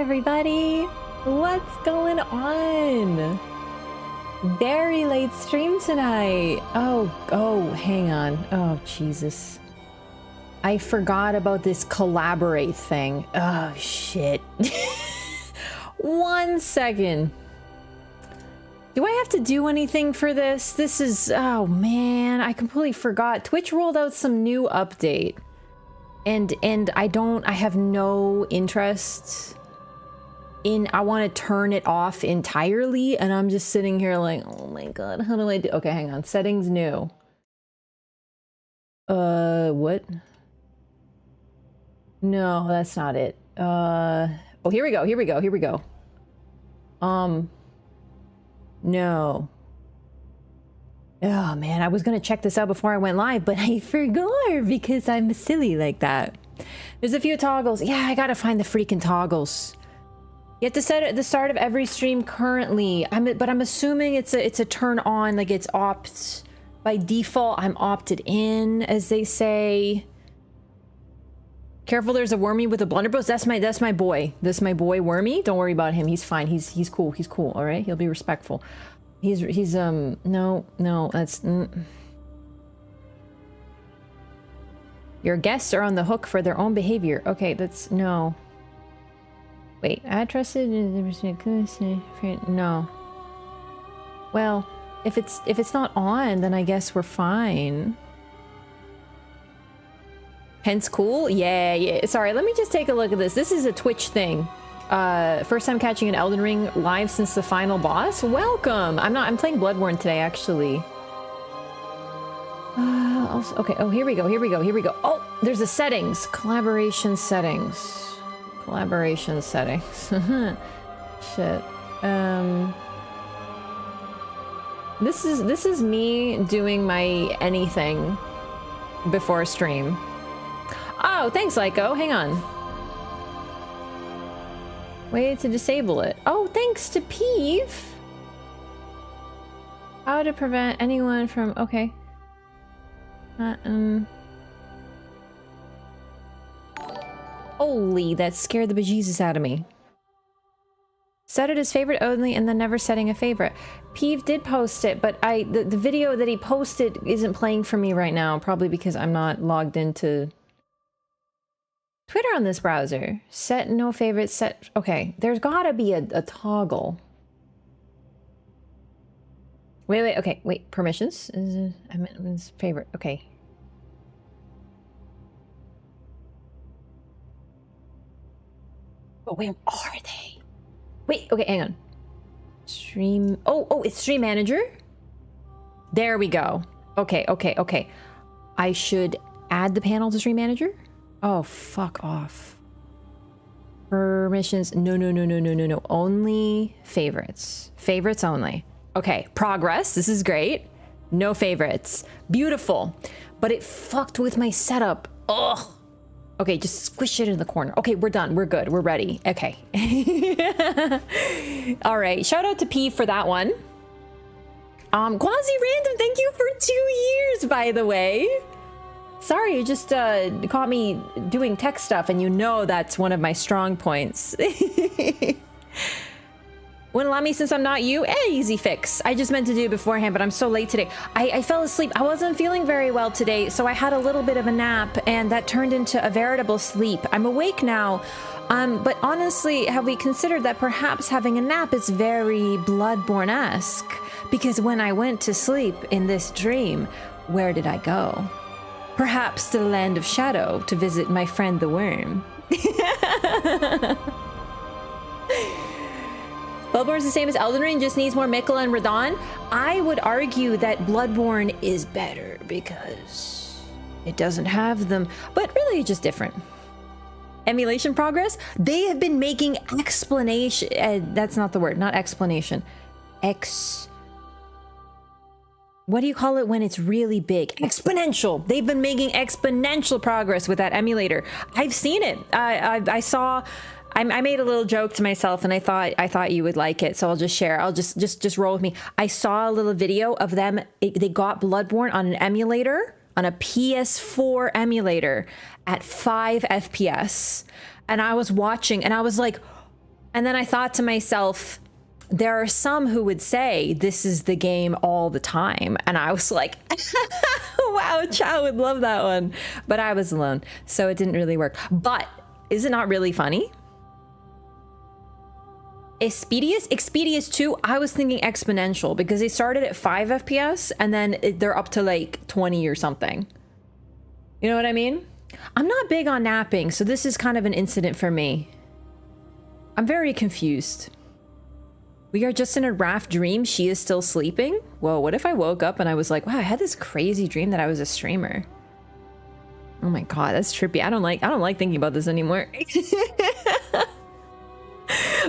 everybody. What's going on? Very late stream tonight. Oh, hang on. Oh, Jesus. I forgot about this collaborate thing. Oh, shit. 1 second. Do I have to do anything for this? This is... Oh, man. I completely forgot. Twitch rolled out some new update. And I have no interest in... I want to turn it off entirely. And I'm just sitting here like, oh my god, how do I do... Okay, hang on. Settings new. What? No, that's not it. Oh, here we go. No. Oh man, I was gonna check this out before I went live, but I forgot because I'm silly like that. There's a few toggles. Yeah, I gotta find the freaking toggles. You have to set it at the start of every stream currently. But I'm assuming it's a turn on, like it's opt by default. I'm opted in, as they say. Careful, there's a wormy with a blunderbuss. That's my boy. This my boy Wormy. Don't worry about him. He's fine. He's cool. He's cool. All right. He'll be respectful. He's no, that's... Your guests are on the hook for their own behavior. Okay, that's... No. Wait, I trusted... No. Well, if it's not on, then I guess we're fine. Hence cool? Yeah. Sorry, let me just take a look at this. This is a Twitch thing. First time catching an Elden Ring live since the final boss. Welcome! I'm playing Bloodborne today, actually. Okay, oh, here we go. Oh, there's the settings. Collaboration settings. Shit. This is me doing my anything before a stream. Oh, thanks, Lyco. Hang on. Way to disable it. Oh, thanks to Peeve. How to prevent anyone from... Okay. Holy, that scared the bejesus out of me. Set it as favorite only and then never setting a favorite. Peeve did post it, but the video that he posted isn't playing for me right now, probably because I'm not logged into Twitter on this browser. Set no favorites, set... Okay, there's gotta be a toggle. Wait, okay, wait, permissions? I meant favorite, okay. But where are they? Wait, okay, hang on. Stream... Oh, it's Stream Manager? There we go. Okay. I should add the panel to Stream Manager? Oh, fuck off. Permissions. No. Only favorites. Favorites only. Okay, progress. This is great. No favorites. Beautiful. But it fucked with my setup. Ugh. Okay, just squish it in the corner. Okay, we're done. We're good. We're ready. Okay. All right. Shout out to P for that one. Quasi-random, thank you for 2 years, by the way. Sorry, you just caught me doing tech stuff, and you know that's one of my strong points. Wouldn't allow me since I'm not you? Easy fix. I just meant to do it beforehand, but I'm so late today. I fell asleep. I wasn't feeling very well today, so I had a little bit of a nap, and that turned into a veritable sleep. I'm awake now, but honestly, have we considered that perhaps having a nap is very Bloodborne-esque? Because when I went to sleep in this dream, where did I go? Perhaps to the land of shadow to visit my friend the worm. Bloodborne's the same as Elden Ring, just needs more Mikkel and Radon. I would argue that Bloodborne is better because it doesn't have them, but really just different. Emulation progress? They have been making explanation. That's not the word, not explanation. What do you call it when it's really big? Exponential. They've been making exponential progress with that emulator. I've seen it. I saw. I made a little joke to myself, and I thought you would like it, so I'll just share. I'll just roll with me. I saw a little video of them. They got Bloodborne on an emulator, on a PS4 emulator, at 5 FPS, and I was watching, and I was like, And then I thought to myself, there are some who would say this is the game all the time. And I was like, wow, Chow would love that one. But I was alone, so it didn't really work. But is it not really funny? Expedius 2, I was thinking exponential because they started at 5 FPS and then they're up to like 20 or something. You know what I mean? I'm not big on napping, so this is kind of an incident for me. I'm very confused. We are just in a raft dream. She is still sleeping. Whoa, what if I woke up and I was like, wow, I had this crazy dream that I was a streamer. Oh my god, that's trippy. I don't like thinking about this anymore.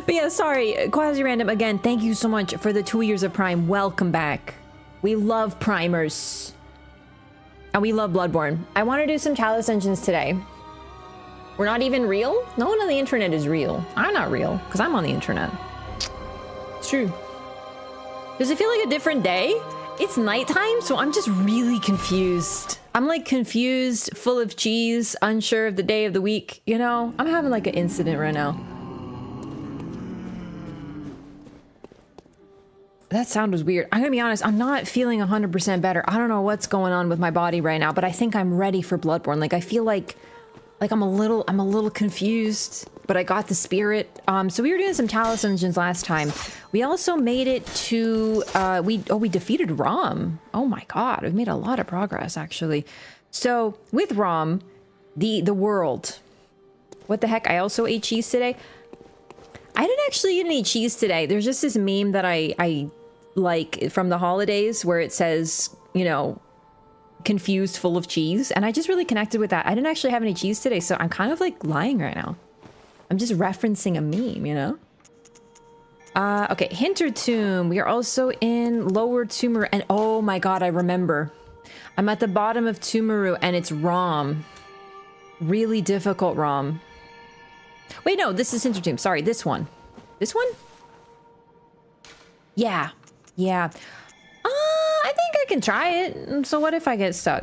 But yeah, sorry, quasi-random again. Thank you so much for the 2 years of Prime. Welcome back. We love primers. And we love Bloodborne. I want to do some Chalice engines today. We're not even real? No one on the internet is real. I'm not real, because I'm on the internet. It's true. Does it feel like a different day? It's nighttime, so I'm just really confused. I'm like confused, full of cheese, unsure of the day of the week. You know, I'm having like an incident right now. That sound was weird. I'm gonna be honest, I'm not feeling 100% better. I don't know what's going on with my body right now, but I think I'm ready for Bloodborne. Like I feel like I'm a little confused, but I got the spirit. So we were doing some Chalice engines last time. We also made it to we defeated Rom. Oh my god, we've made a lot of progress actually. So with Rom, the world. What the heck? I also ate cheese today. I didn't actually eat any cheese today. There's just this meme that I like from the holidays where it says, you know, confused, full of cheese, and I just really connected with that. I didn't actually have any cheese today, so I'm kind of like lying right now. I'm just referencing a meme, you know? Okay, Hintertomb. We are also in Lower Tumaru, and oh my god, I remember. I'm at the bottom of Tumaru, and it's Rom. Really difficult Rom. Wait, no, this is Hintertomb. Sorry, this one. This one? Yeah. Yeah. I think I can try it. So what if I get stuck?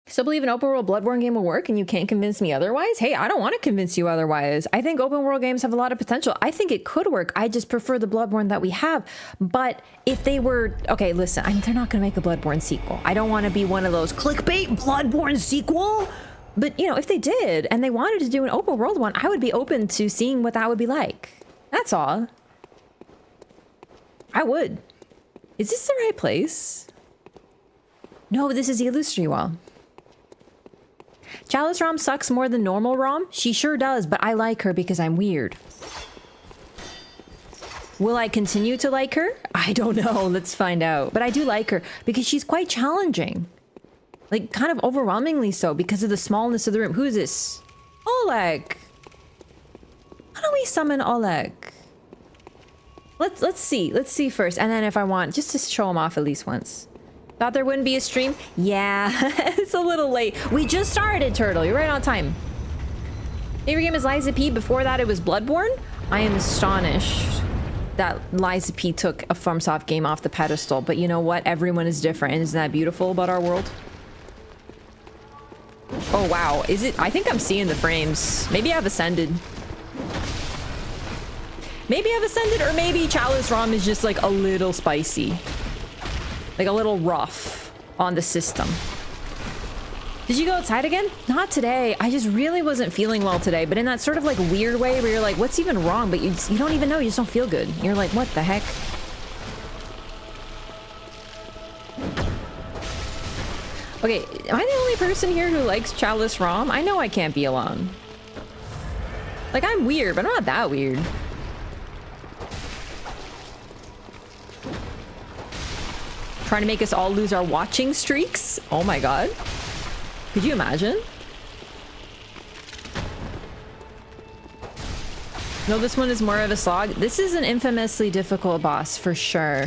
Still believe an open world Bloodborne game will work and you can't convince me otherwise? Hey, I don't want to convince you otherwise. I think open world games have a lot of potential. I think it could work. I just prefer the Bloodborne that we have. But if they were... Okay, listen, they're not going to make a Bloodborne sequel. I don't want to be one of those clickbait Bloodborne sequel. But, you know, if they did and they wanted to do an open world one, I would be open to seeing what that would be like. That's all. I would. Is this the right place? No, this is the illusory wall. Chalice Rom sucks more than normal Rom? She sure does, but I like her because I'm weird. Will I continue to like her? I don't know. Let's find out. But I do like her because she's quite challenging. Like, kind of overwhelmingly so because of the smallness of the room. Who is this? Olek! How do we summon Olek? Let's see. Let's see first. And then if I want, just to show him off at least once. Thought there wouldn't be a stream? Yeah, it's a little late. We just started, Turtle. You're right on time. Favorite game is Liza P. Before that, it was Bloodborne. I am astonished that Liza P. took a FromSoft game off the pedestal. But you know what? Everyone is different. And isn't that beautiful about our world? Oh, wow. Is it? I think I'm seeing the frames. Maybe I've ascended. Maybe I've ascended, or maybe Chalice Rom is just like a little spicy. Like a little rough on the system. Did you go outside again? Not today. I just really wasn't feeling well today, but in that sort of like weird way where you're like, what's even wrong? But you don't even know. You just don't feel good. You're like, what the heck? Okay, am I the only person here who likes Chalice Rom? I know I can't be alone. Like, I'm weird, but I'm not that weird. Trying to make us all lose our watching streaks? Oh my god. Could you imagine? No, this one is more of a slog. This is an infamously difficult boss for sure.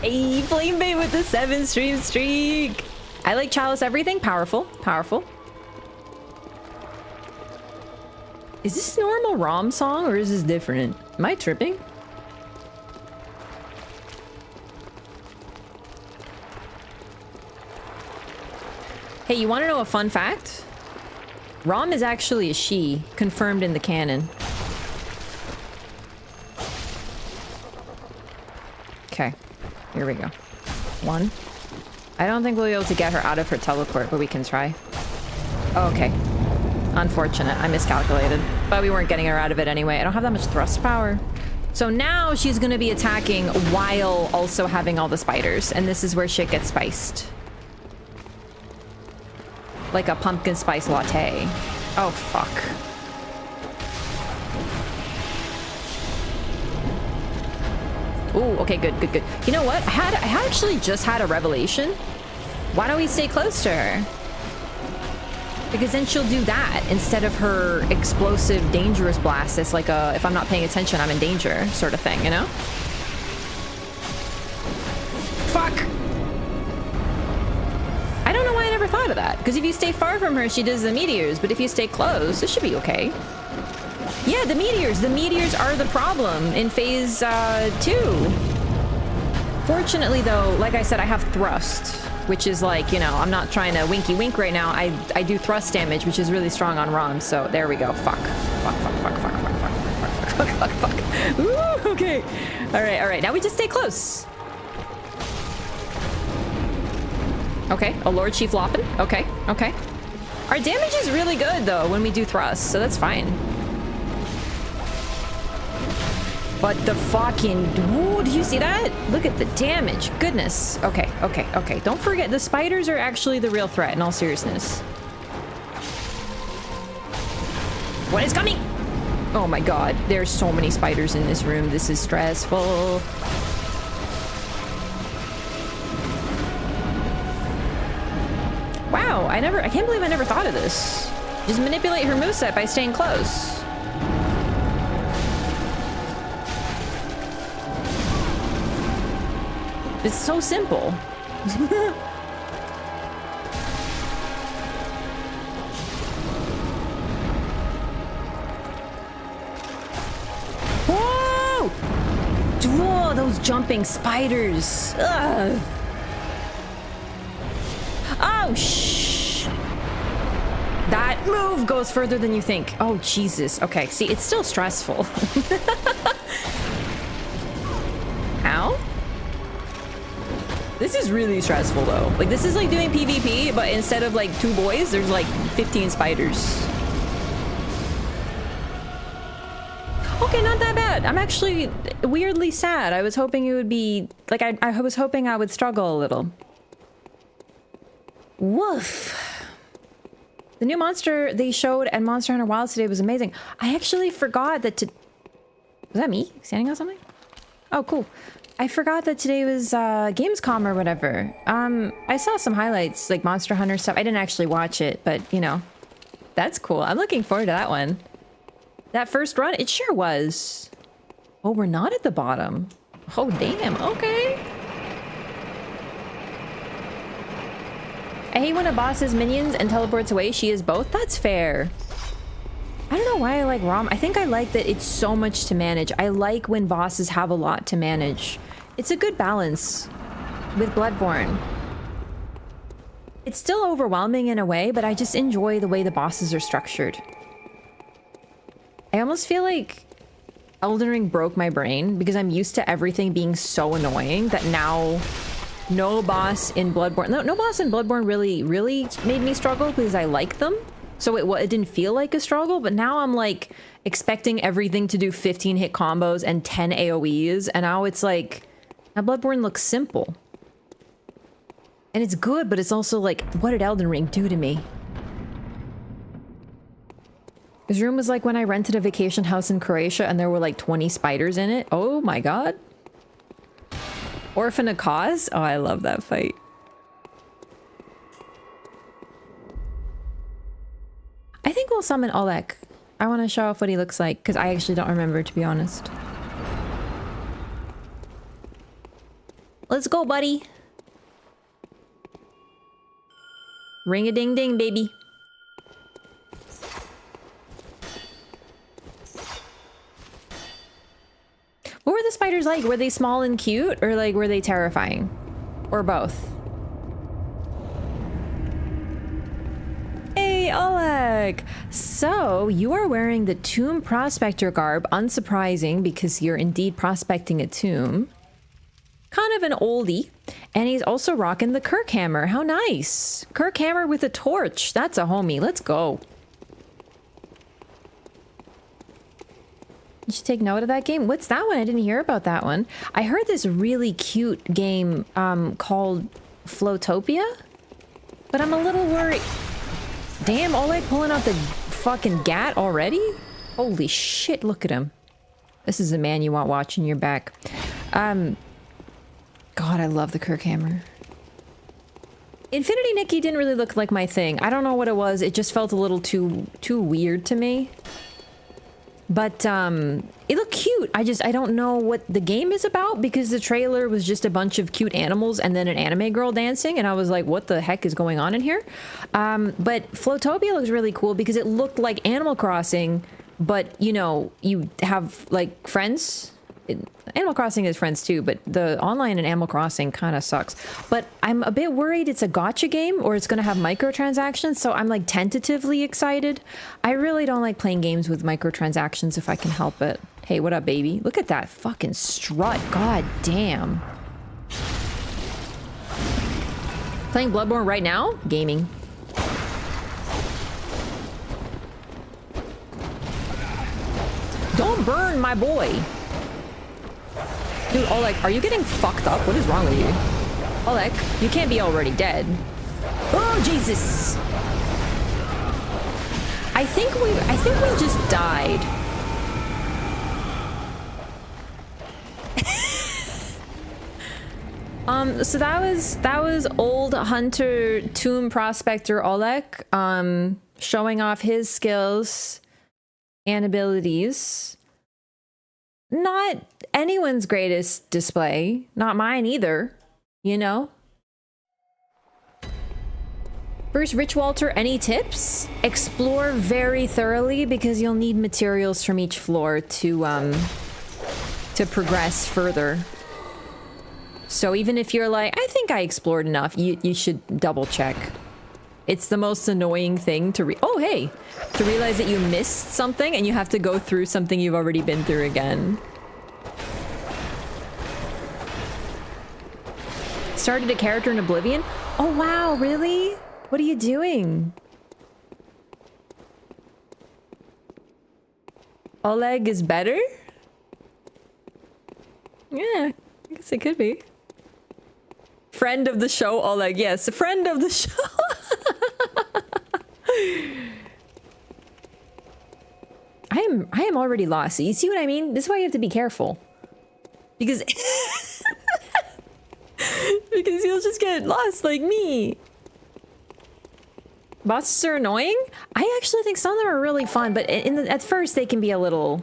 Hey, Flame Bait with the 7 stream streak. I like Chalice everything. Powerful. Powerful. Is this normal Rom song or is this different? Am I tripping? Hey, you want to know a fun fact? Rom is actually a she, confirmed in the canon. Okay, here we go. One. I don't think we'll be able to get her out of her teleport, but we can try. Okay. Unfortunate, I miscalculated. But we weren't getting her out of it anyway. I don't have that much thrust power. So now she's gonna be attacking while also having all the spiders. And this is where shit gets spiced. Like a pumpkin spice latte. Oh, fuck. Ooh, okay, good, good, good. You know what? I actually just had a revelation. Why don't we stay close to her? Because then she'll do that instead of her explosive, dangerous blast. It's like a, if I'm not paying attention, I'm in danger sort of thing, you know? Fuck! I don't know why I never thought of that. Because if you stay far from her, she does the meteors. But if you stay close, it should be okay. Yeah, the meteors. The meteors are the problem in phase 2. Fortunately, though, like I said, I have thrust, which is like, you know, I'm not trying to winky wink right now. I do thrust damage, which is really strong on Rom. So there we go. Fuck. Fuck, fuck, fuck, fuck, fuck, fuck, fuck, fuck, fuck, fuck, fuck. Ooh, okay. All right, all right. Now we just stay close. Okay, a Lord Chief Loppin. Okay, okay. Our damage is really good, though, when we do thrust, so that's fine. But the fucking... Ooh, did you see that? Look at the damage. Goodness. Okay, okay, okay. Don't forget, the spiders are actually the real threat, in all seriousness. What is coming? Oh my god. There's so many spiders in this room. This is stressful. Wow, I can't believe I never thought of this. Just manipulate her moveset by staying close. It's so simple. Whoa! Whoa, those jumping spiders. Ugh. Oh, shh. That move goes further than you think. Oh, Jesus. Okay, see, it's still stressful. Ow? This is really stressful, though. Like, this is like doing PvP, but instead of like 2 boys, there's like 15 spiders. Okay, not that bad. I'm actually weirdly sad. I was hoping it would be... Like, I was hoping I would struggle a little. Woof. The new monster they showed at Monster Hunter Wilds today was amazing. I actually forgot that to... Was that me standing on something? Oh, cool. I forgot that today was Gamescom or whatever. I saw some highlights, like Monster Hunter stuff. I didn't actually watch it, but, you know, that's cool. I'm looking forward to that one. That first run, it sure was. Oh, we're not at the bottom. Oh, damn. Okay. I hate when a boss is minions and teleports away. She is both. That's fair. I don't know why I like Rom. I think I like that it's so much to manage. I like when bosses have a lot to manage. It's a good balance with Bloodborne. It's still overwhelming in a way, but I just enjoy the way the bosses are structured. I almost feel like Elden Ring broke my brain because I'm used to everything being so annoying that now no boss in Bloodborne... No boss in Bloodborne really made me struggle because I like them. So it didn't feel like a struggle, but now I'm like expecting everything to do 15 hit combos and 10 AoEs, and now it's like, now Bloodborne looks simple. And it's good, but it's also like, what did Elden Ring do to me? This room was like when I rented a vacation house in Croatia and there were like 20 spiders in it. Oh my god. Orphan of Cause? Oh, I love that fight. I think we'll summon Olek. I want to show off what he looks like, because I actually don't remember, to be honest. Let's go, buddy. Ring-a-ding-ding, baby. What were the spiders like? Were they small and cute, or like were they terrifying? Or both? Hey, Hey, Olek! So, you are wearing the tomb prospector garb, unsurprising because you're indeed prospecting a tomb. Kind of an oldie. And he's also rocking the Kirk hammer. How nice! Kirk hammer with a torch. That's a homie. Let's go. You should take note of that game. What's that one? I didn't hear about that one. I heard this really cute game called Flowtopia, but I'm a little worried. Damn, Olek pulling out the fucking gat already? Holy shit, look at him. This is a man you want watching your back. God, I love the Kirk hammer. Infinity Nikki didn't really look like my thing. I don't know what it was. It just felt a little too weird to me. But it looked cute. I don't know what the game is about because the trailer was just a bunch of cute animals and then an anime girl dancing, and I was like, what the heck is going on in here? But Flowtopia looks really cool because it looked like Animal Crossing, but you know, you have like friends. Animal Crossing is friends too, but the online in Animal Crossing kind of sucks. But I'm a bit worried it's a gacha game or it's going to have microtransactions, so I'm like tentatively excited. I really don't like playing games with microtransactions if I can help it. Hey, what up, baby? Look at that fucking strut. God damn. Playing Bloodborne right now? Gaming. Don't burn my boy. Dude, Olek, are you getting fucked up? What is wrong with you? Olek, you can't be already dead. Oh, Jesus! I think we just died. So that was old hunter tomb prospector Olek, showing off his skills and abilities. Not anyone's greatest display. Not mine either, you know? First, Rich Walter, any tips? Explore very thoroughly because you'll need materials from each floor to progress further. So even if you're like, I think I explored enough, you should double check. It's the most annoying thing to to realize that you missed something and you have to go through something you've already been through again. Started a character in Oblivion? Oh wow, really? What are you doing? Oleg is better? Yeah, I guess it could be. Friend of the show, Oleg. Yes, a friend of the show. I am already lost. You see what I mean? This is why you have to be careful. Because because you'll just get lost like me. Bosses are annoying? I actually think some of them are really fun, but at first they can be a little...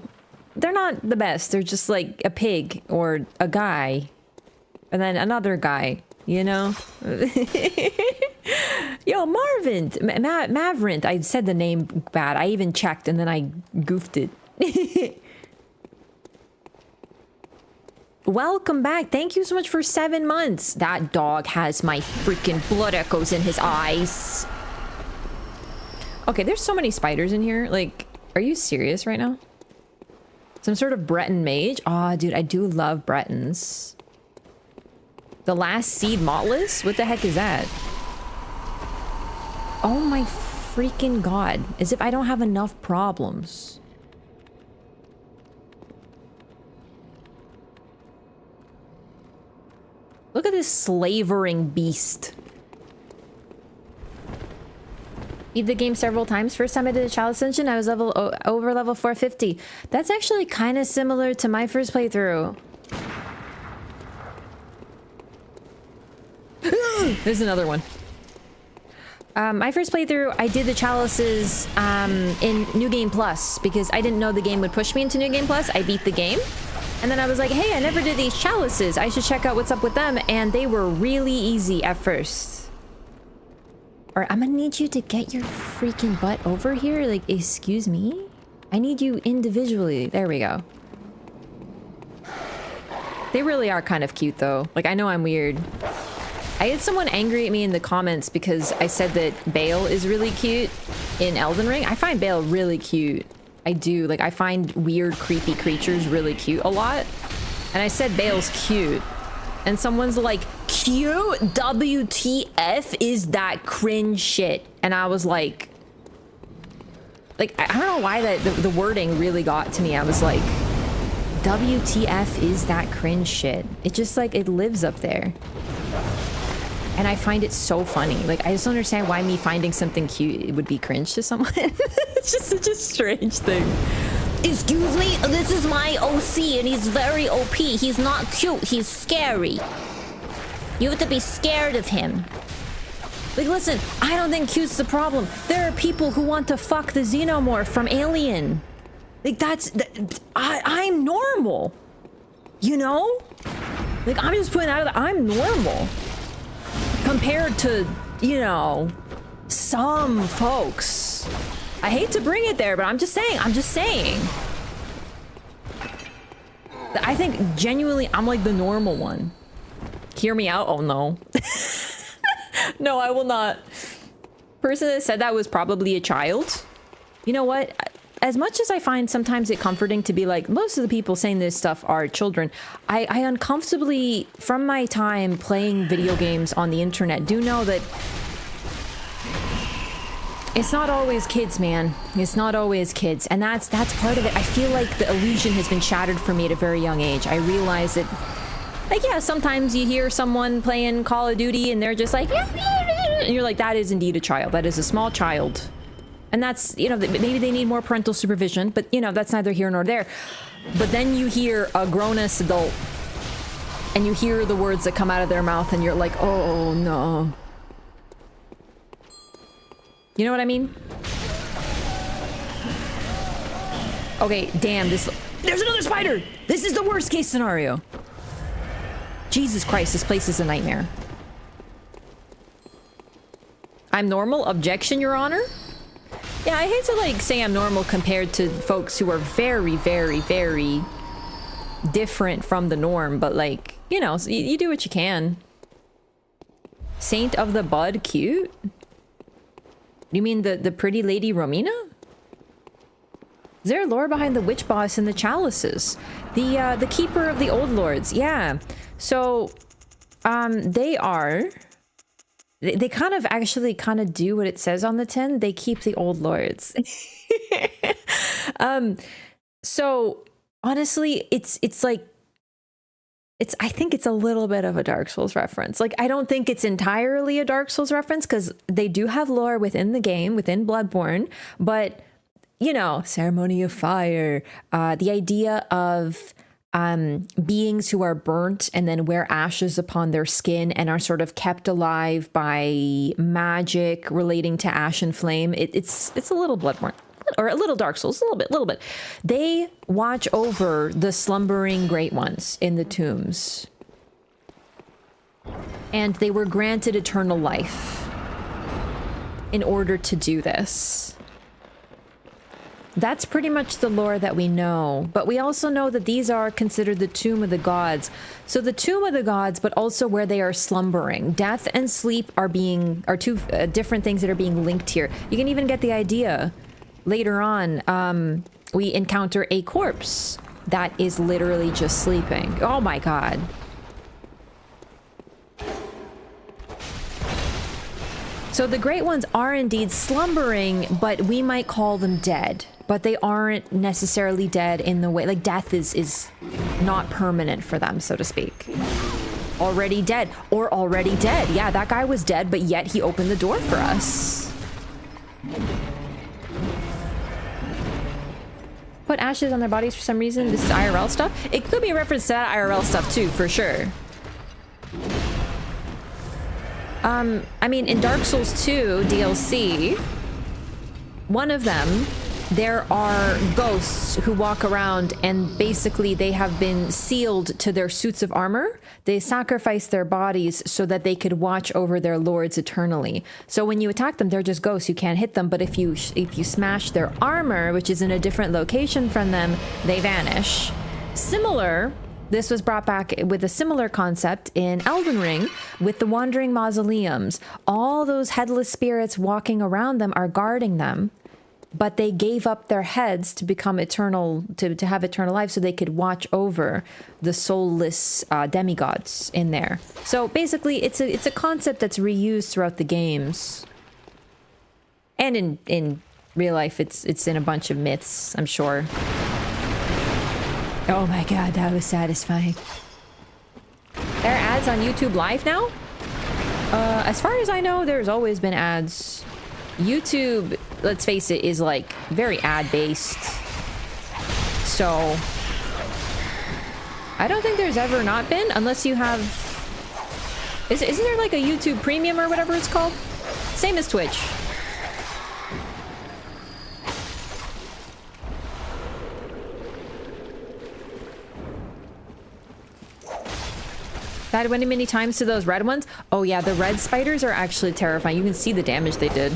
They're not the best. They're just like a pig or a guy. And then another guy, you know? Yo, Marvin! Mavrint. I said the name bad. I even checked and then I goofed it. Welcome back. Thank you so much for 7 months. That dog has my freaking blood echoes in his eyes. Okay, there's so many spiders in here. Like, are you serious right now? Some sort of Breton mage? Aw, dude, I do love Bretons. The Last Seed Motless? What the heck is that? Oh my freaking god. As if I don't have enough problems. Look at this slavering beast. Beat the game several times. First time I did a Chalice Dungeon, I was over level 450. That's actually kind of similar to my first playthrough. There's another one. My first playthrough, I did the Chalices in New Game Plus because I didn't know the game would push me into New Game Plus. I beat the game. And then I was like, hey, I never did these Chalices. I should check out what's up with them. And they were really easy at first. Or I'm gonna need you to get your freaking butt over here. Like, excuse me? I need you individually. There we go. They really are kind of cute, though. Like, I know I'm weird. I had someone angry at me in the comments because I said that Bale is really cute in Elden Ring. I find Bale really cute. I do. Like, I find weird, creepy creatures really cute a lot. And I said Bale's cute. And someone's like, cute? WTF is that cringe shit? And I was like, I don't know why the wording really got to me. I was like, WTF is that cringe shit? It just, like, it lives up there. And I find it so funny. Like, I just don't understand why me finding something cute it would be cringe to someone. It's just such a strange thing. Excuse me, this is my OC and he's very OP. He's not cute, he's scary. You have to be scared of him. Like, listen, I don't think cute's the problem. There are people who want to fuck the xenomorph from Alien. Like, I'm normal. You know? Like, I'm just putting out of I'm normal. Compared to, you know, some folks. I hate to bring it there, but I'm just saying. I think genuinely I'm like the normal one. Hear me out? Oh no. No, I will not. Person that said that was probably a child. You know what? As much as I find sometimes it comforting to be like, most of the people saying this stuff are children, I uncomfortably, from my time playing video games on the internet, do know that it's not always kids, man. It's not always kids. And that's part of it. I feel like the illusion has been shattered for me at a very young age. I realize that, like, yeah, sometimes you hear someone playing Call of Duty and they're just like, and you're like, that is indeed a child. That is a small child. And that's, you know, maybe they need more parental supervision, but, you know, that's neither here nor there. But then you hear a grown-ass adult and you hear the words that come out of their mouth and you're like, oh, no. You know what I mean? Okay, damn, there's another spider! This is the worst case scenario. Jesus Christ, this place is a nightmare. I'm normal? Objection, Your Honor? Yeah, I hate to, like, say I'm normal compared to folks who are very, very, very different from the norm, but, like, you know, you do what you can. Saint of the Bud, cute? You mean the pretty lady Romina? Is there lore behind the witch boss and the chalices? The keeper of the old lords, yeah. So, they are... They kind of actually kind of do what it says on the tin. They keep the old lords. So honestly, it's like, I think it's a little bit of a Dark Souls reference. Like, I don't think it's entirely a Dark Souls reference because they do have lore within the game, within Bloodborne, but you know, ceremony of fire, the idea of beings who are burnt and then wear ashes upon their skin and are sort of kept alive by magic relating to ash and flame. It's a little Bloodborne, or a little Dark Souls, a little bit. They watch over the slumbering great ones in the tombs. And they were granted eternal life in order to do this. That's pretty much the lore that we know, but we also know that these are considered the tomb of the gods. So the tomb of the gods, but also where they are slumbering. Death and sleep are two different things that are being linked here. You can even get the idea. Later on, we encounter a corpse that is literally just sleeping. Oh my god. So the great ones are indeed slumbering, but we might call them dead. But they aren't necessarily dead in the way, like, death is not permanent for them, so to speak. Already dead, or already dead. Yeah, that guy was dead, but yet he opened the door for us. Put ashes on their bodies for some reason. This is IRL stuff. It could be a reference to that IRL stuff too, for sure. I mean, in Dark Souls 2 DLC, one of them, there are ghosts who walk around and basically they have been sealed to their suits of armor. They sacrifice their bodies so that they could watch over their lords eternally. So when you attack them, they're just ghosts. You can't hit them. But if you smash their armor, which is in a different location from them, they vanish. Similar, This was brought back with a similar concept in Elden Ring with the wandering mausoleums. All those headless spirits walking around them are guarding them, but they gave up their heads to become eternal, to have eternal life, so they could watch over the soulless demigods in there. So basically, it's a concept that's reused throughout the games, and in real life, it's in a bunch of myths, I'm sure. Oh my god, that was satisfying. There are ads on YouTube Live now? As far as I know, there's always been ads. YouTube, let's face it, is like very ad-based. So I don't think there's ever not been, unless you have... Isn't there like a YouTube Premium or whatever it's called? Same as Twitch. Died many times to those red ones. Oh yeah, the red spiders are actually terrifying. You can see the damage they did.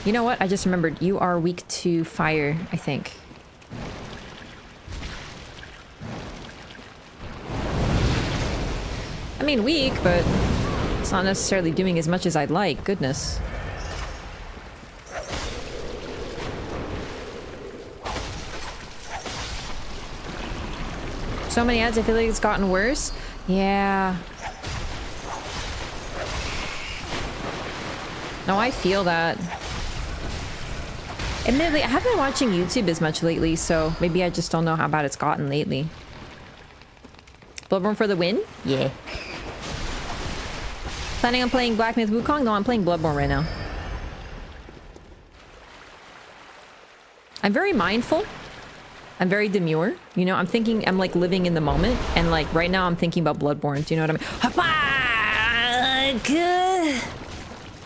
You know what? I just remembered. You are weak to fire, I think. I mean, weak, but it's not necessarily doing as much as I'd like. Goodness. So many ads, I feel like it's gotten worse. Yeah. No, I feel that. Admittedly, I haven't been watching YouTube as much lately, so maybe I just don't know how bad it's gotten lately. Bloodborne for the win? Yeah. Planning on playing Black Myth Wukong? No, I'm playing Bloodborne right now. I'm very mindful. I'm very demure. You know, I'm like living in the moment. And like right now I'm thinking about Bloodborne. Do you know what I mean?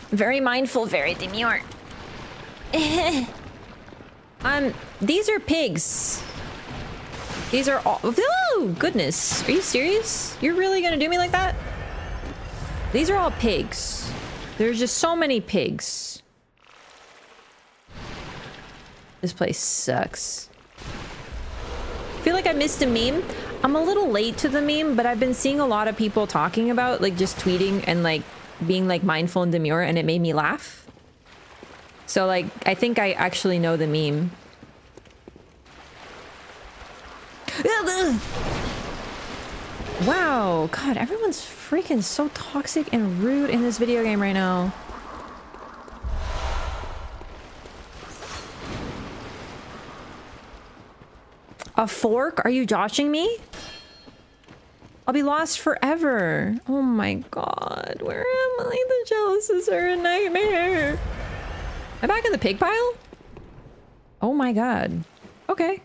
Very mindful, very demure. These are pigs. These are all... Oh, goodness. Are you serious? You're really gonna do me like that? These are all pigs. There's just so many pigs. This place sucks. I feel like I missed a meme. I'm a little late to the meme, but I've been seeing a lot of people talking about, like, just tweeting and, like, being, like, mindful and demure, and it made me laugh. So, like, I think I actually know the meme. Wow. God, everyone's freaking so toxic and rude in this video game right now. A fork? Are you joshing me? I'll be lost forever. Oh my god. Where am I? The chalices are a nightmare. Am I back in the pig pile? Oh my god. Okay.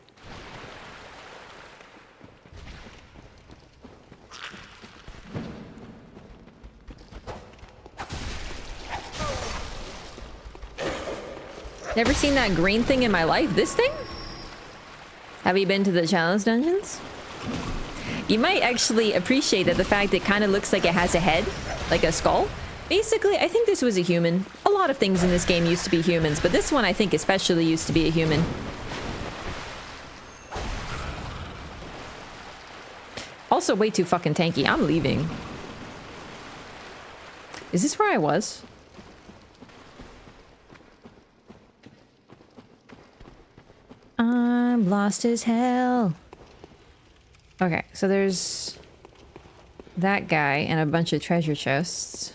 Never seen that green thing in my life. This thing? Have you been to the Chalice dungeons? You might actually appreciate that the fact it kind of looks like it has a head, like a skull. Basically, I think this was a human. A lot of things in this game used to be humans, but this one I think especially used to be a human. Also way too fucking tanky. I'm leaving. Is this where I was? I'm lost as hell. Okay, so there's that guy and a bunch of treasure chests.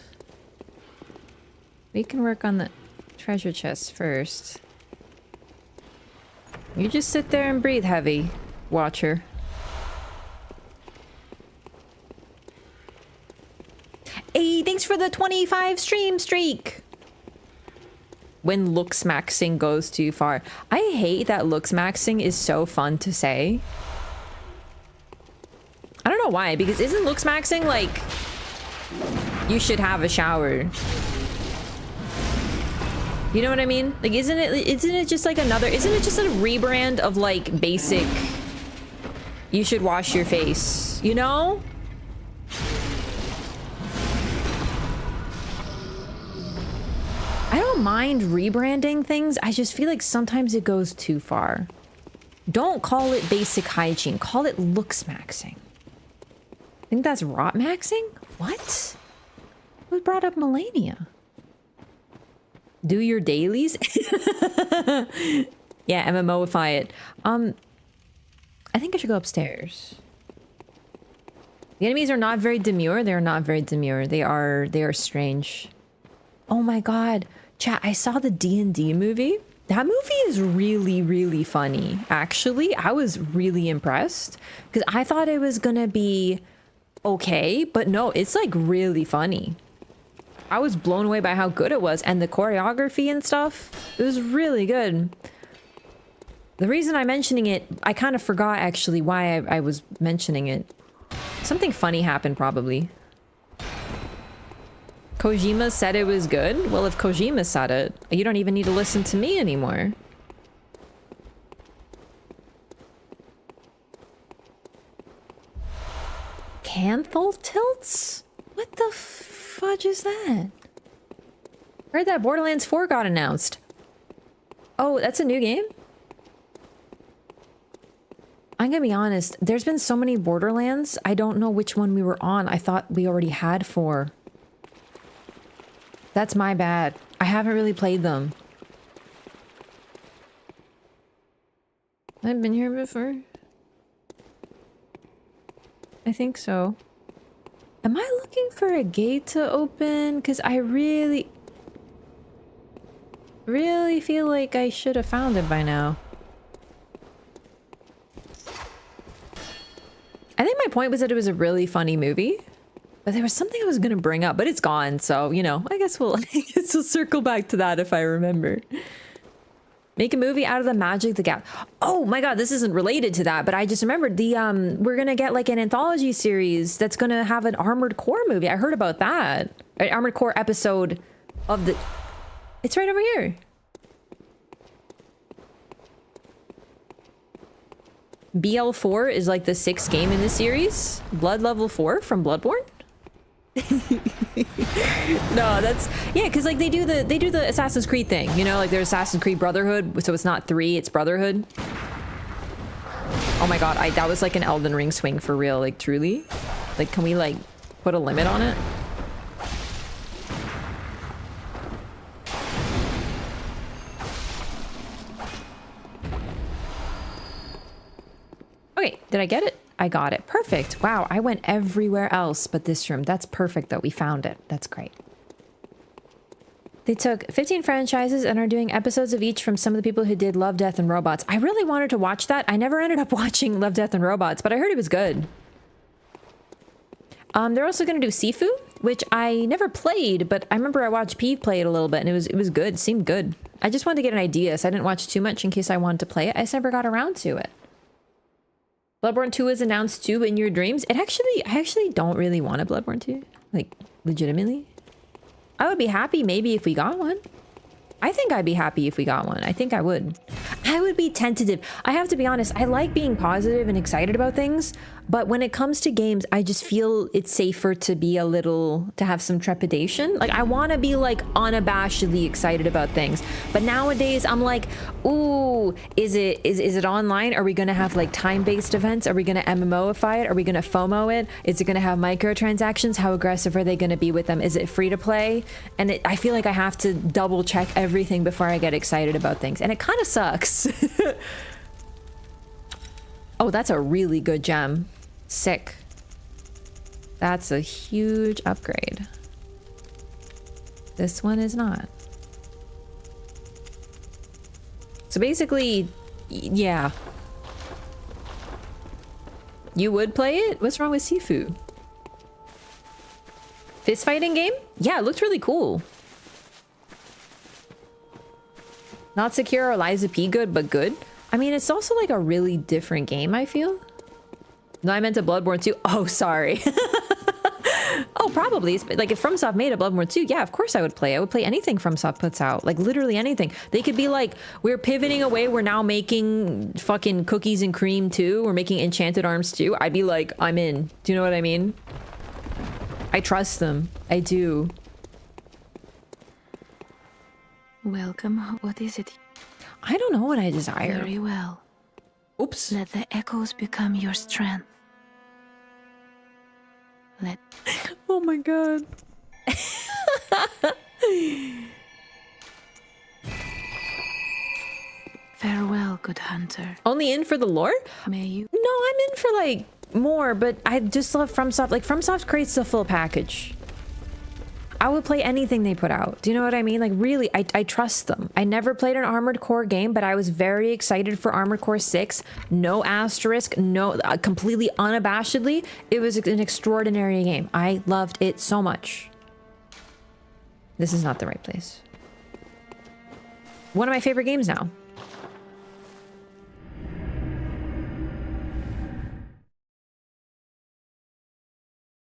We can work on the treasure chests first. You just sit there and breathe heavy, watcher. Hey, thanks for the 25 stream streak! When looks maxing goes too far. I hate that looks maxing is so fun to say. I don't know why, because isn't looks maxing like you should have a shower? You know what I mean? Like, isn't it just like another, isn't it just a rebrand of like basic you should wash your face, you know? I don't mind rebranding things. I just feel like sometimes it goes too far. Don't call it basic hygiene. Call it looks maxing. I think that's rot maxing? What? Who brought up Melania? Do your dailies? Yeah, MMOify it. I think I should go upstairs. The enemies are not very demure. They are not very demure. They are strange. Oh my god. Chat, I saw the D&D movie. That movie is really, really funny. Actually, I was really impressed because I thought it was gonna be okay, but no, it's like really funny. I was blown away by how good it was, and the choreography and stuff. It was really good. The reason I'm mentioning it, I kind of forgot actually why I was mentioning it. Something funny happened probably. Kojima said it was good? Well, if Kojima said it, you don't even need to listen to me anymore. Canthal tilts? What the fudge is that? Heard that Borderlands 4 got announced. Oh, that's a new game? I'm gonna be honest, there's been so many Borderlands, I don't know which one we were on. I thought we already had 4. That's my bad. I haven't really played them. I've been here before. I think so. Am I looking for a gate to open? Because I really feel like I should have found it by now. I think my point was that it was a really funny movie. But there was something I was going to bring up, but it's gone. So, you know, I guess we'll circle back to that if I remember. Make a movie out of the magic the gap. Oh my god, this isn't related to that, but I just remembered the we're going to get like an anthology series that's going to have an Armored Core movie. I heard about that. An Armored Core episode of the... It's right over here. BL4 is like the 6th game in the series. Blood level 4 from Bloodborne. No, that's yeah, because like they do the Assassin's Creed thing, you know, like there's Assassin's Creed Brotherhood, so it's not 3, it's Brotherhood. Oh my god, that was like an Elden Ring swing for real, like truly. Like, can we like put a limit on it? Okay, did I get it? I got it. Perfect. Wow, I went everywhere else but this room. That's perfect though. We found it. That's great. They took 15 franchises and are doing episodes of each from some of the people who did Love, Death, and Robots. I really wanted to watch that. I never ended up watching Love, Death, and Robots, but I heard it was good. They're also going to do Sifu, which I never played, but I remember I watched Pete play it a little bit and it was good. It seemed good. I just wanted to get an idea, so I didn't watch too much in case I wanted to play it. I just never got around to it. Bloodborne 2 is announced too in your dreams. I actually don't really want a Bloodborne 2. Like, legitimately. I would be happy maybe if we got one. I think I'd be happy if we got one. I think I would. I would be tentative. I have to be honest, I like being positive and excited about things, but when it comes to games, I just feel it's safer to be to have some trepidation. Like, I want to be like unabashedly excited about things, but nowadays I'm like, ooh, is it online? Are we going to have like time-based events? Are we going to MMOify it? Are we going to FOMO it? Is it going to have microtransactions? How aggressive are they going to be with them? Is it free to play? And I feel like I have to double check everything before I get excited about things, and it kind of sucks. Oh, that's a really good gem. Sick. That's a huge upgrade. This one is not. So basically, yeah. You would play it? What's wrong with Sifu? Fist fighting game? Yeah, it looks really cool. Not Sekiro or Liza P good, but good. I mean, it's also like a really different game, I feel. No, I meant a Bloodborne 2. Oh, sorry. Oh, probably. Like, if FromSoft made a Bloodborne 2, yeah, of course I would play. I would play anything FromSoft puts out. Like, literally anything. They could be like, we're pivoting away. We're now making fucking Cookies and Cream 2. We're making Enchanted Arms 2. I'd be like, I'm in. Do you know what I mean? I trust them. I do. Welcome. What is it? I don't know what I desire. Very well. Oops. Let the echoes become your strength. Let... Oh my god. Farewell, good hunter. Only in for the lore? May you... No, I'm in for like more, but I just love FromSoft. Like FromSoft creates the full package. I would play anything they put out. Do you know what I mean? Like really, I trust them. I never played an Armored Core game, but I was very excited for Armored Core 6. No asterisk, no, completely unabashedly. It was an extraordinary game. I loved it so much. This is not the right place. One of my favorite games now.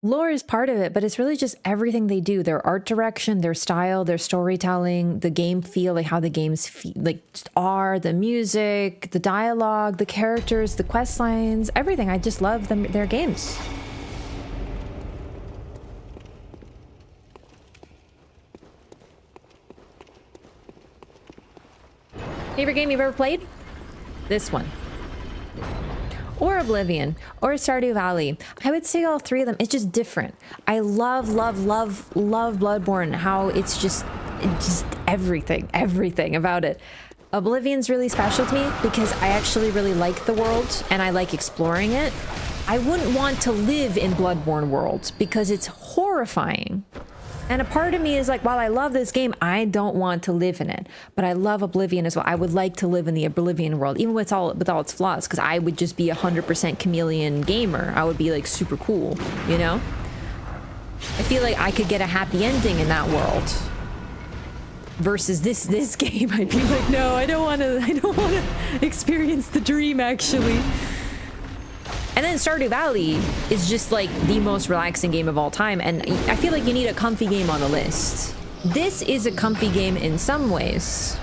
Lore is part of it, but it's really just everything they do. Their art direction, their style, their storytelling, the game feel, like how the games feel, like just are, the music, the dialogue, the characters, the quest lines, everything. I just love them, their games. Favorite game you've ever played? This one. Or Oblivion, or Stardew Valley. I would say all three of them. It's just different. I love Bloodborne, how it's just everything about it. Oblivion's really special to me because I actually really like the world and I like exploring it. I wouldn't want to live in Bloodborne world because it's horrifying. And a part of me is like, while I love this game, I don't want to live in it. But I love Oblivion as well. I would like to live in the Oblivion world, even with all its flaws, because I would just be 100% chameleon gamer. I would be like super cool, you know? I feel like I could get a happy ending in that world. Versus this game, I'd be like, no, I don't want to experience the dream, actually. And then Stardew Valley is just like the most relaxing game of all time, and I feel like you need a comfy game on the list. This is a comfy game in some ways,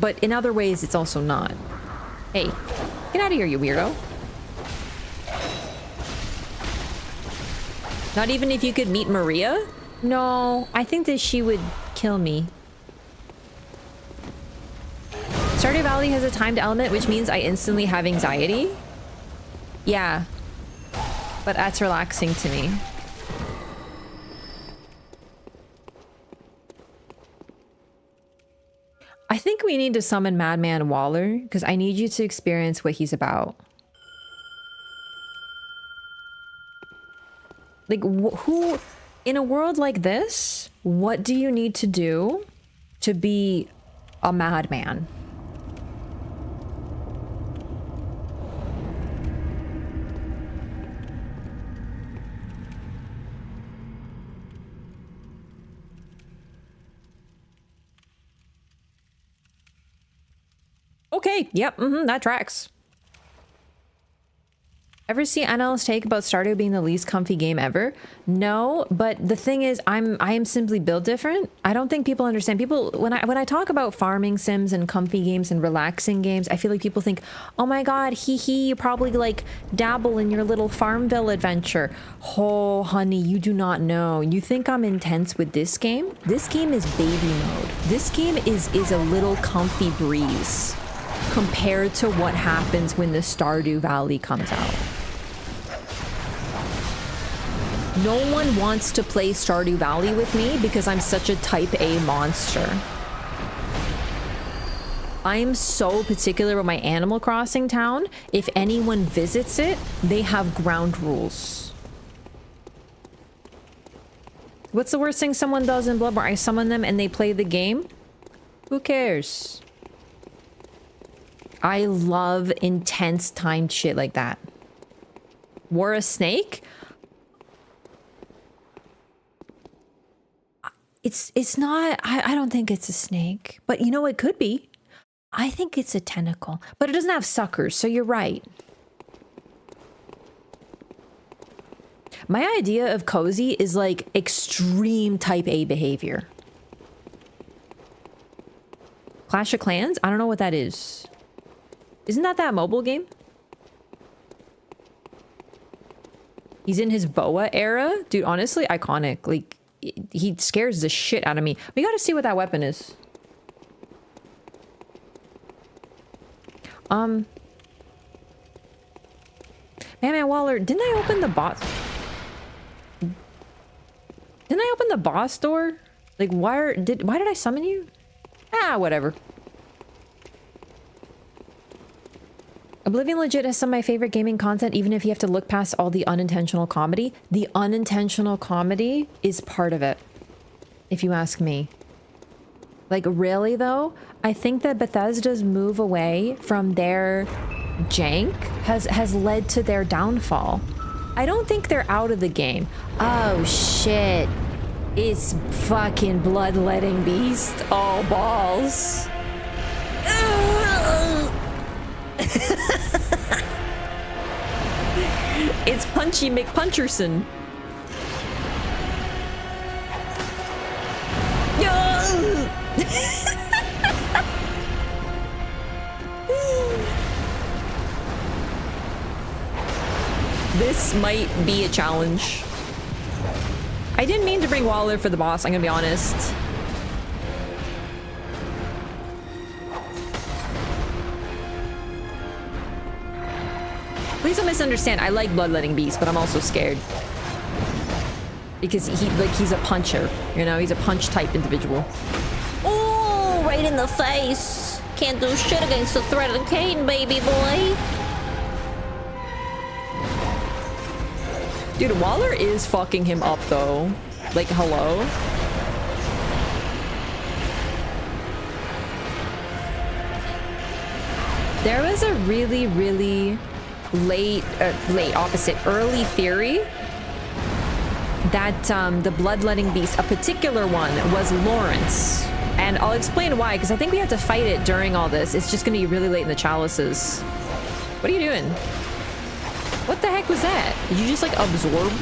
but in other ways it's also not. Hey, get out of here, you weirdo. Not even if you could meet Maria? No, I think that she would kill me. Stardew Valley has a timed element, which means I instantly have anxiety. Yeah, but that's relaxing to me. I think we need to summon Madman Waller, because I need you to experience what he's about. Like, who, in a world like this, what do you need to do to be a madman? Okay, yep, that tracks. Ever see NL's take about Stardew being the least comfy game ever? No, but the thing is, I am simply built different. I don't think people understand. People, when I talk about farming sims and comfy games and relaxing games, I feel like people think, oh my god, you probably like dabble in your little Farmville adventure. Oh, honey, you do not know. You think I'm intense with this game? This game is baby mode. This game is a little comfy breeze compared to what happens when the Stardew Valley comes out. No one wants to play Stardew Valley with me because I'm such a type A monster. I'm so particular about my Animal Crossing town. If anyone visits it, they have ground rules. What's the worst thing someone does in Bloodborne? I summon them and they play the game? Who cares? I love intense timed shit like that. War a snake? It's not, I don't think it's a snake, but you know, it could be. I think it's a tentacle, but it doesn't have suckers, so you're right. My idea of cozy is like extreme type A behavior. Clash of Clans? I don't know what that is. Isn't that mobile game? He's in his boa era? Dude, honestly, iconic. Like, he scares the shit out of me. We gotta see what that weapon is. Man, Waller, didn't I open the boss? Didn't I open the boss door? Like, why did I summon you? Ah, whatever. Oblivion legit has some of my favorite gaming content, even if you have to look past all the unintentional comedy. The unintentional comedy is part of it, if you ask me. Like, really, though? I think that Bethesda's move away from their jank has led to their downfall. I don't think they're out of the game. Oh, shit. It's fucking bloodletting beast. All balls. It's Punchy McPuncherson. This might be a challenge. I didn't mean to bring Waller for the boss, I'm gonna be honest. Please don't misunderstand. I like bloodletting beast, but I'm also scared. Because he's a puncher, you know? He's a punch type individual. Oh, right in the face. Can't do shit against the threat of Cain, baby boy. Dude, Waller is fucking him up though. Like, hello? There was a really, really early theory that the bloodletting beast, a particular one, was Lawrence. And I'll explain why, because I think we have to fight it during all this. It's just gonna be really late in the chalices. What are you doing? What the heck was that? Did you just like absorb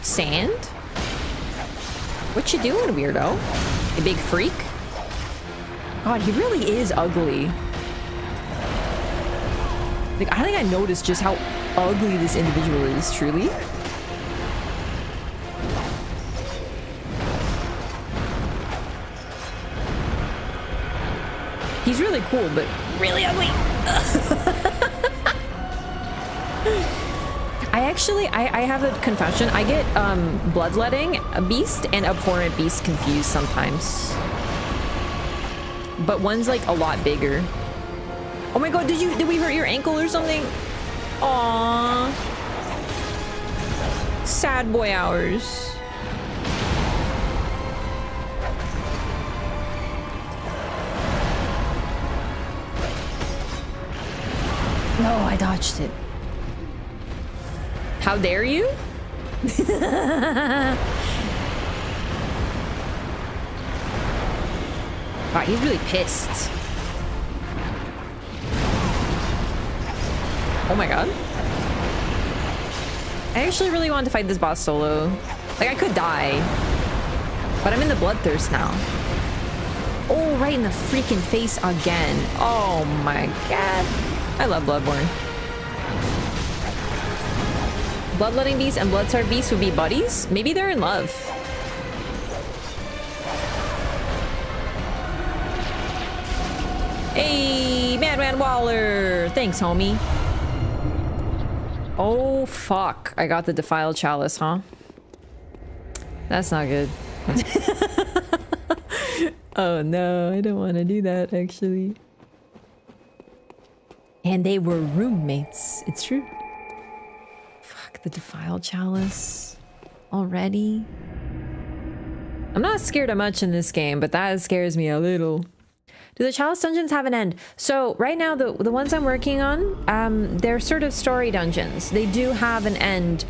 sand? What you doing, weirdo? You big freak? God, he really is ugly. Like, I think I noticed just how ugly this individual is, truly. He's really cool, but really ugly. I have a confession. I get bloodletting beast and abhorrent beast confused sometimes. But one's like a lot bigger. Oh my god, did we hurt your ankle or something? Aww. Sad boy hours. No, I dodged it. How dare you? Wow, he's really pissed. Oh my god. I actually really want to fight this boss solo. Like, I could die, but I'm in the bloodthirst now. Oh, right in the freaking face again. Oh my god. I love Bloodborne. Bloodletting beast and bloodstarved beast would be buddies? Maybe they're in love. Hey, Madman Waller! Thanks, homie. Oh, fuck. I got the defiled chalice, huh? That's not good. Oh, no. I don't want to do that, actually. And they were roommates. It's true. Fuck, the defiled chalice. Already? I'm not scared of much in this game, but that scares me a little. Do the chalice dungeons have an end? So right now, the ones I'm working on, they're sort of story dungeons. They do have an end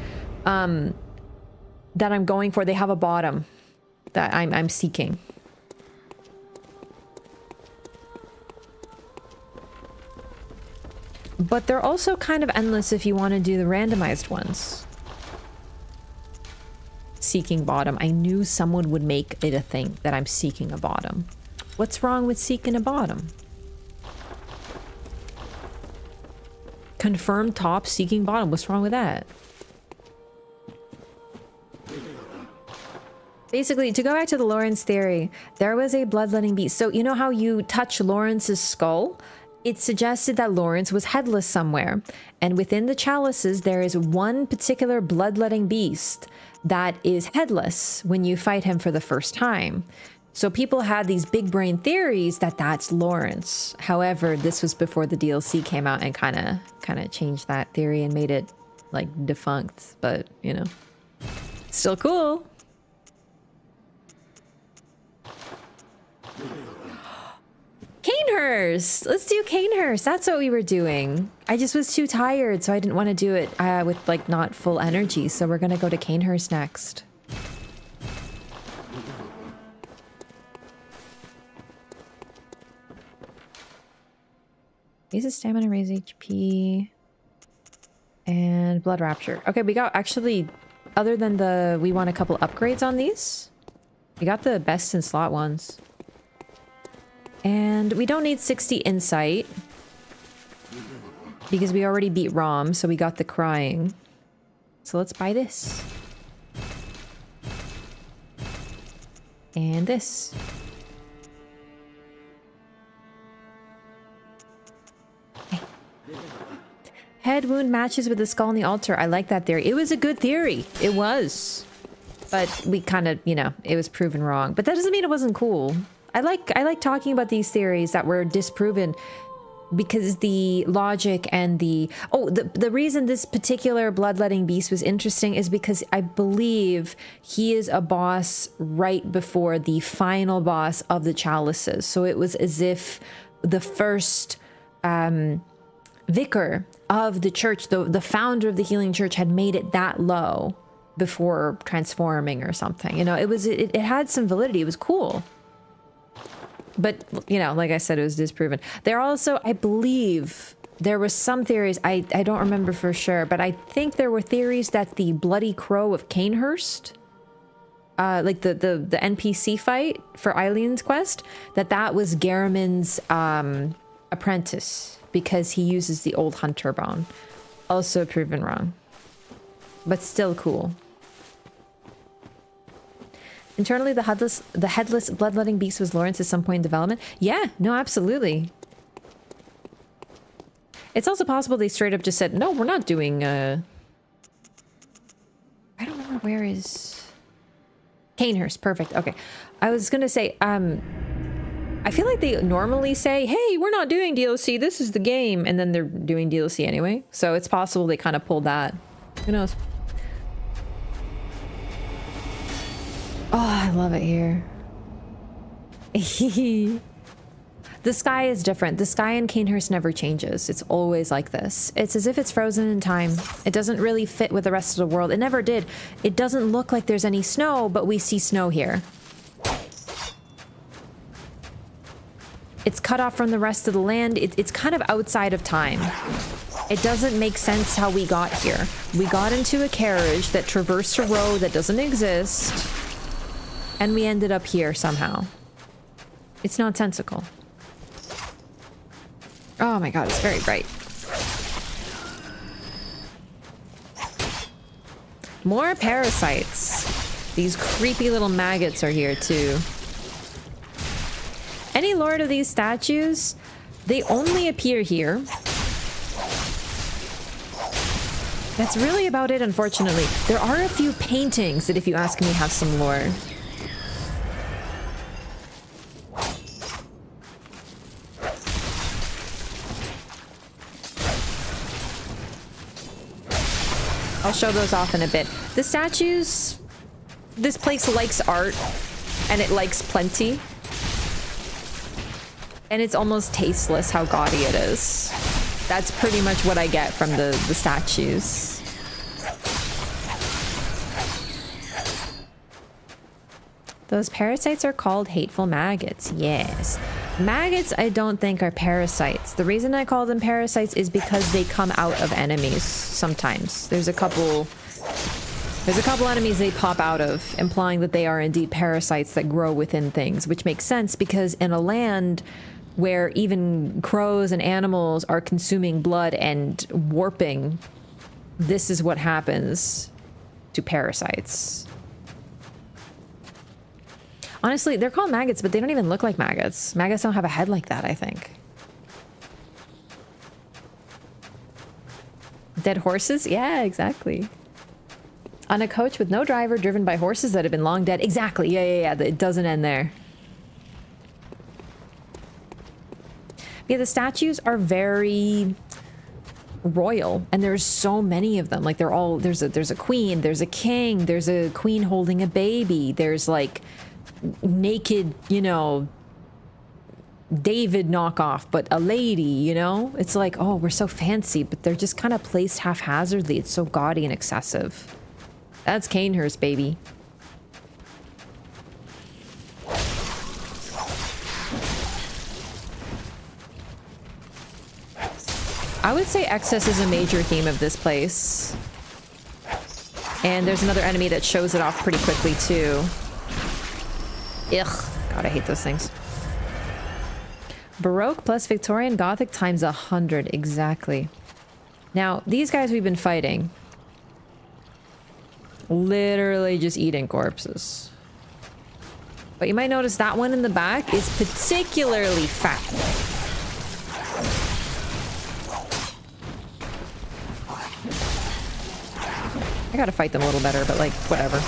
that I'm going for. They have a bottom that I'm seeking. But they're also kind of endless if you want to do the randomized ones. Seeking bottom. I knew someone would make it a thing that I'm seeking a bottom. What's wrong with seeking a bottom? Confirmed top, seeking bottom. What's wrong with that? Basically, to go back to the Lawrence theory, there was a bloodletting beast. So you know how you touch Lawrence's skull? it suggested that Lawrence was headless somewhere, and within the chalices there is one particular bloodletting beast that is headless when you fight him for the first time. So people had these big brain theories that that's Lawrence. However, this was before the DLC came out and kind of changed that theory and made it like defunct, but you know, still cool. Cainhurst! Let's do Cainhurst. That's what we were doing. I just was too tired, so I didn't want to do it with like not full energy. So we're gonna go to Cainhurst next. Use a stamina, raise HP, and blood rapture. Okay, we got actually, other than the, we want a couple upgrades on these. We got the best in slot ones. And we don't need 60 insight because we already beat Rom, so we got the crying. So let's buy this. And this. Okay. Head wound matches with the skull on the altar. I like that theory. It was a good theory. It was. But we kind of, you know, it was proven wrong. But that doesn't mean it wasn't cool. I like talking about these theories that were disproven because the logic and the reason this particular bloodletting beast was interesting is because I believe he is a boss right before the final boss of the chalices. So it was as if the first vicar of the church, the founder of the healing church, had made it that low before transforming or something. You know, it had some validity. It was cool. But, you know, like I said, it was disproven. There also, I believe, there was some theories, I don't remember for sure, but I think there were theories that the Bloody Crow of Cainhurst, like the NPC fight for Eileen's quest, that was Garaman's apprentice, because he uses the old hunter bone. Also proven wrong. But still cool. Internally, the headless bloodletting beast was Lawrence at some point in development. Yeah, no, absolutely. It's also possible they straight up just said, no, we're not doing, I don't remember where is... Cainhurst, perfect, okay. I was gonna say, I feel like they normally say, hey, we're not doing DLC, this is the game, and then they're doing DLC anyway. So it's possible they kind of pulled that. Who knows? Oh, I love it here. The sky is different. The sky in Cainhurst never changes. It's always like this. It's as if it's frozen in time. It doesn't really fit with the rest of the world. It never did. It doesn't look like there's any snow, but we see snow here. It's cut off from the rest of the land. It's kind of outside of time. It doesn't make sense how we got here. We got into a carriage that traversed a road that doesn't exist. And we ended up here somehow. It's nonsensical. Oh my god, it's very bright. More parasites. These creepy little maggots are here too. Any lord of these statues, they only appear here. That's really about it, unfortunately. There are a few paintings that, if you ask me, have some lore. I'll show those off in a bit. The statues, this place likes art, and it likes plenty. And it's almost tasteless how gaudy it is. That's pretty much what I get from the statues. Those parasites are called hateful maggots. Yes. Maggots, I don't think, are parasites. The reason I call them parasites is because they come out of enemies sometimes. There's a couple enemies they pop out of, implying that they are indeed parasites that grow within things, which makes sense because in a land where even crows and animals are consuming blood and warping, this is what happens to parasites. Honestly, they're called maggots, but they don't even look like maggots. Maggots don't have a head like that, I think. Dead horses? Yeah, exactly. On a coach with no driver, driven by horses that have been long dead. Exactly. Yeah. It doesn't end there. Yeah, the statues are very royal, and there's so many of them. Like, they're all, there's a queen, there's a king, there's a queen holding a baby, there's like naked, you know, David knockoff, but a lady, you know? It's like, oh, we're so fancy, but they're just kind of placed haphazardly. It's so gaudy and excessive. That's Cainhurst, baby. I would say excess is a major theme of this place. And there's another enemy that shows it off pretty quickly, too. Ugh. God, I hate those things. Baroque plus Victorian Gothic times 100. Exactly. Now, these guys we've been fighting. Literally just eating corpses. But you might notice that one in the back is particularly fat. I gotta fight them a little better, but like, whatever.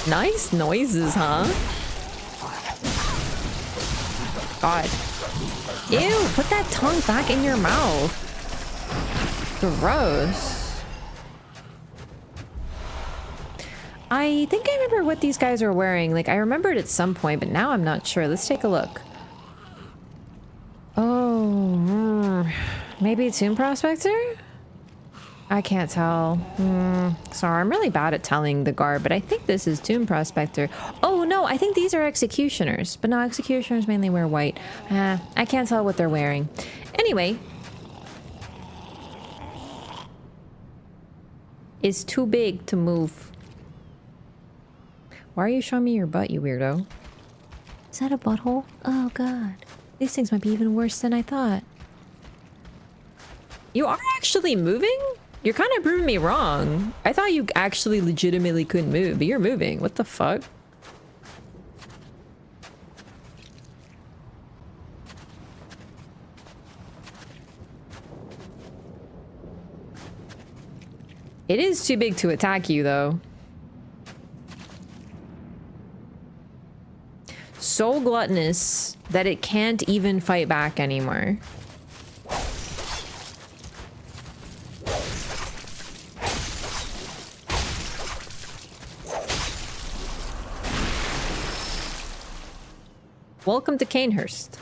Nice noises, huh? God. Ew, put that tongue back in your mouth. Gross. I think I remember what these guys are wearing. Like, I remembered at some point, but now I'm not sure. Let's take a look. Oh, maybe Tomb Prospector? I can't tell. Sorry, I'm really bad at telling the garb, but I think this is Tomb Prospector. Oh, no, I think these are Executioners. But no, Executioners mainly wear white. I can't tell what they're wearing. Anyway. It's too big to move. Why are you showing me your butt, you weirdo? Is that a butthole? Oh, God. These things might be even worse than I thought. You are actually moving? You're kind of proving me wrong. I thought you actually legitimately couldn't move, but you're moving. What the fuck? It is too big to attack you, though. So gluttonous that it can't even fight back anymore. Welcome to Cainhurst.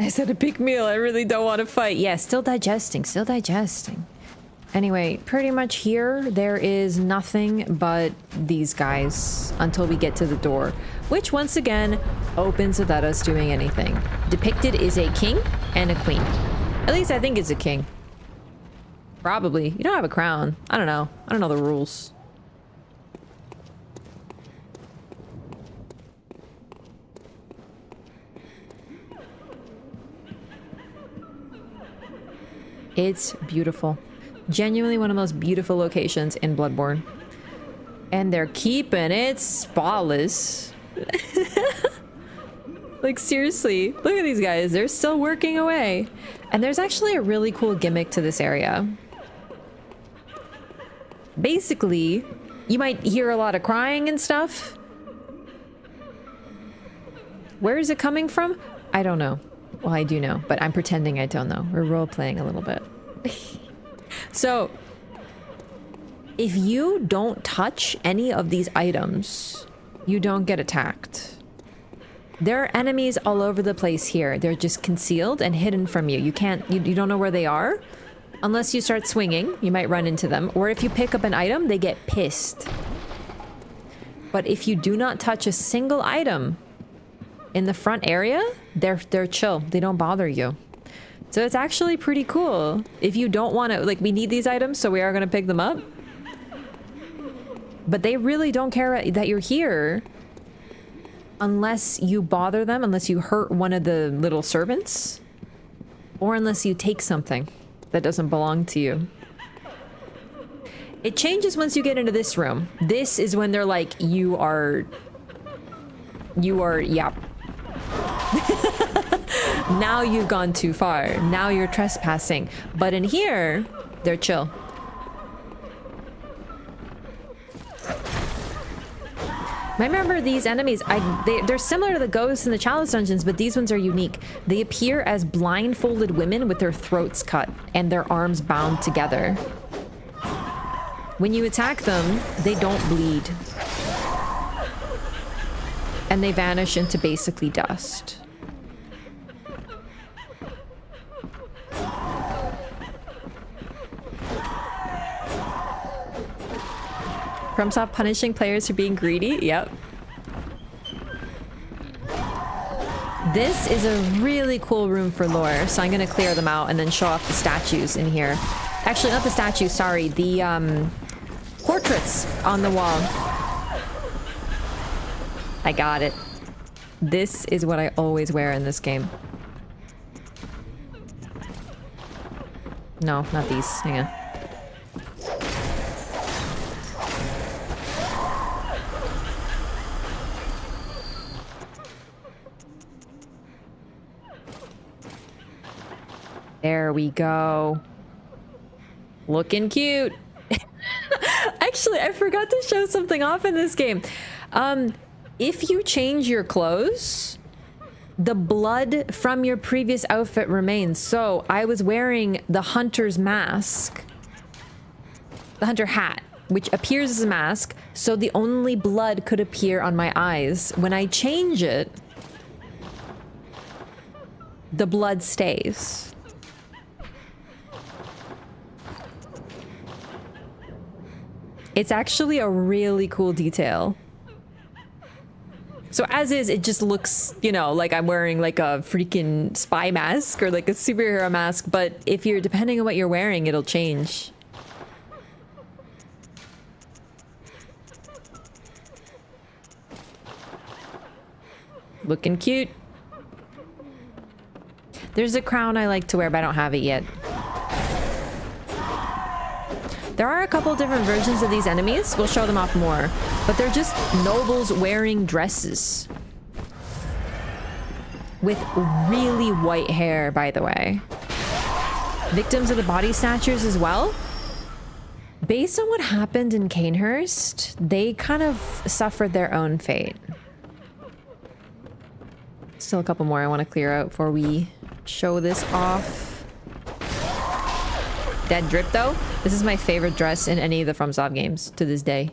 I said a big meal. I really don't want to fight. Yeah, still digesting. Still digesting. Anyway, pretty much here, there is nothing but these guys until we get to the door, which once again opens without us doing anything. Depicted is a king and a queen. At least I think it's a king. Probably. You don't have a crown. I don't know. I don't know the rules. It's beautiful. Genuinely one of the most beautiful locations in Bloodborne. And they're keeping it spotless. Like, seriously, look at these guys. They're still working away. And there's actually a really cool gimmick to this area. Basically, you might hear a lot of crying and stuff. Where is it coming from? I don't know. Well, I do know, but I'm pretending I don't know. We're role-playing a little bit. So, if you don't touch any of these items, you don't get attacked. There are enemies all over the place here. They're just concealed and hidden from you. You don't know where they are. Unless you start swinging, you might run into them. Or if you pick up an item, they get pissed. But if you do not touch a single item in the front area, they're chill. They don't bother you. So it's actually pretty cool. If you don't want to, like, we need these items, so we are going to pick them up. But they really don't care that you're here. unless you bother them, unless you hurt one of the little servants, or unless you take something that doesn't belong to you. It changes once you get into this room. This is when they're like, you are, yeah. Now you've gone too far. Now you're trespassing. But in here, they're chill. I remember these enemies, they're similar to the ghosts in the Chalice dungeons, but these ones are unique. They appear as blindfolded women with their throats cut and their arms bound together. When you attack them, they don't bleed. And they vanish into basically dust. FromSoft punishing players for being greedy? Yep. This is a really cool room for lore, so I'm gonna clear them out and then show off the statues in here. Actually, not the statues, sorry. The, portraits on the wall. I got it. This is what I always wear in this game. No, not these. Hang on. There we go. Looking cute. Actually, I forgot to show something off in this game. If you change your clothes, the blood from your previous outfit remains. So I was wearing the hunter's mask, the hunter hat, which appears as a mask. So the only blood could appear on my eyes. When I change it, the blood stays. It's actually a really cool detail. So as is, it just looks, you know, like I'm wearing like a freaking spy mask or like a superhero mask, but if you're, depending on what you're wearing, it'll change. Looking cute. There's a crown I like to wear, but I don't have it yet. There are a couple different versions of these enemies. We'll show them off more. But they're just nobles wearing dresses. With really white hair, by the way. Victims of the body snatchers as well. Based on what happened in Cainhurst, they kind of suffered their own fate. Still a couple more I want to clear out before we show this off. Dead drip though. This is my favorite dress in any of the FromSoft games to this day.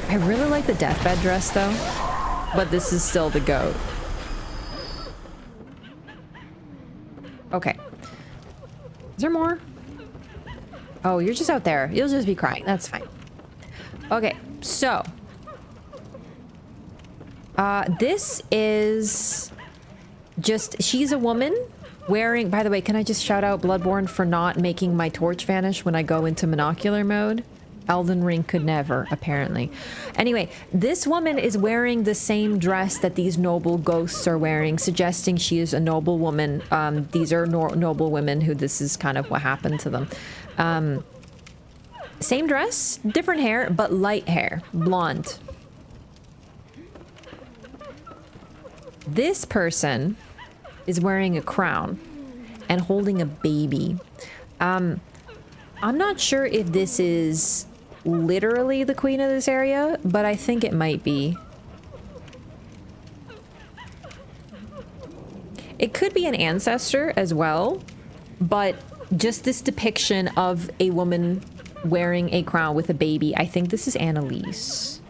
I really like the deathbed dress though, but this is still the GOAT. Okay. Is there more? Oh, you're just out there. You'll just be crying. That's fine. Okay, so. This is just, she's a woman wearing, by the way, can I just shout out Bloodborne for not making my torch vanish when I go into monocular mode? Elden Ring could never, apparently. Anyway, this woman is wearing the same dress that these noble ghosts are wearing, suggesting she is a noble woman. These are noble women who this is kind of what happened to them. Same dress, different hair, but light hair, blonde. This person is wearing a crown and holding a baby. I'm not sure if this is literally the queen of this area, but I think it might be. It could be an ancestor as well, but just this depiction of a woman wearing a crown with a baby, I think this is Annalise.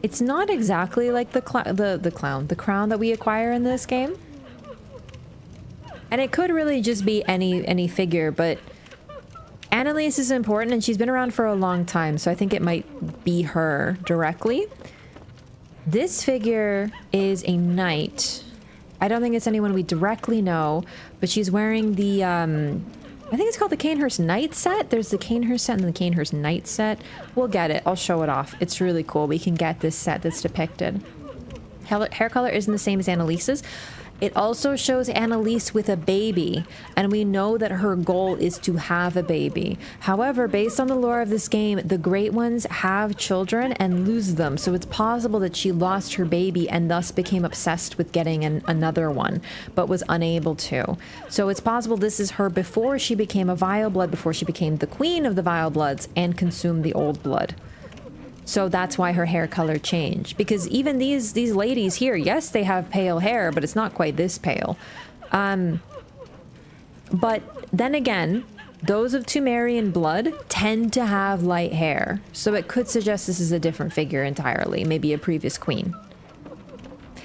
It's not exactly like the crown that we acquire in this game. And it could really just be any figure, but Annalise is important and she's been around for a long time, so I think it might be her directly. This figure is a knight. I don't think it's anyone we directly know, but she's wearing the, I think it's called the Cainhurst Knight set. There's the Cainhurst set and the Cainhurst Knight set. We'll get it. I'll show it off. It's really cool. We can get this set that's depicted. Hair color isn't the same as Annalise's. It also shows Annalise with a baby, and we know that her goal is to have a baby. However, based on the lore of this game, the Great Ones have children and lose them, so it's possible that she lost her baby and thus became obsessed with getting another one, but was unable to. So it's possible this is her before she became a Vileblood, before she became the queen of the Vilebloods and consumed the old blood. So that's why her hair color changed. Because even these ladies here, yes, they have pale hair, but it's not quite this pale. But then again, those of Tumerian blood tend to have light hair. So it could suggest this is a different figure entirely, maybe a previous queen.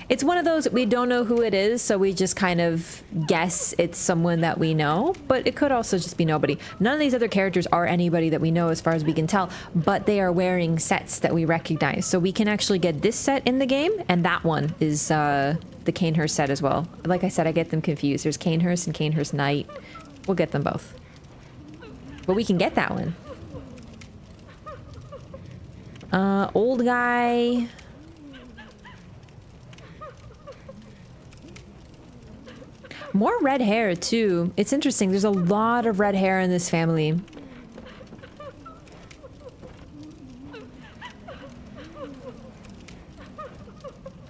It's one of those, we don't know who it is, so we just kind of guess it's someone that we know, but it could also just be nobody. None of these other characters are anybody that we know as far as we can tell, but they are wearing sets that we recognize. So we can actually get this set in the game, and that one is the Cainhurst set as well. Like I said, I get them confused. There's Cainhurst and Cainhurst Knight. We'll get them both. But we can get that one. Old guy... More red hair, too. It's interesting. There's a lot of red hair in this family.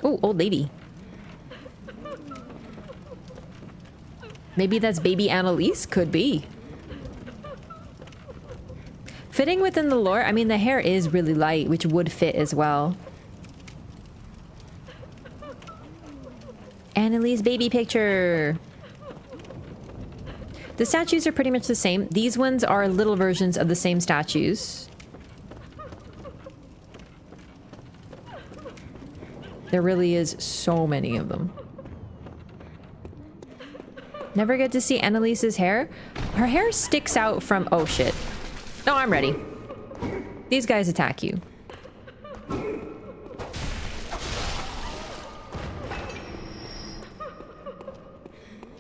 Oh, old lady. Maybe that's baby Annalise? Could be. Fitting within the lore, I mean, the hair is really light, which would fit as well. Annalise baby picture. The statues are pretty much the same. These ones are little versions of the same statues. There really is so many of them. Never get to see Annalise's hair. Her hair sticks out from... Oh, shit. No, I'm ready. These guys attack you.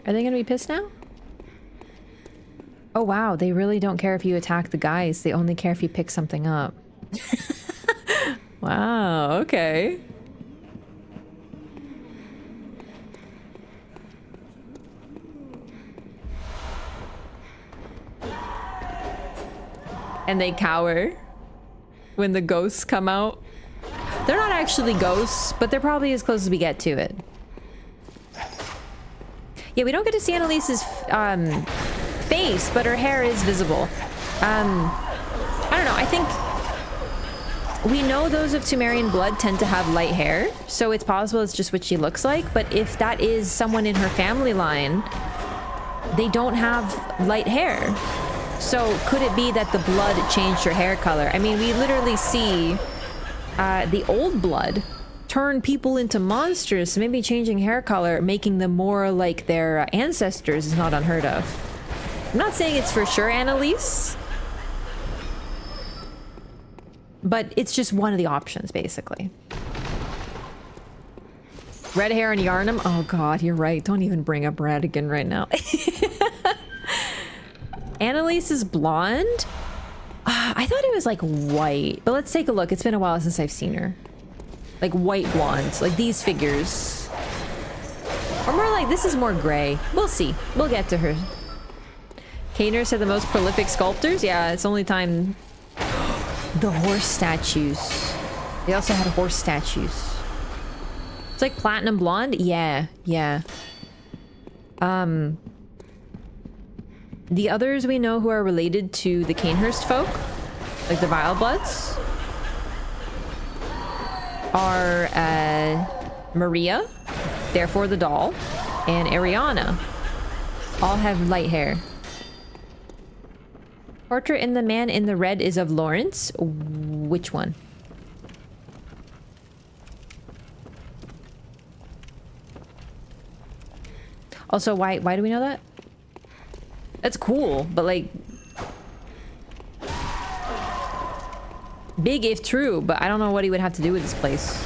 Are they gonna be pissed now? Oh wow, they really don't care if you attack the guys. They only care if you pick something up. Wow, okay. And they cower when the ghosts come out. They're not actually ghosts, but they're probably as close as we get to it. Yeah, we don't get to see Annalise's face, but her hair is visible. I don't know, I think we know those of Tumerian blood tend to have light hair, so it's possible it's just what she looks like, but if that is someone in her family line, they don't have light hair. So could it be that the blood changed her hair color? I mean, we literally see the old blood turn people into monsters, so maybe changing hair color, making them more like their ancestors is not unheard of. I'm not saying it's for sure Annalise, but it's just one of the options, basically. Red hair and Yarnum? Oh god, you're right. Don't even bring up red again right now. Annalise is blonde? I thought it was like white, but let's take a look. It's been a while since I've seen her. Like white blonde, like these figures. Or more like, this is more gray. We'll see. We'll get to her. Cainhurst had the most prolific sculptors? Yeah, it's only time. The horse statues. They also had horse statues. It's like platinum blonde? Yeah, yeah. The others we know who are related to the Cainhurst folk, like the Vilebloods, are Maria, therefore the doll, and Ariana. All have light hair. Portrait in the man in the red is of Lawrence. Which one? Also, why do we know that? That's cool, but like... big if true, but I don't know what he would have to do with this place.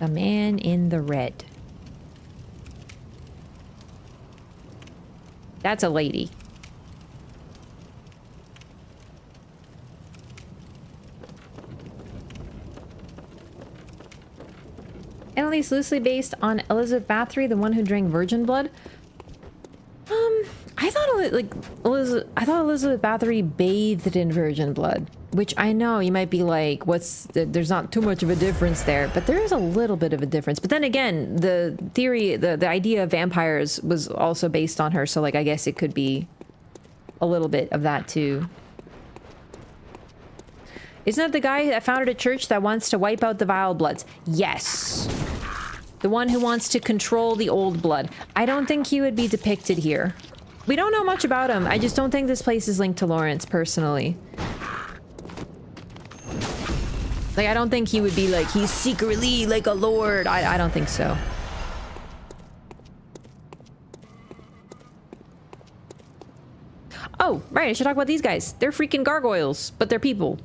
The man in the red. That's a lady. Annalise loosely based on Elizabeth Bathory, the one who drank virgin blood. I thought I thought Elizabeth Bathory bathed in virgin blood, which I know you might be like, there's not too much of a difference there, but there is a little bit of a difference. But then again, the theory, the idea of vampires was also based on her, so like I guess it could be a little bit of that too. Isn't that the guy that founded a church that wants to wipe out the vilebloods? Yes. The one who wants to control the old blood. I don't think he would be depicted here. We don't know much about him. I just don't think this place is linked to Lawrence, personally. Like, I don't think he would be like, he's secretly like a lord. I don't think so. Oh, right, I should talk about these guys. They're freaking gargoyles, but they're people.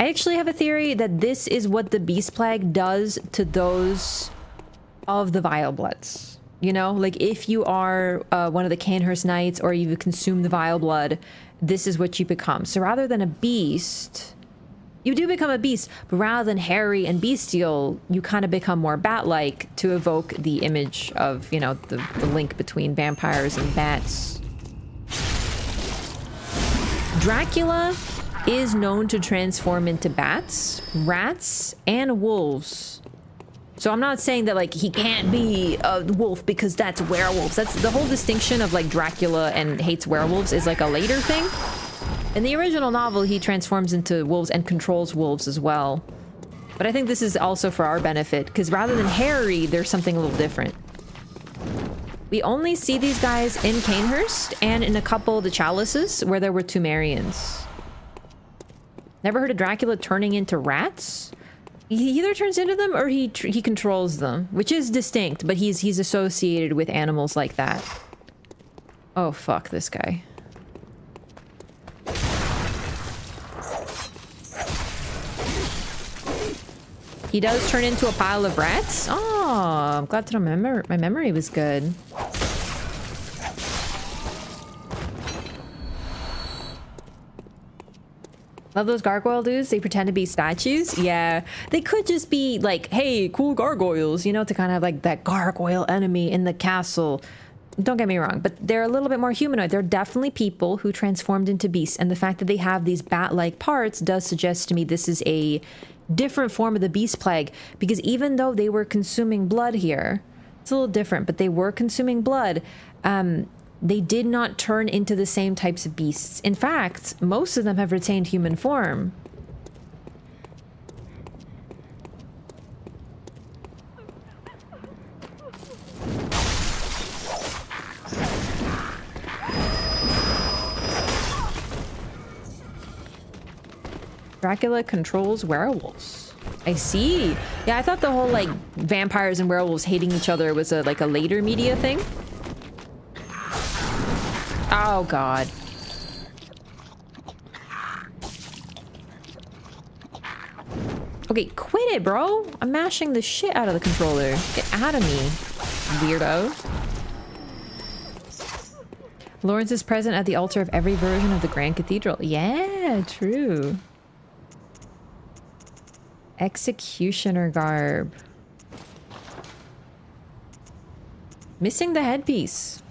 I actually have a theory that this is what the Beast Plague does to those of the Vilebloods. You know, like if you are one of the Cainhurst Knights or you consume the Vileblood, this is what you become. So rather than a beast, you do become a beast, but rather than hairy and bestial, you kind of become more bat-like to evoke the image of, you know, the link between vampires and bats. Dracula is known to transform into bats, rats, and wolves. So I'm not saying that like he can't be a wolf because that's werewolves. That's the whole distinction of like Dracula and hates werewolves is like a later thing. In the original novel, he transforms into wolves and controls wolves as well. But I think this is also for our benefit because rather than hairy, there's something a little different. We only see these guys in Cainhurst and in a couple of the Chalices where there were Tumerians. Never heard of Dracula turning into rats? He either turns into them or he controls them, which is distinct, but he's associated with animals like that. Oh, fuck this guy. He does turn into a pile of rats? Oh, I'm glad to remember. My memory was good. Love those gargoyle dudes. They pretend to be statues. Yeah, they could just be like, hey, cool gargoyles, you know, to kind of have like that gargoyle enemy in the castle. Don't get me wrong, but they're a little bit more humanoid. They're definitely people who transformed into beasts. And the fact that they have these bat-like parts does suggest to me this is a different form of the Beast Plague. Because even though they were consuming blood here, it's a little different, but they were consuming blood. They did not turn into the same types of beasts. In fact, most of them have retained human form. Dracula controls werewolves. I see. Yeah, I thought the whole like vampires and werewolves hating each other was like a later media thing. Oh, God. Okay, quit it, bro. I'm mashing the shit out of the controller. Get out of me, weirdo. Lawrence is present at the altar of every version of the Grand Cathedral. Yeah, true. Executioner garb. Missing the headpiece.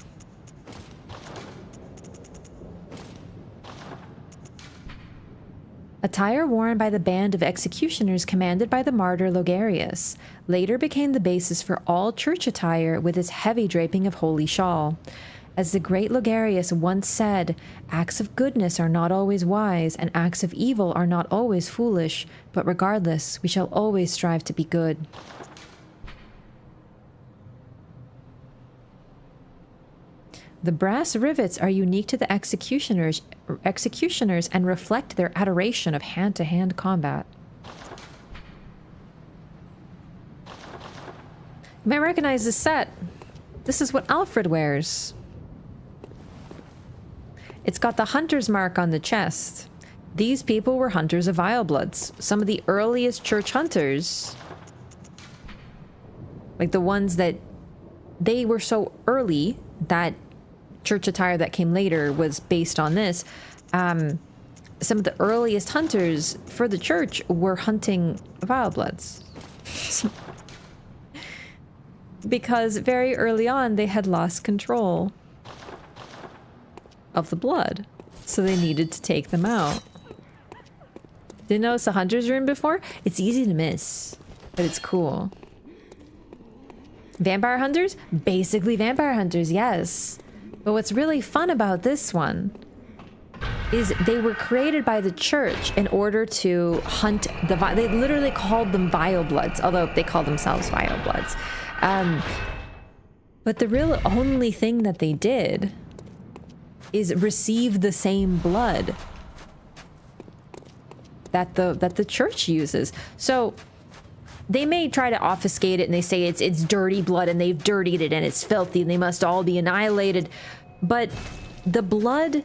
Attire worn by the band of executioners commanded by the Martyr Logarius later became the basis for all church attire with its heavy draping of holy shawl. As the great Logarius once said, acts of goodness are not always wise, and acts of evil are not always foolish, but regardless, we shall always strive to be good. The brass rivets are unique to the executioners and reflect their adoration of hand-to-hand combat. You might recognize this set. This is what Alfred wears. It's got the hunter's mark on the chest. These people were hunters of vilebloods. Some of the earliest church hunters, like the ones that they were so early that church attire that came later was based on this. some of the earliest hunters for the church were hunting vilebloods. Because very early on, they had lost control of the blood. So they needed to take them out. Didn't notice the hunter's room before? It's easy to miss, but it's cool. Vampire hunters? Basically vampire hunters, yes. But what's really fun about this one is they were created by the church in order to hunt the they literally called them vilebloods, although they call themselves vilebloods. But the real only thing that they did is receive the same blood that the church uses. So they may try to obfuscate it and they say it's dirty blood and they've dirtied it and it's filthy and they must all be annihilated. But the blood,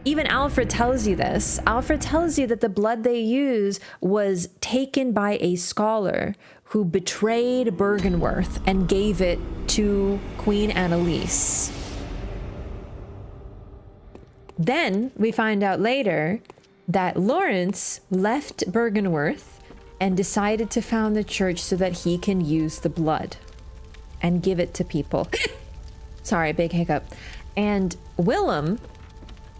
even Alfred tells you this. Alfred tells you that the blood they use was taken by a scholar who betrayed Byrgenwerth and gave it to Queen Annalise. Then we find out later that Lawrence left Byrgenwerth and decided to found the church so that he can use the blood and give it to people. Sorry, big hiccup. And Willem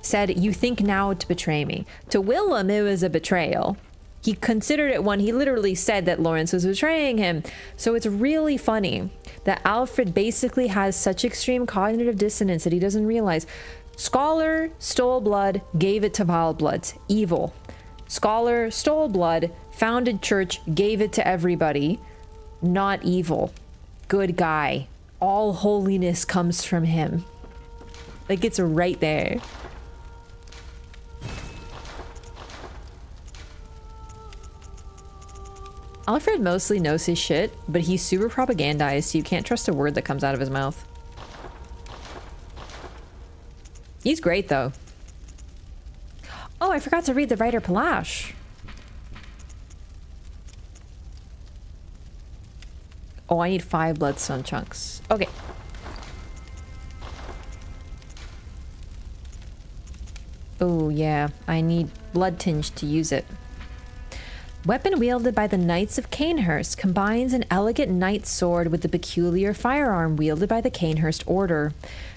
said, "You think now to betray me." To Willem, it was a betrayal. He considered it one. He literally said that Lawrence was betraying him. So it's really funny that Alfred basically has such extreme cognitive dissonance that he doesn't realize. Scholar stole blood, gave it to vilebloods. Evil. Scholar stole blood, founded church, gave it to everybody. Not evil. Good guy. All holiness comes from him. Like, it's right there. Alfred mostly knows his shit, but he's super propagandized, so you can't trust a word that comes out of his mouth. He's great, though. Oh, I forgot to read the writer Palash. Oh, I need 5 bloodstone chunks. Okay. Oh, yeah. I need blood tinge to use it. Weapon wielded by the Knights of Cainhurst combines an elegant knight sword with the peculiar firearm wielded by the Cainhurst Order.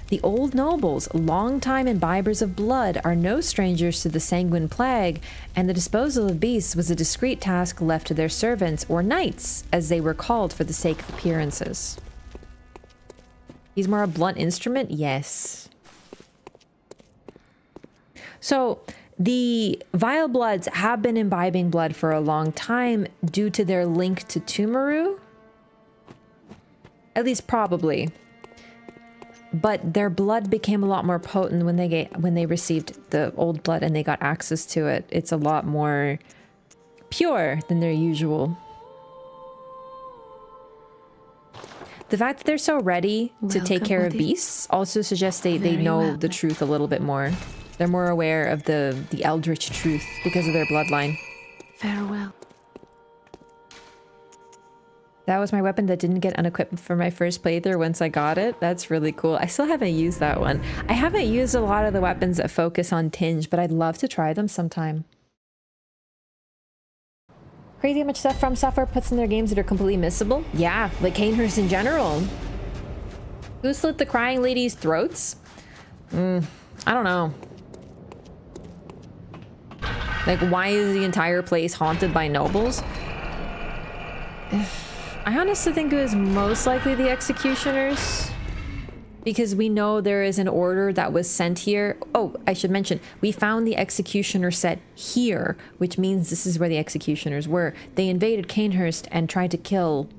The old nobles, longtime imbibers of blood, are no strangers to the sanguine plague, and the disposal of beasts was a discreet task left to their servants, or knights, as they were called for the sake of appearances. He's more a blunt instrument? Yes. So, the Vilebloods have been imbibing blood for a long time due to their link to Tumaru. At least probably. But their blood became a lot more potent when they received the old blood and they got access to it. It's a lot more pure than their usual. The fact that they're so ready to take care of beasts also suggests they know the truth a little bit more. They're more aware of the eldritch truth because of their bloodline. Farewell. That was my weapon that didn't get unequipped for my first playthrough once I got it. That's really cool. I still haven't used that one. I haven't used a lot of the weapons that focus on tinge, but I'd love to try them sometime. Crazy how much stuff From Software puts in their games that are completely missable? Yeah, like Cainhurst in general. Who slit the crying lady's throats? I don't know. Like, why is the entire place haunted by nobles? I honestly think it was most likely the executioners, because we know there is an order that was sent here. Oh, I should mention, we found the executioner set here, which means this is where the executioners were. They invaded Cainhurst and tried to kill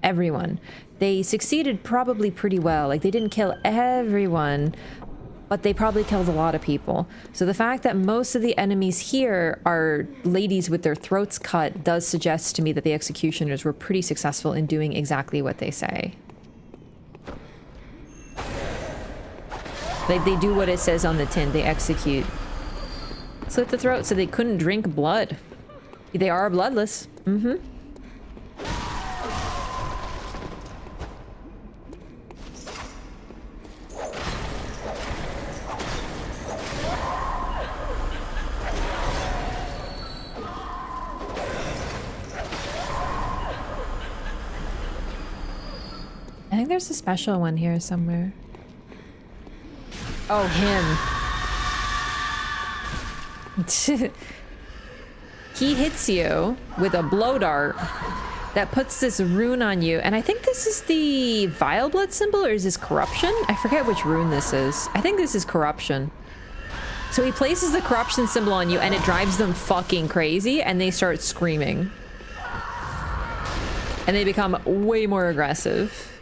everyone. They succeeded probably pretty well. Like, they didn't kill everyone, but they probably killed a lot of people. So the fact that most of the enemies here are ladies with their throats cut does suggest to me that the executioners were pretty successful in doing exactly what they say. They do what it says on the tin. They execute. Slit the throat so they couldn't drink blood. They are bloodless. I think there's a special one here somewhere. Oh, him. He hits you with a blow dart that puts this rune on you. And I think this is the Vileblood symbol, or is this corruption? I forget which rune this is. I think this is corruption. So he places the corruption symbol on you and it drives them fucking crazy and they start screaming. And they become way more aggressive.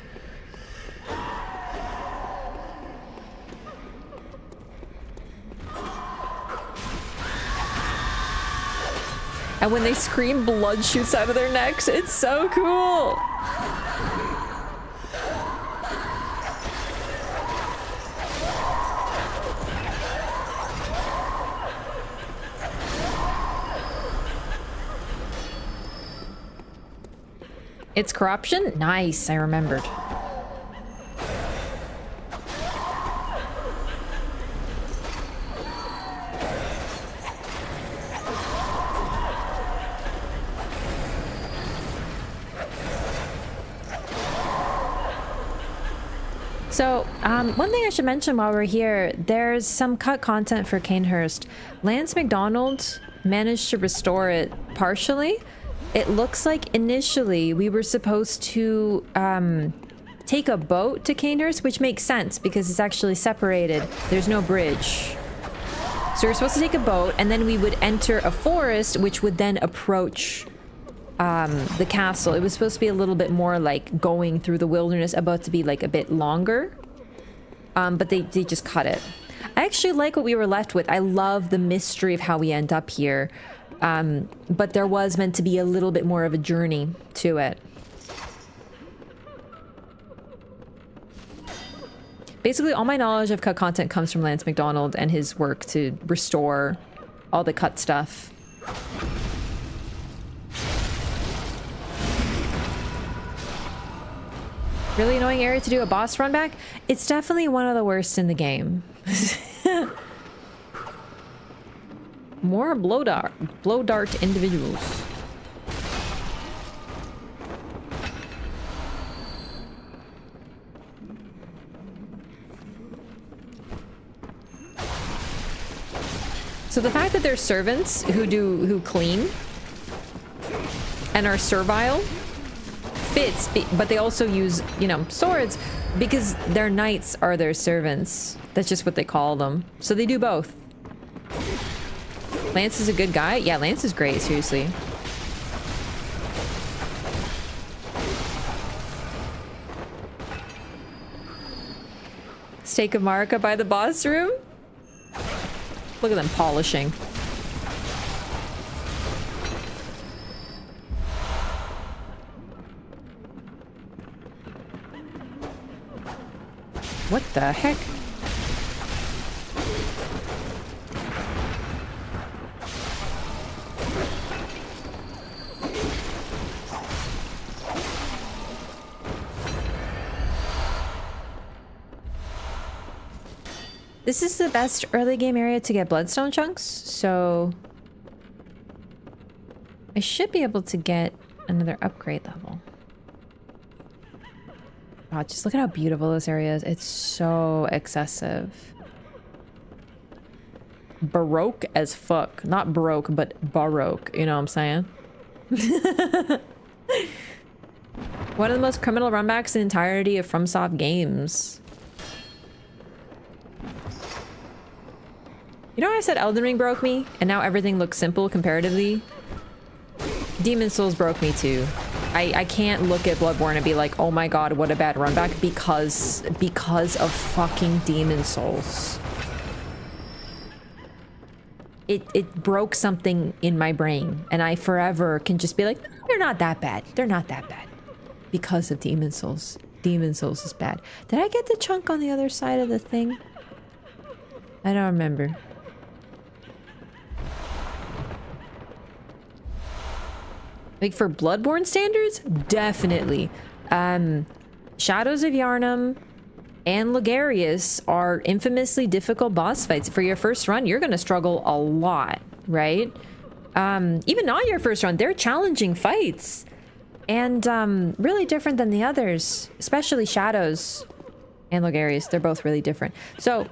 And when they scream, blood shoots out of their necks. It's so cool. It's corruption? Nice, I remembered. So, one thing I should mention while we're here, there's some cut content for Cainhurst. Lance McDonald managed to restore it partially. It looks like initially we were supposed to take a boat to Cainhurst, which makes sense because it's actually separated. There's no bridge. So we're supposed to take a boat and then we would enter a forest, which would then approach the castle. It was supposed to be a little bit more like going through the wilderness, about to be like a bit longer. But they just cut it. I actually like what we were left with. I love the mystery of how we end up here. But there was meant to be a little bit more of a journey to it. Basically, all my knowledge of cut content comes from Lance McDonald and his work to restore all the cut stuff. Really annoying area to do a boss run back? It's definitely one of the worst in the game. More blow dart individuals. So the fact that they're servants who clean and are servile fits, but they also use, you know, swords because their knights are their servants. That's just what they call them. So they do both. Lance is a good guy. Yeah, Lance is great, seriously. Steak of Marika by the boss room. Look at them polishing. What the heck? This is the best early game area to get bloodstone chunks, so I should be able to get another upgrade level. God, just look at how beautiful this area is. It's so excessive. Baroque as fuck. Not baroque, but baroque. You know what I'm saying? One of the most criminal runbacks in the entirety of FromSoft games. You know how I said Elden Ring broke me? And now everything looks simple comparatively? Demon Souls broke me too. I can't look at Bloodborne and be like, oh my god, what a bad runback, because of fucking Demon Souls. It broke something in my brain, and I forever can just be like, they're not that bad. They're not that bad. Because of Demon Souls. Demon Souls is bad. Did I get the chunk on the other side of the thing? I don't remember. Like for Bloodborne standards, definitely. Shadows of Yharnam and Logarius are infamously difficult boss fights. For your first run, you're gonna struggle a lot, right? Even not your first run, they're challenging fights. And really different than the others, especially Shadows and Logarius. They're both really different. So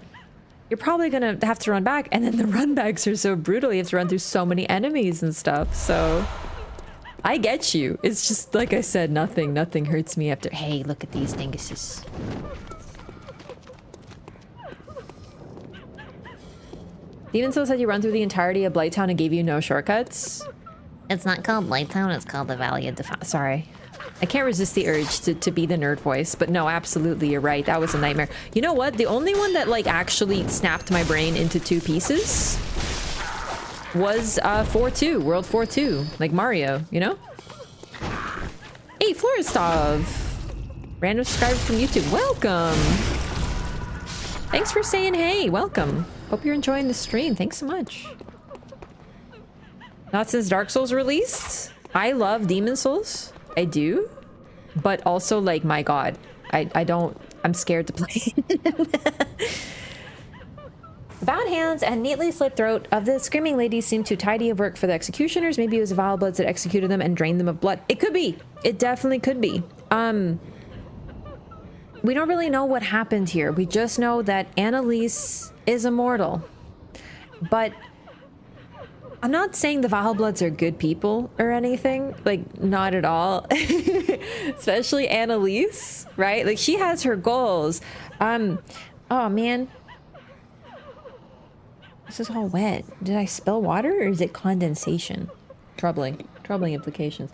you're probably gonna have to run back, and then the run backs are so brutal. You have to run through so many enemies and stuff. So I get you. It's just like I said, nothing hurts me after. Hey, look at these dinguses. Demon Soul said you run through the entirety of Blighttown and gave you no shortcuts. It's not called Blighttown, it's called the Valley of Defiance. Sorry. I can't resist the urge to be the nerd voice, but no, absolutely, you're right. That was a nightmare. You know what? The only one that, like, actually snapped my brain into 2 pieces was 4-2, World 4-2, like Mario, you know? Hey, Floristov! Random subscriber from YouTube, welcome! Thanks for saying hey, welcome. Hope you're enjoying the stream, thanks so much. Not since Dark Souls released. I love Demon Souls. I do. But also, like, my god. I don't... I'm scared to play. The bound hands and neatly slit throat of the screaming ladies seemed too tidy of work for the executioners. Maybe it was the vilebloods that executed them and drained them of blood. It could be. It definitely could be. We don't really know what happened here. We just know that Annalise is immortal. But I'm not saying the vilebloods are good people or anything. Like, not at all. Especially Annalise, right? Like, she has her goals. Oh man. This is all wet. Did I spill water or is it condensation? Troubling implications.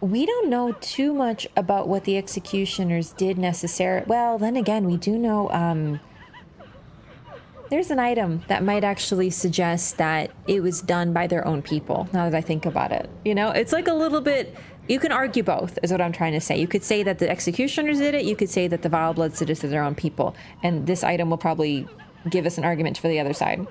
We don't know too much about what the executioners did necessarily. Well, then again, we do know, there's an item that might actually suggest that it was done by their own people, now that I think about it. You know, it's like a little bit... You can argue both, is what I'm trying to say. You could say that the executioners did it, you could say that the vilebloods did it to their own people. And this item will probably give us an argument for the other side.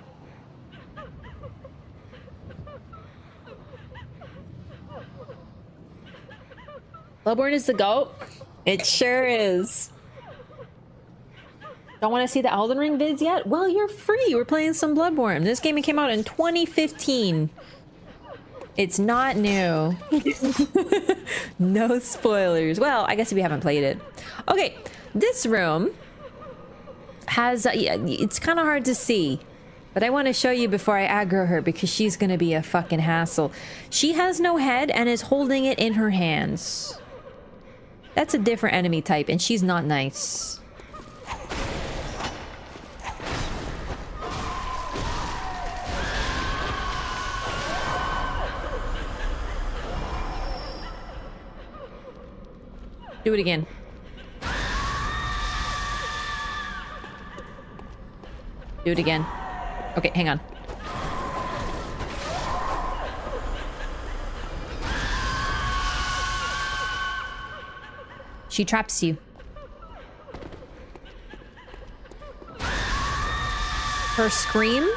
Bloodborne is the GOAT. It sure is. Don't want to see the Elden Ring vids yet? Well, you're free. We're playing some Bloodborne. This game came out in 2015. It's not new. No spoilers. Well, I guess if you haven't played it. Okay, this room has... it's kind of hard to see. But I want to show you before I aggro her because she's going to be a fucking hassle. She has no head and is holding it in her hands. That's a different enemy type and she's not nice. Do it again. Do it again. Okay, hang on. She traps you. Her scream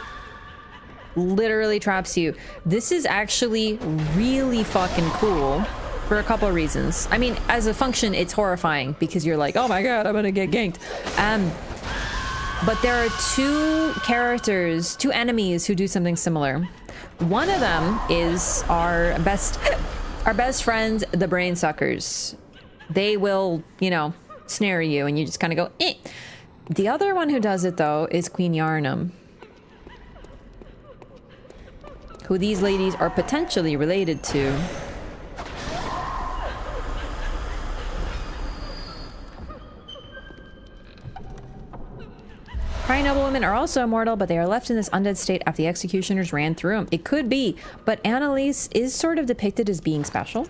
literally traps you. This is actually really fucking cool. For a couple of reasons. I mean, as a function, it's horrifying because you're like, oh my god, I'm gonna get ganked. But there are 2 enemies who do something similar. One of them is our best friends, the brain suckers. They will, you know, snare you and you just kind of go, eh. The other one who does it though is Queen Yarnum, who these ladies are potentially related to. Crying noblewomen are also immortal, but they are left in this undead state after the executioners ran through them. It could be, but Annalise is sort of depicted as being special.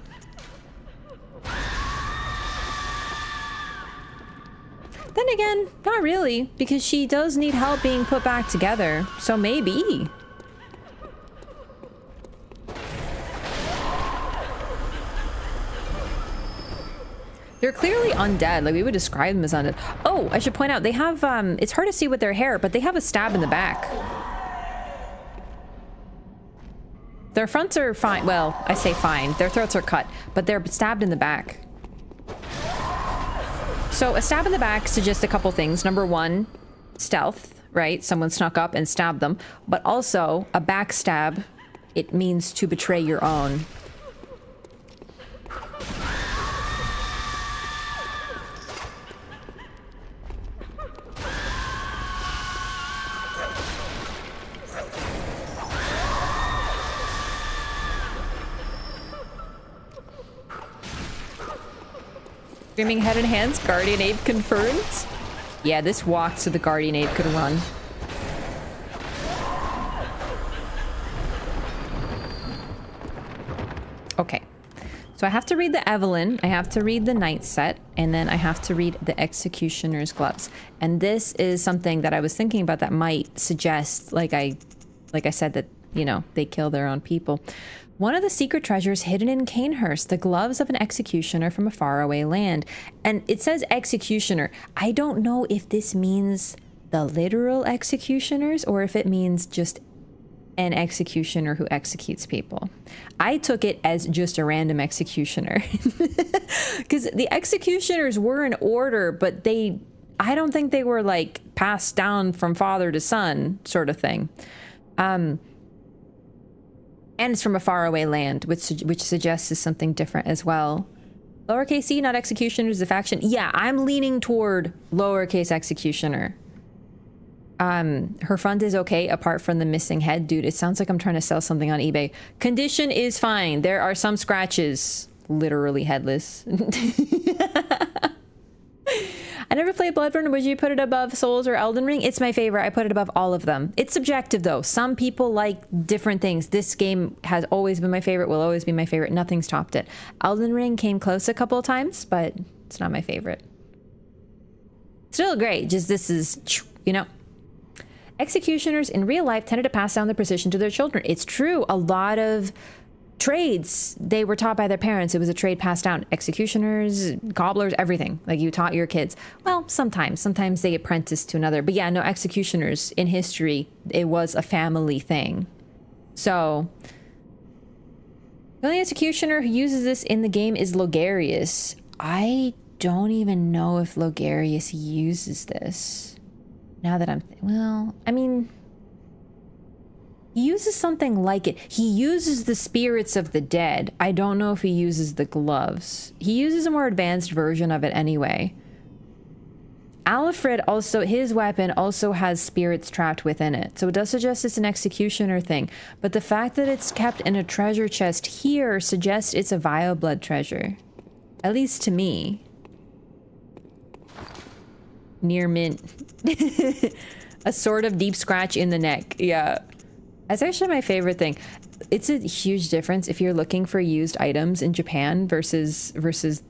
Then again, not really, because she does need help being put back together, so maybe. They're clearly undead, like we would describe them as undead. Oh, I should point out, they have, it's hard to see with their hair, but they have a stab in the back. Their fronts are fine, well, I say fine, their throats are cut, but they're stabbed in the back. So a stab in the back suggests a couple things. Number one, stealth, right? Someone snuck up and stabbed them, but also a backstab it means to betray your own. Screaming head and hands, Guardian Ape confirmed. Yeah, this walked so the Guardian Ape could run. Okay. So I have to read the Evelyn, I have to read the Knight set, and then I have to read the Executioner's Gloves. And this is something that I was thinking about that might suggest, like I said, that, you know, they kill their own people. One of the secret treasures hidden in Cainhurst, the gloves of an executioner from a faraway land. And it says executioner. I don't know if this means the literal executioners or if it means just an executioner who executes people. I took it as just a random executioner. Because the executioners were in order, but I don't think they were like passed down from father to son sort of thing. And it's from a faraway land, which suggests is something different as well. Lowercase c, not executioners, the faction. Yeah, I'm leaning toward lowercase executioner. Her front is okay, apart from the missing head. Dude, it sounds like I'm trying to sell something on eBay. Condition is fine. There are some scratches. Literally headless. I never played Bloodborne. Would you put it above Souls or Elden Ring? It's my favorite. I put it above all of them. It's subjective though. Some people like different things. This game has always been my favorite, will always be my favorite. Nothing's topped it. Elden Ring came close a couple of times, but it's not my favorite. Still great. Just this is, you know. Executioners in real life tended to pass down the precision to their children. It's true. A lot of trades, they were taught by their parents. It was a trade passed down. Executioners, cobblers, everything. Like you taught your kids. Well, sometimes they apprentice to another. But yeah, no, executioners in history, it was a family thing. So the only executioner who uses this in the game is Logarius. I don't even know if Logarius uses this. Now that I mean, he uses something like it. He uses the spirits of the dead. I don't know if he uses the gloves. He uses a more advanced version of it anyway. Alfred also, his weapon also has spirits trapped within it. So it does suggest it's an executioner thing. But the fact that it's kept in a treasure chest here suggests it's a Vileblood treasure. At least to me. Near mint. A sort of deep scratch in the neck. Yeah. That's actually my favorite thing. It's a huge difference if you're looking for used items in Japan versus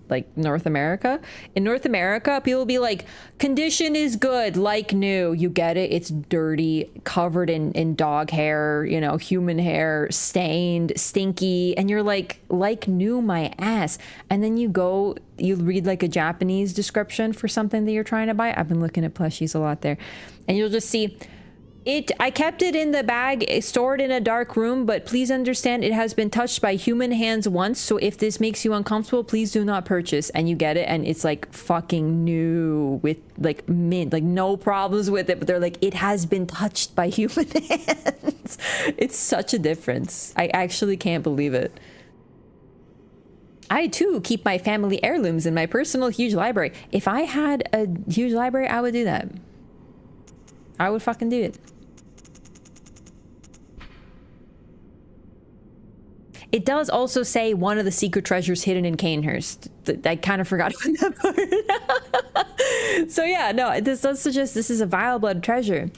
like North America. In North America, people will be like, condition is good, like new. You get it. It's dirty, covered in dog hair, you know, human hair, stained, stinky. And you're like new, my ass. And then you read like a Japanese description for something that you're trying to buy. I've been looking at plushies a lot there. And you'll just see... I kept it in the bag, stored in a dark room, but please understand it has been touched by human hands once, so if this makes you uncomfortable, please do not purchase. And you get it, and it's like fucking new with like mint, like no problems with it, but they're like, it has been touched by human hands. It's such a difference. I actually can't believe it. I too keep my family heirlooms in my personal huge library. If I had a huge library, I would do that. I would fucking do it. It does also say one of the secret treasures hidden in Cainhurst. I kind of forgot about that part. So yeah, no, this does suggest this is a Vileblood treasure.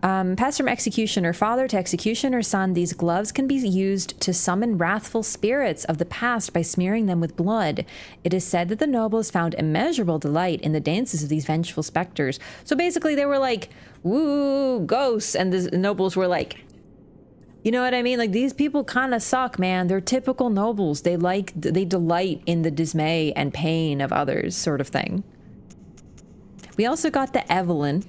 Passed from executioner father to executioner son, these gloves can be used to summon wrathful spirits of the past by smearing them with blood. It is said that the nobles found immeasurable delight in the dances of these vengeful specters. So basically they were like, woo, ghosts, and the nobles were like, you know what I mean? Like, these people kind of suck, man. They're typical nobles. They delight in the dismay and pain of others, sort of thing. We also got the Evelyn.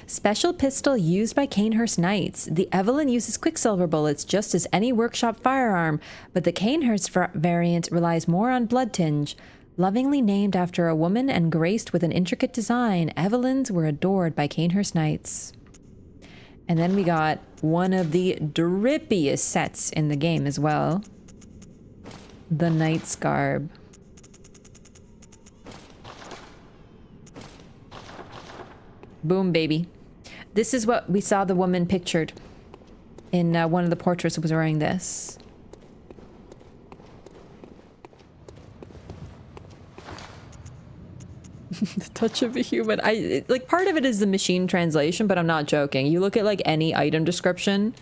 Special pistol used by Cainhurst Knights. The Evelyn uses quicksilver bullets just as any workshop firearm, but the Cainhurst variant relies more on blood tinge. Lovingly named after a woman and graced with an intricate design, Evelyns were adored by Cainhurst Knights. And then we got one of the drippiest sets in the game as well. The Knight's Garb. Boom, baby. This is what we saw the woman pictured in one of the portraits was wearing this. The touch of a human. Like, part of it is the machine translation, but I'm not joking. You look at like any item description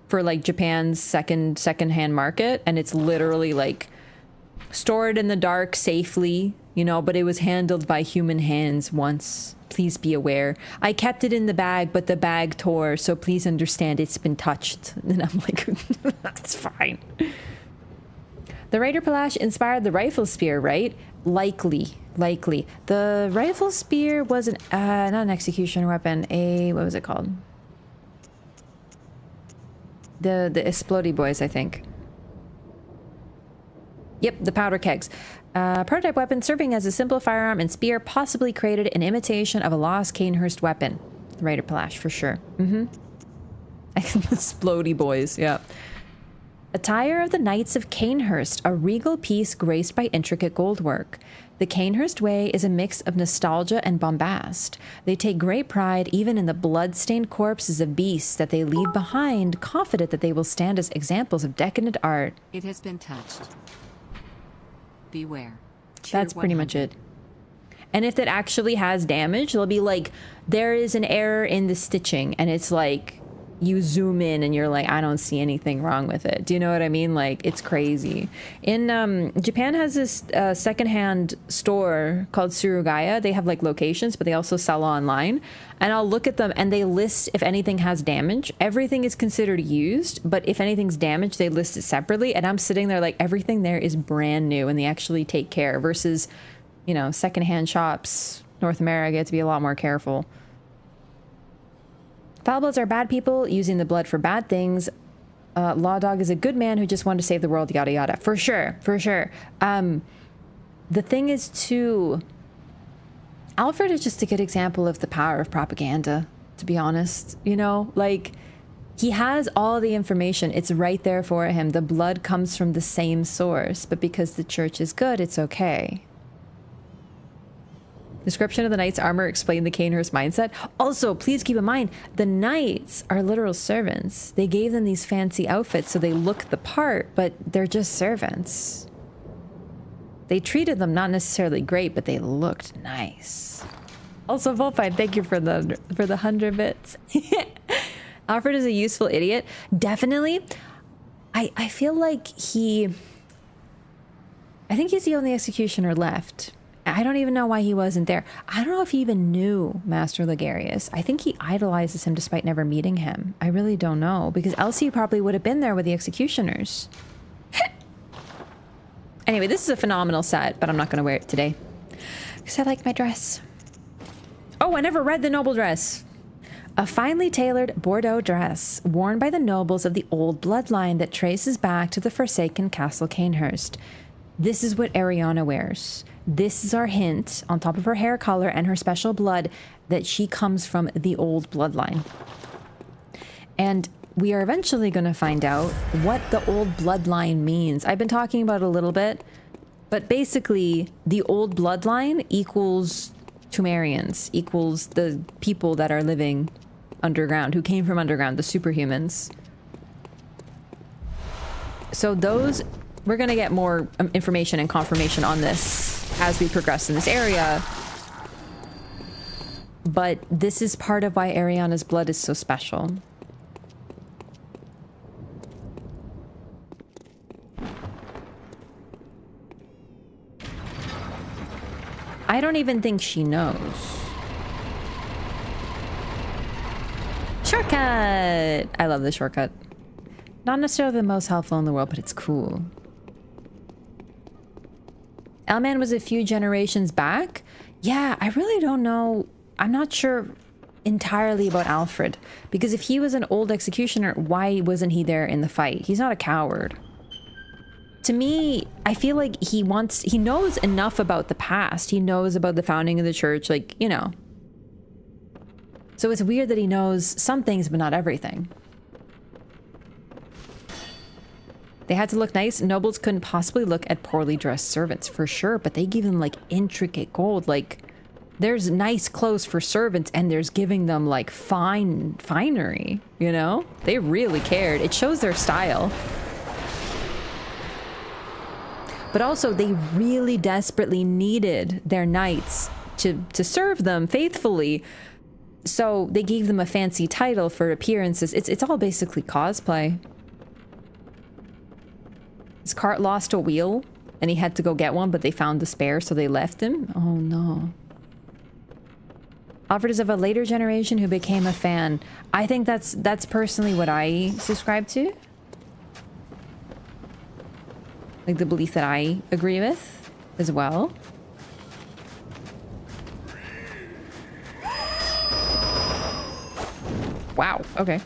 for like Japan's second-hand market, and it's literally like stored in the dark safely, you know, but it was handled by human hands once. Please be aware. I kept it in the bag, but the bag tore, so please understand it's been touched. And I'm like, that's fine. The Raider Palash inspired the rifle spear, right? Likely. The rifle spear was not an executioner weapon. What was it called? The Explodey Boys, I think. Yep, the powder kegs. Prototype weapon serving as a simple firearm and spear, possibly created an imitation of a lost Cainhurst weapon. The Raider Palash, for sure. The Explodey Boys, yeah. Attire of the Knights of Cainhurst, a regal piece graced by intricate goldwork. The Cainhurst way is a mix of nostalgia and bombast. They take great pride even in the blood-stained corpses of beasts that they leave behind, confident that they will stand as examples of decadent art. It has been touched. Beware. That's pretty much it. And if it actually has damage, they'll be like, there is an error in the stitching, and it's like, you zoom in and you're like, I don't see anything wrong with it. Do you know what I mean? Like, it's crazy. In Japan has this secondhand store called Surugaya. They have like locations, but they also sell online. And I'll look at them and they list if anything has damage. Everything is considered used, but if anything's damaged, they list it separately. And I'm sitting there like, everything there is brand new and they actually take care, versus, you know, secondhand shops, North America, you have to be a lot more careful. Vilebloods are bad people using the blood for bad things. Law Dog is a good man who just wanted to save the world, yada yada. For sure, for sure. The thing is too, Alfred is just a good example of the power of propaganda, to be honest. You know, like, he has all the information. It's right there for him. The blood comes from the same source, but because the church is good, it's okay. Description of the knight's armor explained the Cainhurst mindset. Also, please keep in mind, the knights are literal servants. They gave them these fancy outfits so they look the part, but they're just servants. They treated them not necessarily great, but they looked nice. Also, Volpine, thank you for the 100 bits. Alfred is a useful idiot. Definitely. I feel like I think he's the only executioner left. I don't even know why he wasn't there. I don't know if he even knew Master Logarius. I think he idolizes him despite never meeting him. I really don't know, because else he probably would have been there with the executioners. Anyway, this is a phenomenal set, but I'm not going to wear it today because I like my dress. Oh, I never read the noble dress. A finely tailored Bordeaux dress worn by the nobles of the old bloodline that traces back to the forsaken Castle Cainhurst. This is what Ariana wears. This is our hint, on top of her hair color and her special blood, that she comes from the old bloodline. And we are eventually going to find out what the old bloodline means. I've been talking about it a little bit, but basically the old bloodline equals Tumerians, equals the people that are living underground, who came from underground, the superhumans. So those, we're going to get more information and confirmation on this as we progress in this area. But this is part of why Ariana's blood is so special. I don't even think she knows. Shortcut! I love the shortcut. Not necessarily the most helpful in the world, but it's cool. Elman was a few generations back. Yeah, I really don't know. I'm not sure entirely about Alfred, because if he was an old executioner, why wasn't he there in the fight? He's not a coward. To me, I feel like he knows enough about the past. He knows about the founding of the church, like, you know. So it's weird that he knows some things, but not everything. They had to look nice. Nobles couldn't possibly look at poorly dressed servants, for sure, but they give them like intricate gold. Like, there's nice clothes for servants, and there's giving them like finery, you know? They really cared. It shows their style. But also, they really desperately needed their knights to serve them faithfully. So they gave them a fancy title for appearances. It's all basically cosplay. His cart lost a wheel, and he had to go get one, but they found the spare, so they left him. Oh no. Alfred is of a later generation who became a fan. I think that's personally what I subscribe to. Like the belief that I agree with as well. Wow, okay.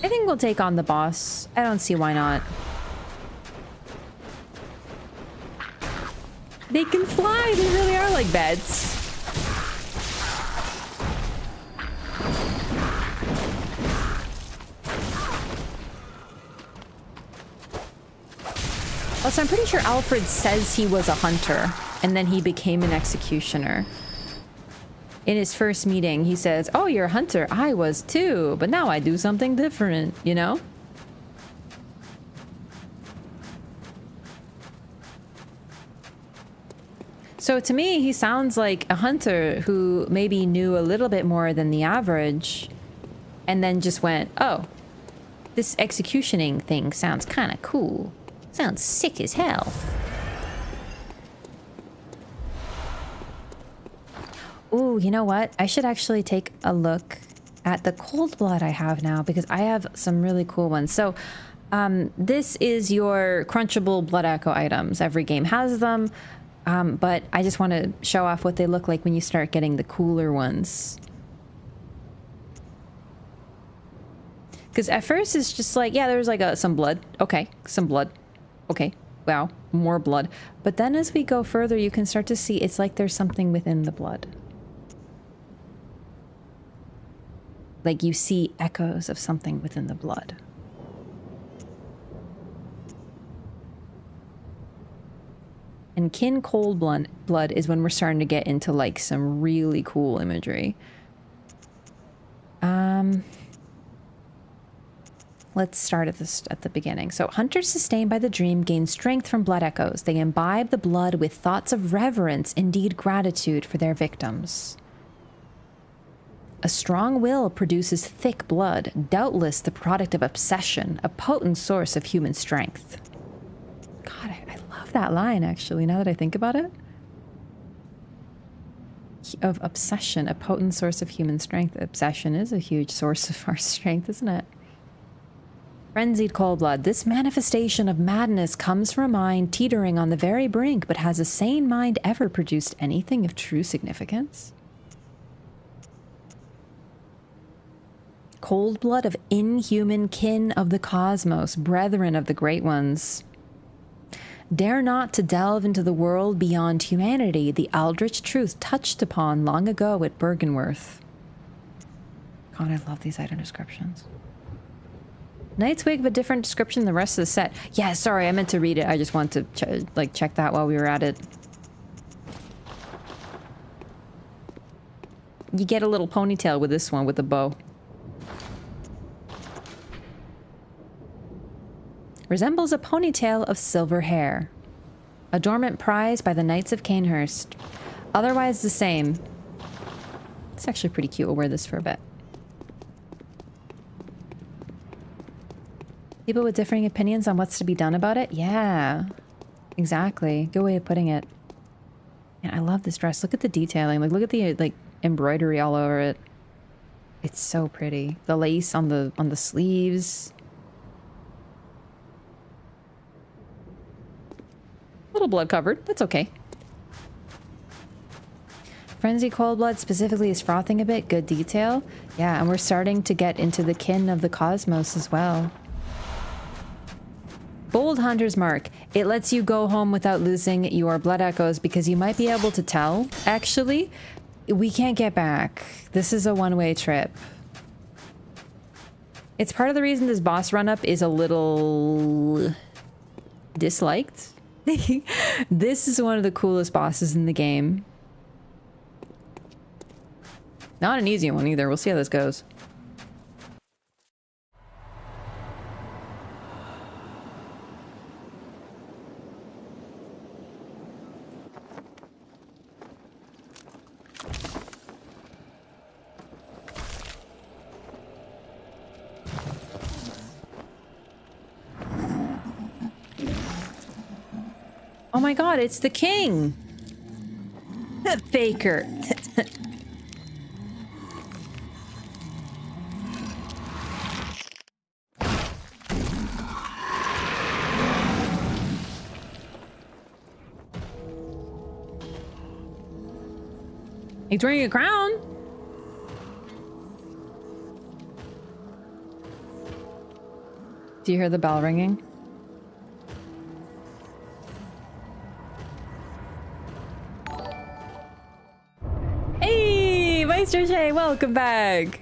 I think we'll take on the boss. I don't see why not. They can fly! They really are like beds. Also, I'm pretty sure Alfred says he was a hunter, and then he became an executioner. In his first meeting, he says, "Oh, you're a hunter. I was too, but now I do something different," you know? So to me, he sounds like a hunter who maybe knew a little bit more than the average, and then just went, "Oh, this executioning thing sounds kind of cool. Sounds sick as hell." Ooh, you know what? I should actually take a look at the cold blood I have now, because I have some really cool ones. So this is your crunchable blood echo items. Every game has them, but I just want to show off what they look like when you start getting the cooler ones. Because at first it's just like, yeah, there's like some blood. Okay, some blood. Okay, wow, more blood. But then as we go further, you can start to see it's like there's something within the blood. Like you see echoes of something within the blood. And kin cold blood is when we're starting to get into like some really cool imagery. Let's start at the beginning. So hunters sustained by the dream gain strength from blood echoes. They imbibe the blood with thoughts of reverence, indeed gratitude for their victims. A strong will produces thick blood, doubtless the product of obsession, a potent source of human strength. God, I love that line, actually, now that I think about it. Of obsession, a potent source of human strength. Obsession is a huge source of our strength, isn't it? Frenzied cold blood. This manifestation of madness comes from a mind teetering on the very brink, but has a sane mind ever produced anything of true significance? Cold blood of inhuman kin of the cosmos, brethren of the great ones. Dare not to delve into the world beyond humanity, the eldritch truth touched upon long ago at Bergenworth. God, I love these item descriptions. Knight's Wig, but different description than the rest of the set. Yeah, sorry, I meant to read it. I just wanted to check that while we were at it. You get a little ponytail with this one with the bow. Resembles a ponytail of silver hair. A dormant prize by the Knights of Cainhurst. Otherwise the same. It's actually pretty cute. We'll wear this for a bit. People with differing opinions on what's to be done about it? Yeah, exactly. Good way of putting it. And I love this dress. Look at the detailing. Like, look at the like embroidery all over it. It's so pretty. The lace on the sleeves. Little blood covered. That's okay. Frenzy cold blood specifically is frothing a bit. Good detail. Yeah, and we're starting to get into the kin of the cosmos as well. Gold Hunter's Mark. It lets you go home without losing your blood echoes because you might be able to tell. Actually, we can't get back. This is a one-way trip. It's part of the reason this boss run-up is a little disliked. This is one of the coolest bosses in the game. Not an easy one either. We'll see how this goes. Oh my god, it's the king! Faker. He's wearing a crown. Do you hear the bell ringing? Hey, Meister Shay, welcome back.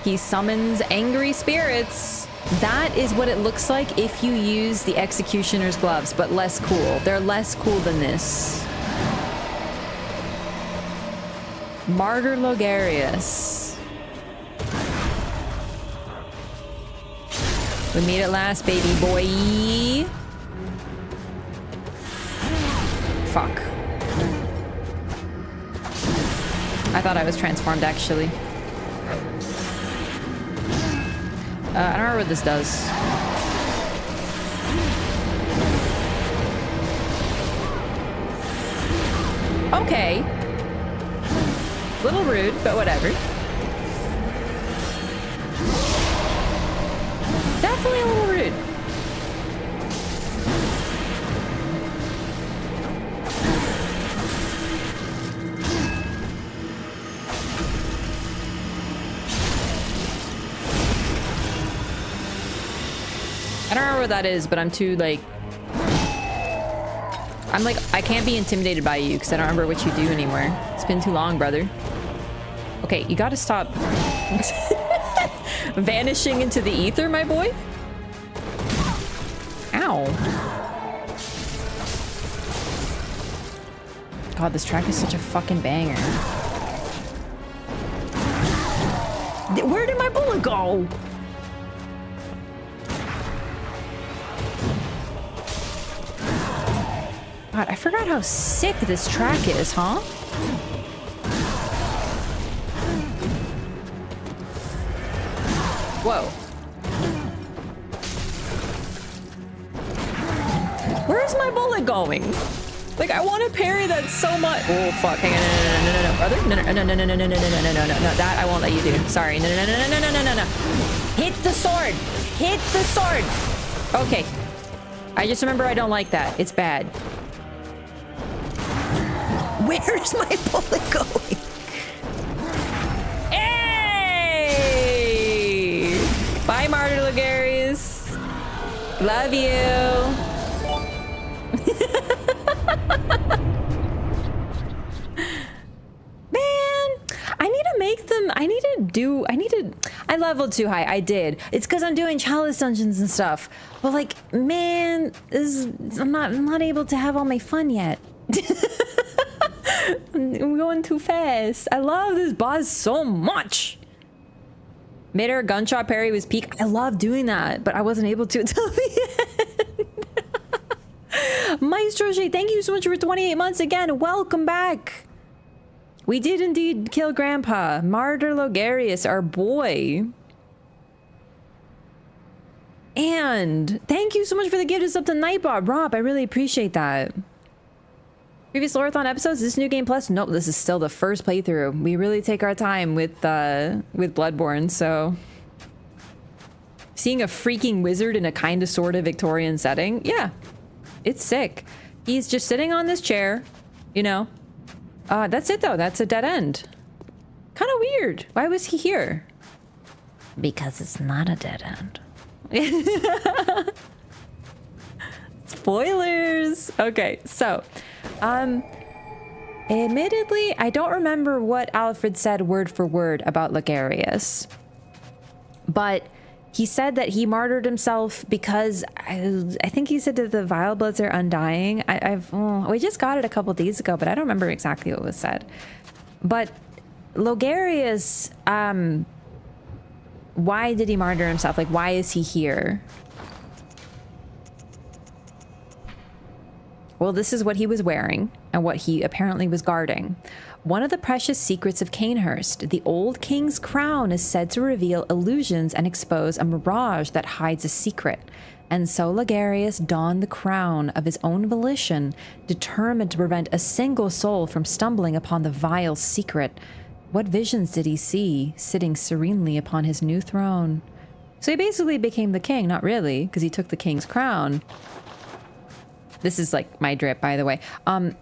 He summons angry spirits. That is what it looks like if you use the Executioner's gloves, but less cool. They're less cool than this. Martyr Logarius. We meet at last, baby boy. Fuck. I thought I was transformed, actually. I don't remember what this does. Okay. Little rude, but whatever. Definitely a little rude. I don't remember what that is, but I'm too, like... I'm like, I can't be intimidated by you because I don't remember what you do anymore. It's been too long, brother. Okay, you gotta stop vanishing into the ether, my boy. Ow. God, this track is such a fucking banger. Where did my bullet go? God, I forgot how sick this track is, huh? Whoa. Where's my bullet going? Like, I want to parry that so much. Oh, fuck. Hang on. No, brother. No. That I won't let you do. Sorry. No. Hit the sword. Hit the sword. Okay. I just remember I don't like that. It's bad. Where's my bullet going? Hey! Bye, Martyr Logarius. Love you. Man, I need to make them. I leveled too high. I did. It's because I'm doing Chalice dungeons and stuff. But like, man, I'm not able to have all my fun yet. I'm going too fast. I love this boss so much. Made her gunshot parry was peak. I love doing that, but I wasn't able to until the end. Maestro Shay, thank you so much for 28 months again. Welcome back. We did indeed kill Grandpa. Martyr Logarius, our boy. And thank you so much for the gift. It's up to Nightbot. Rob, I really appreciate that. Previous Lorathon episodes, is this New Game Plus? Nope, this is still the first playthrough. We really take our time with Bloodborne, so... Seeing a freaking wizard in a kinda sorta Victorian setting, yeah. It's sick. He's just sitting on this chair, you know. That's it though, that's a dead end. Kinda weird. Why was he here? Because it's not a dead end. Spoilers. Okay, so admittedly, I don't remember what Alfred said word for word about Logarius, but he said that he martyred himself because I think he said that the Vilebloods are undying. We just got it a couple days ago, but I don't remember exactly what was said. But Logarius, why did he martyr himself? Like, why is he here? Well, this is what he was wearing and what he apparently was guarding. One of the precious secrets of Cainhurst, the old king's crown is said to reveal illusions and expose a mirage that hides a secret. And so Logarius donned the crown of his own volition, determined to prevent a single soul from stumbling upon the vile secret. What visions did he see, sitting serenely upon his new throne? So he basically became the king, not really, because he took the king's crown. This is like my drip, by the way.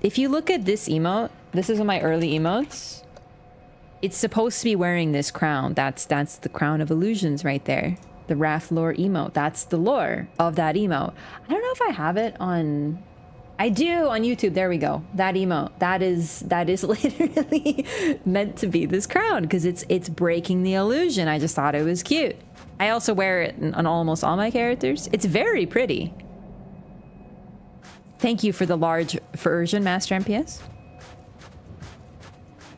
If you look at this emote, this is one of my early emotes. It's supposed to be wearing this crown. That's the crown of illusions right there. The Wrath lore emote. That's the lore of that emote. I don't know if I have it on... I do on YouTube. There we go. That emote. That is literally meant to be this crown because it's breaking the illusion. I just thought it was cute. I also wear it on almost all my characters. It's very pretty. Thank you for the large version, Master MPS.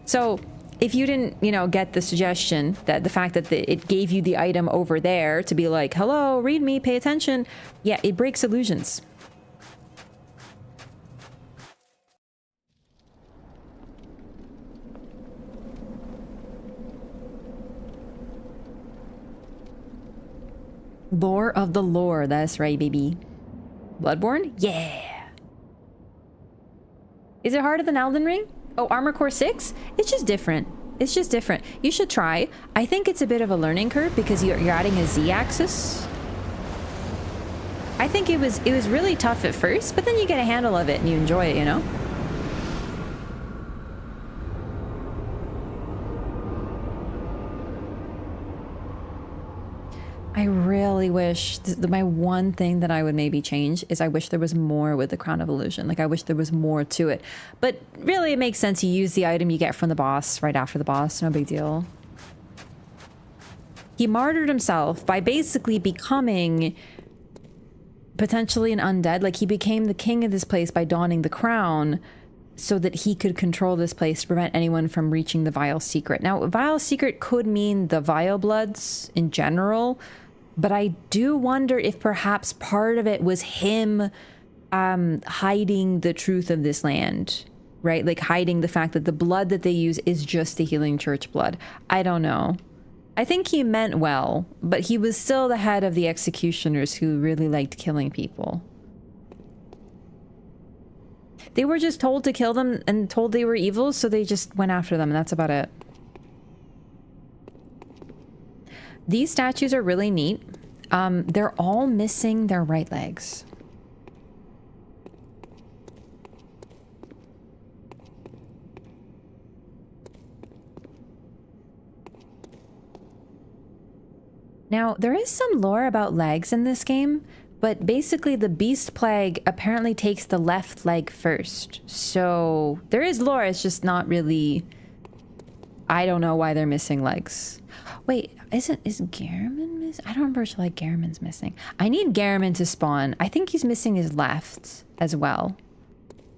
So, if you didn't, get the suggestion that the fact that it gave you the item over there to be like, hello, read me, pay attention. Yeah, it breaks illusions. Lore of the lore. That's right, baby. Bloodborne? Yeah. Is it harder than Elden Ring? Oh, Armor Core 6? It's just different. It's just different. You should try. I think it's a bit of a learning curve because you're adding a Z-axis. I think it was really tough at first, but then you get a handle of it and you enjoy it, I really wish, my one thing that I would maybe change is I wish there was more with the Crown of Illusion. Like, I wish there was more to it. But really, it makes sense. You use the item you get from the boss right after the boss. No big deal. He martyred himself by basically becoming potentially an undead. Like, he became the king of this place by donning the crown so that he could control this place to prevent anyone from reaching the Vile Secret. Now, Vile Secret could mean the Vilebloods in general, but I do wonder if perhaps part of it was him hiding the truth of this land, right? Like hiding the fact that the blood that they use is just the Healing Church blood. I don't know. I think he meant well, but he was still the head of the executioners who really liked killing people. They were just told to kill them and told they were evil, so they just went after them, and that's about it. These statues are really neat. They're all missing their right legs. Now, there is some lore about legs in this game, but basically the beast plague apparently takes the left leg first. So there is lore, it's just not really... I don't know why they're missing legs. Wait, is Garamond missing? I don't remember if like Garamond's missing. I need Garamond to spawn. I think he's missing his left as well.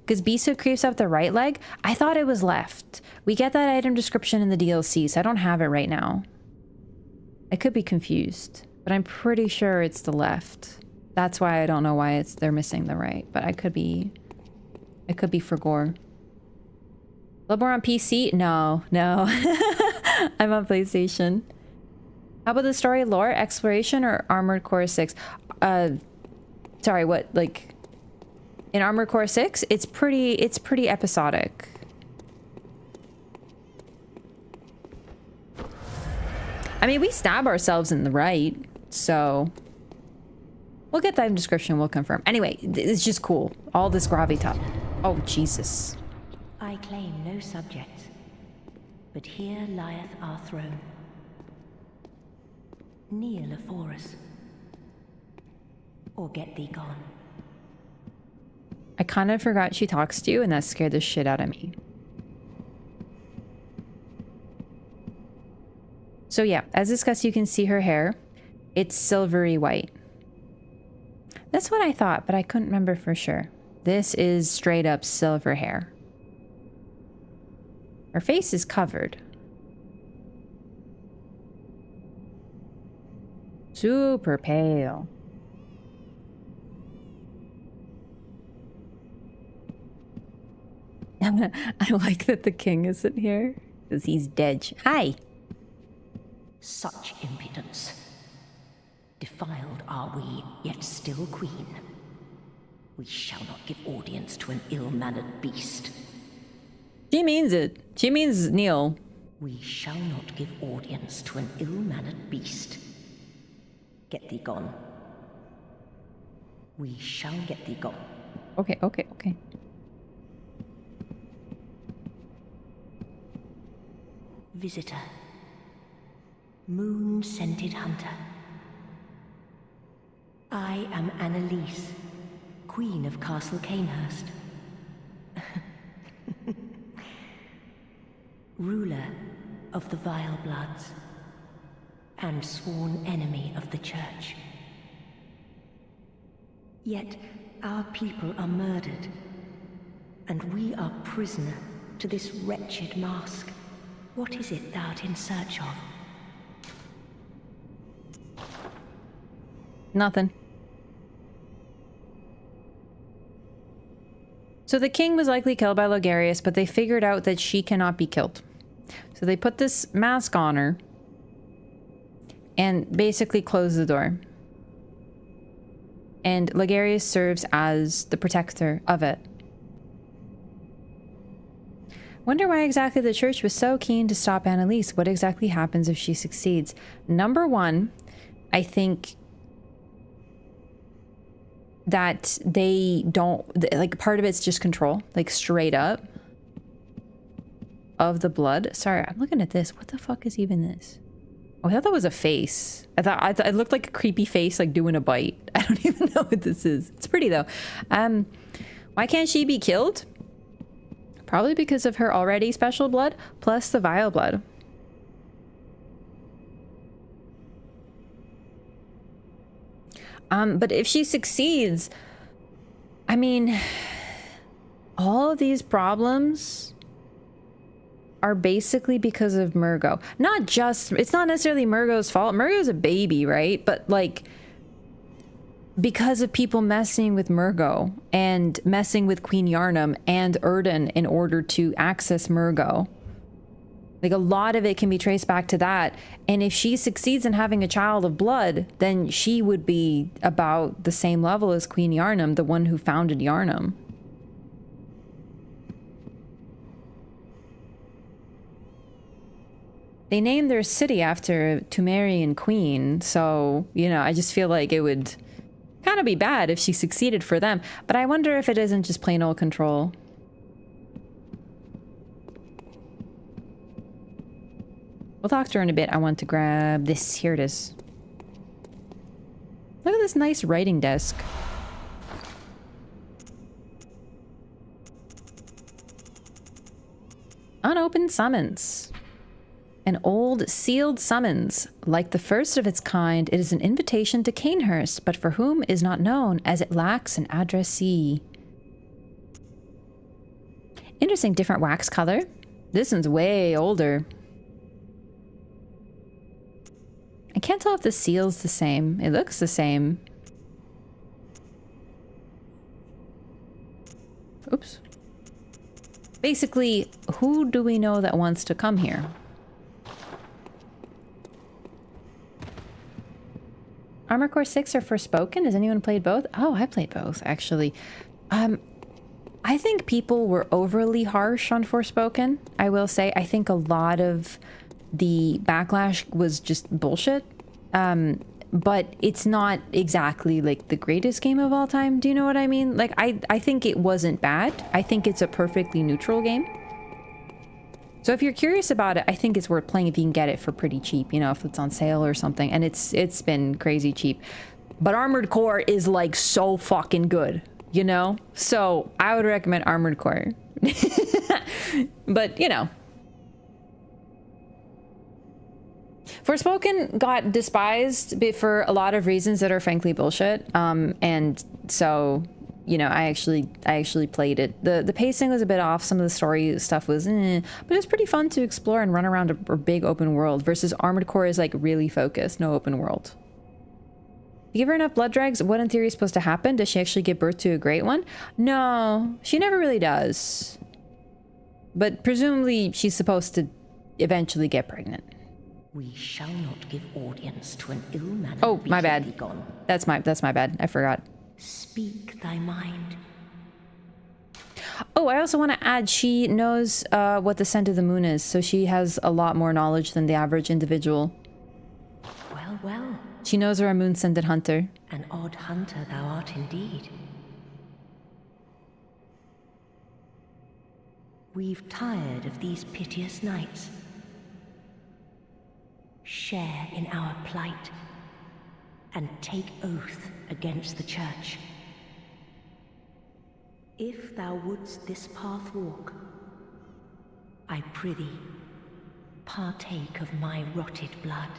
Because Bisu creeps up the right leg. I thought it was left. We get that item description in the DLC, so I don't have it right now. I could be confused, but I'm pretty sure it's the left. That's why I don't know why they're missing the right, but I could be for gore. Bloodborne on PC? No. I'm on PlayStation. How about the story, lore, exploration, or Armored Core 6? Sorry, what, like... In Armored Core 6, it's pretty episodic. I mean, we stab ourselves in the right, so... We'll get that in description, we'll confirm. Anyway, it's just cool. All this gravitas. Oh, Jesus. I claim no subjects, but here lieth our throne. Kneel afore us, or get thee gone. I kind of forgot she talks to you, and that scared the shit out of me. So yeah, as discussed, you can see her hair. It's silvery white. That's what I thought, but I couldn't remember for sure. This is straight up silver hair. Her face is covered. Super pale. I like that the king isn't here, because he's dead. Hi! Such impudence. Defiled are we, yet still queen. We shall not give audience to an ill-mannered beast. She means it. She means Neil. We shall not give audience to an ill-mannered beast. Get thee gone. We shall get thee gone. Okay, okay, okay. Visitor. Moon-scented hunter. I am Annalise, Queen of Castle Cainhurst. Ruler of the Vilebloods, and sworn enemy of the Church. Yet our people are murdered, and we are prisoner to this wretched mask. What is it thou art in search of? Nothing. So the king was likely killed by Logarius, but they figured out that she cannot be killed. So they put this mask on her and basically closed the door. And Logarius serves as the protector of it. Wonder why exactly the church was so keen to stop Annalise. What exactly happens if she succeeds? Number one, I think that they don't, like, part of it's just control, like straight up of the blood. Sorry, I'm looking at this. What the fuck is even this? Oh, I thought that was a face. I thought it looked like a creepy face, like doing a bite. I don't even know what this is. It's pretty though. Why can't she be killed? Probably because of her already special blood, plus the vile blood. But if she succeeds, I mean, all of these problems are basically because of Murgo. Not just, it's not necessarily Murgo's fault. Murgo's a baby, right? But like, because of people messing with Murgo and messing with Queen Yarnum and Erden in order to access Murgo. Like, a lot of it can be traced back to that. And if she succeeds in having a child of blood, then she would be about the same level as Queen Yarnum, the one who founded Yarnum. They named their city after a Tumerian queen, so, you know, I just feel like it would kind of be bad if she succeeded for them. But I wonder if it isn't just plain old control. We'll talk to her in a bit. I want to grab this. Here it is. Look at this nice writing desk. Unopened summons. An old sealed summons. Like the first of its kind, it is an invitation to Cainhurst, but for whom is not known, as it lacks an addressee. Interesting, different wax color. This one's way older. I can't tell if the seal's the same. It looks the same. Oops. Basically, who do we know that wants to come here? Armor Core 6 or Forspoken? Has anyone played both? Oh, I played both, actually. I think people were overly harsh on Forspoken, I will say. I think a lot of the backlash was just bullshit. But it's not exactly like the greatest game of all time. Do you know what I mean? Like, I think it wasn't bad. I think it's a perfectly neutral game. So if you're curious about it, I think it's worth playing if you can get it for pretty cheap, you know, if it's on sale or something. And it's been crazy cheap. But Armored Core is like so fucking good, you know? So I would recommend Armored Core. But, you know. Forspoken got despised for a lot of reasons that are frankly bullshit. And so, you know, I actually played it. The pacing was a bit off. Some of the story stuff was but it's pretty fun to explore and run around a big open world versus Armored Core is like really focused, no open world. You give her enough blood dregs, what in theory is supposed to happen? Does she actually give birth to a great one? No, she never really does. But presumably she's supposed to eventually get pregnant. We shall not give audience to an ill-mannered. Oh, my bad. Gone. That's my bad. I forgot. Speak thy mind. Oh, I also want to add she knows what the scent of the moon is, so she has a lot more knowledge than the average individual. Well, well. She knows you're a moon-scented hunter. An odd hunter thou art indeed. We've tired of these piteous nights. Share in our plight, and take oath against the church. If thou wouldst this path walk, I prithee, partake of my rotted blood.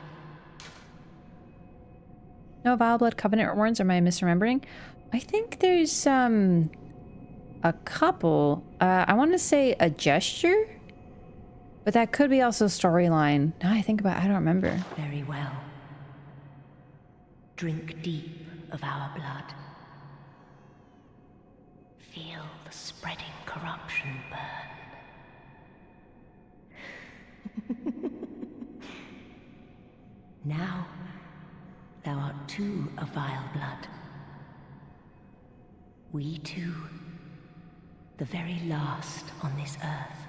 No Vileblood Covenant rewards, or am I misremembering? I think there's a couple. I want to say a gesture, but that could be also storyline. Now I think about it, I don't remember. Very well. Drink deep of our blood. Feel the spreading corruption burn. Now, thou art too a Vileblood. We two, the very last on this earth.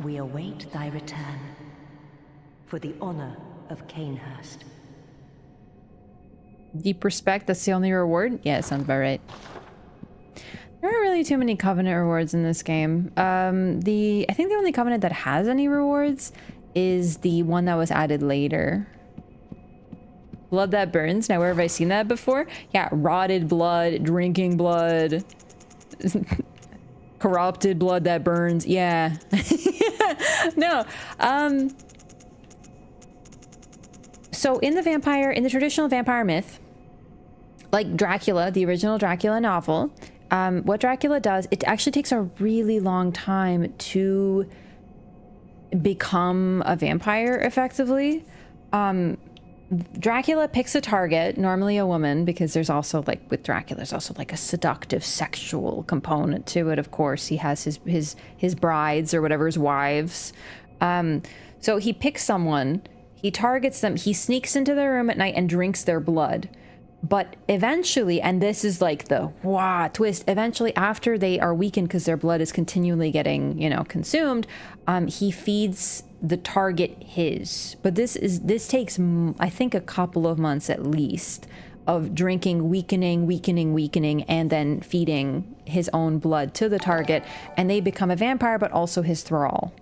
We await thy return, for the honor of Cainhurst. Deep respect, that's the only reward? Yeah, it sounds about right. There aren't really too many Covenant rewards in this game. I think the only Covenant that has any rewards is the one that was added later. Blood that burns. Now, where have I seen that before? Yeah, rotted blood, drinking blood, corrupted blood that burns. Yeah. No. So in the traditional vampire myth, like Dracula, the original Dracula novel, what Dracula does, it actually takes a really long time to become a vampire effectively. Dracula picks a target, normally a woman, because there's also, like, with Dracula, there's also like a seductive sexual component to it. Of course, he has his brides or whatever, his wives. So he picks someone, he targets them, he sneaks into their room at night and drinks their blood. But eventually, and this is like the twist, eventually after they are weakened because their blood is continually getting, you know, consumed, he feeds the target his. But this takes, I think, a couple of months at least of drinking, weakening, and then feeding his own blood to the target. And they become a vampire, but also his thrall,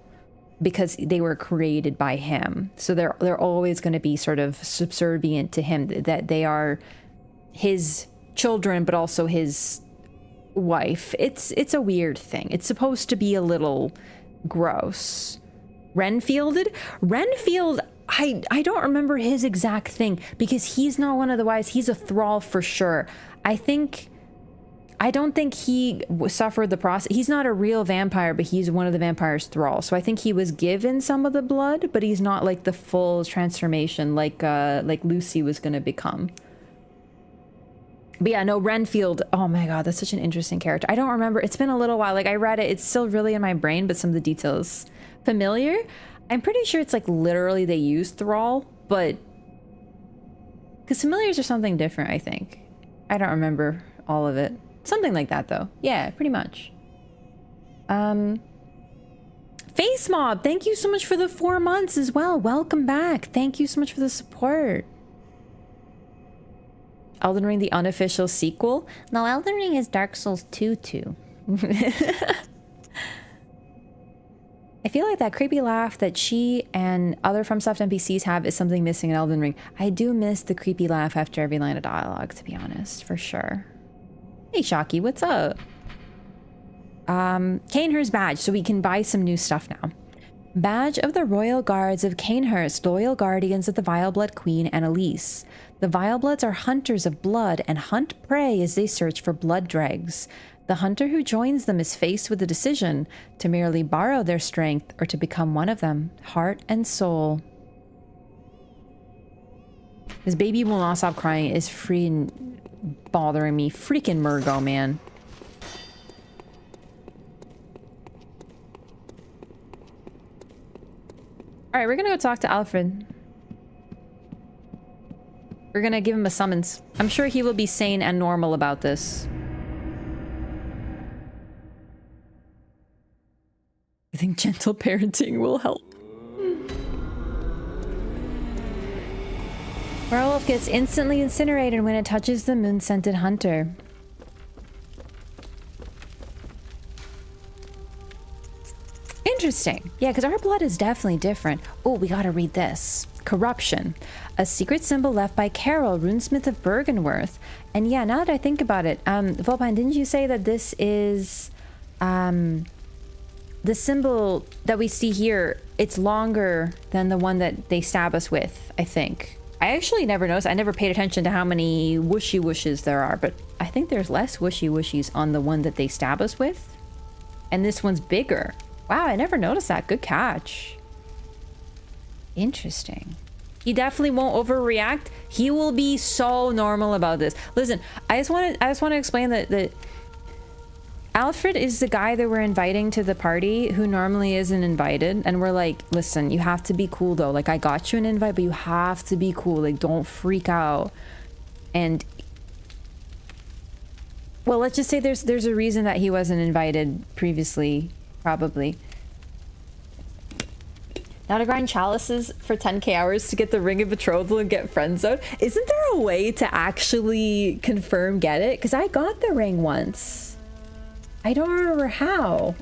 because they were created by him. So they're always going to be sort of subservient to him, that they are his children, but also his wife. It's a weird thing. It's supposed to be a little gross. Renfield, I don't remember his exact thing, because he's not one of the wives. He's a thrall for sure. I don't think he suffered the process. He's not a real vampire, but he's one of the vampire's thralls. So I think he was given some of the blood, but he's not like the full transformation like Lucy was going to become. But yeah, no, Renfield, oh my god, that's such an interesting character. I don't remember, it's been a little while, like I read it, it's still really in my brain, but some of the details familiar. I'm pretty sure it's like literally they use thrall, but because familiars are something different, I think. I don't remember all of it. Something like that though. Yeah, pretty much. Face Mob, thank you so much for the 4 months as well. Welcome back. Thank you so much for the support. Elden Ring, the unofficial sequel? No, Elden Ring is Dark Souls 2 too. feel like that creepy laugh that she and other FromSoft NPCs have is something missing in Elden Ring. I do miss the creepy laugh after every line of dialogue, to be honest, for sure. Hey, Shocky, what's up? Cainhurst badge, so we can buy some new stuff now. Badge of the Royal Guards of Cainhurst, loyal guardians of the Vileblood Queen Annalise. The Vilebloods are hunters of blood and hunt prey as they search for blood dregs. The hunter who joins them is faced with the decision to merely borrow their strength or to become one of them, heart and soul. This baby will not stop crying. It is freaking bothering me. Freaking Murgo, man. Alright, we're gonna go talk to Alfred. We're gonna give him a summons. I'm sure he will be sane and normal about this. I think gentle parenting will help. Werewolf gets instantly incinerated when it touches the moon-scented hunter. Interesting. Yeah, because our blood is definitely different. Oh, we gotta read this. Corruption. A secret symbol left by Carol, runesmith of Bergenworth. And yeah, now that I think about it, Volpine, didn't you say that this is... the symbol that we see here, it's longer than the one that they stab us with, I think. I actually never noticed. I never paid attention to how many whooshy whooshes there are, but I think there's less whooshy whooshies on the one that they stab us with. And this one's bigger. Wow, I never noticed that. Good catch. Interesting. He definitely won't overreact. He will be so normal about this. Listen, I just want to explain that Alfred is the guy that we're inviting to the party who normally isn't invited, and we're like, listen, you have to be cool though. Like, I got you an invite, but you have to be cool. Like, don't freak out. And well, let's just say there's a reason that he wasn't invited previously, probably. Now to grind chalices for 10k hours to get the Ring of Betrothal and get friend zoned. Isn't there a way to actually confirm get it? Because I got the ring once. I don't remember how.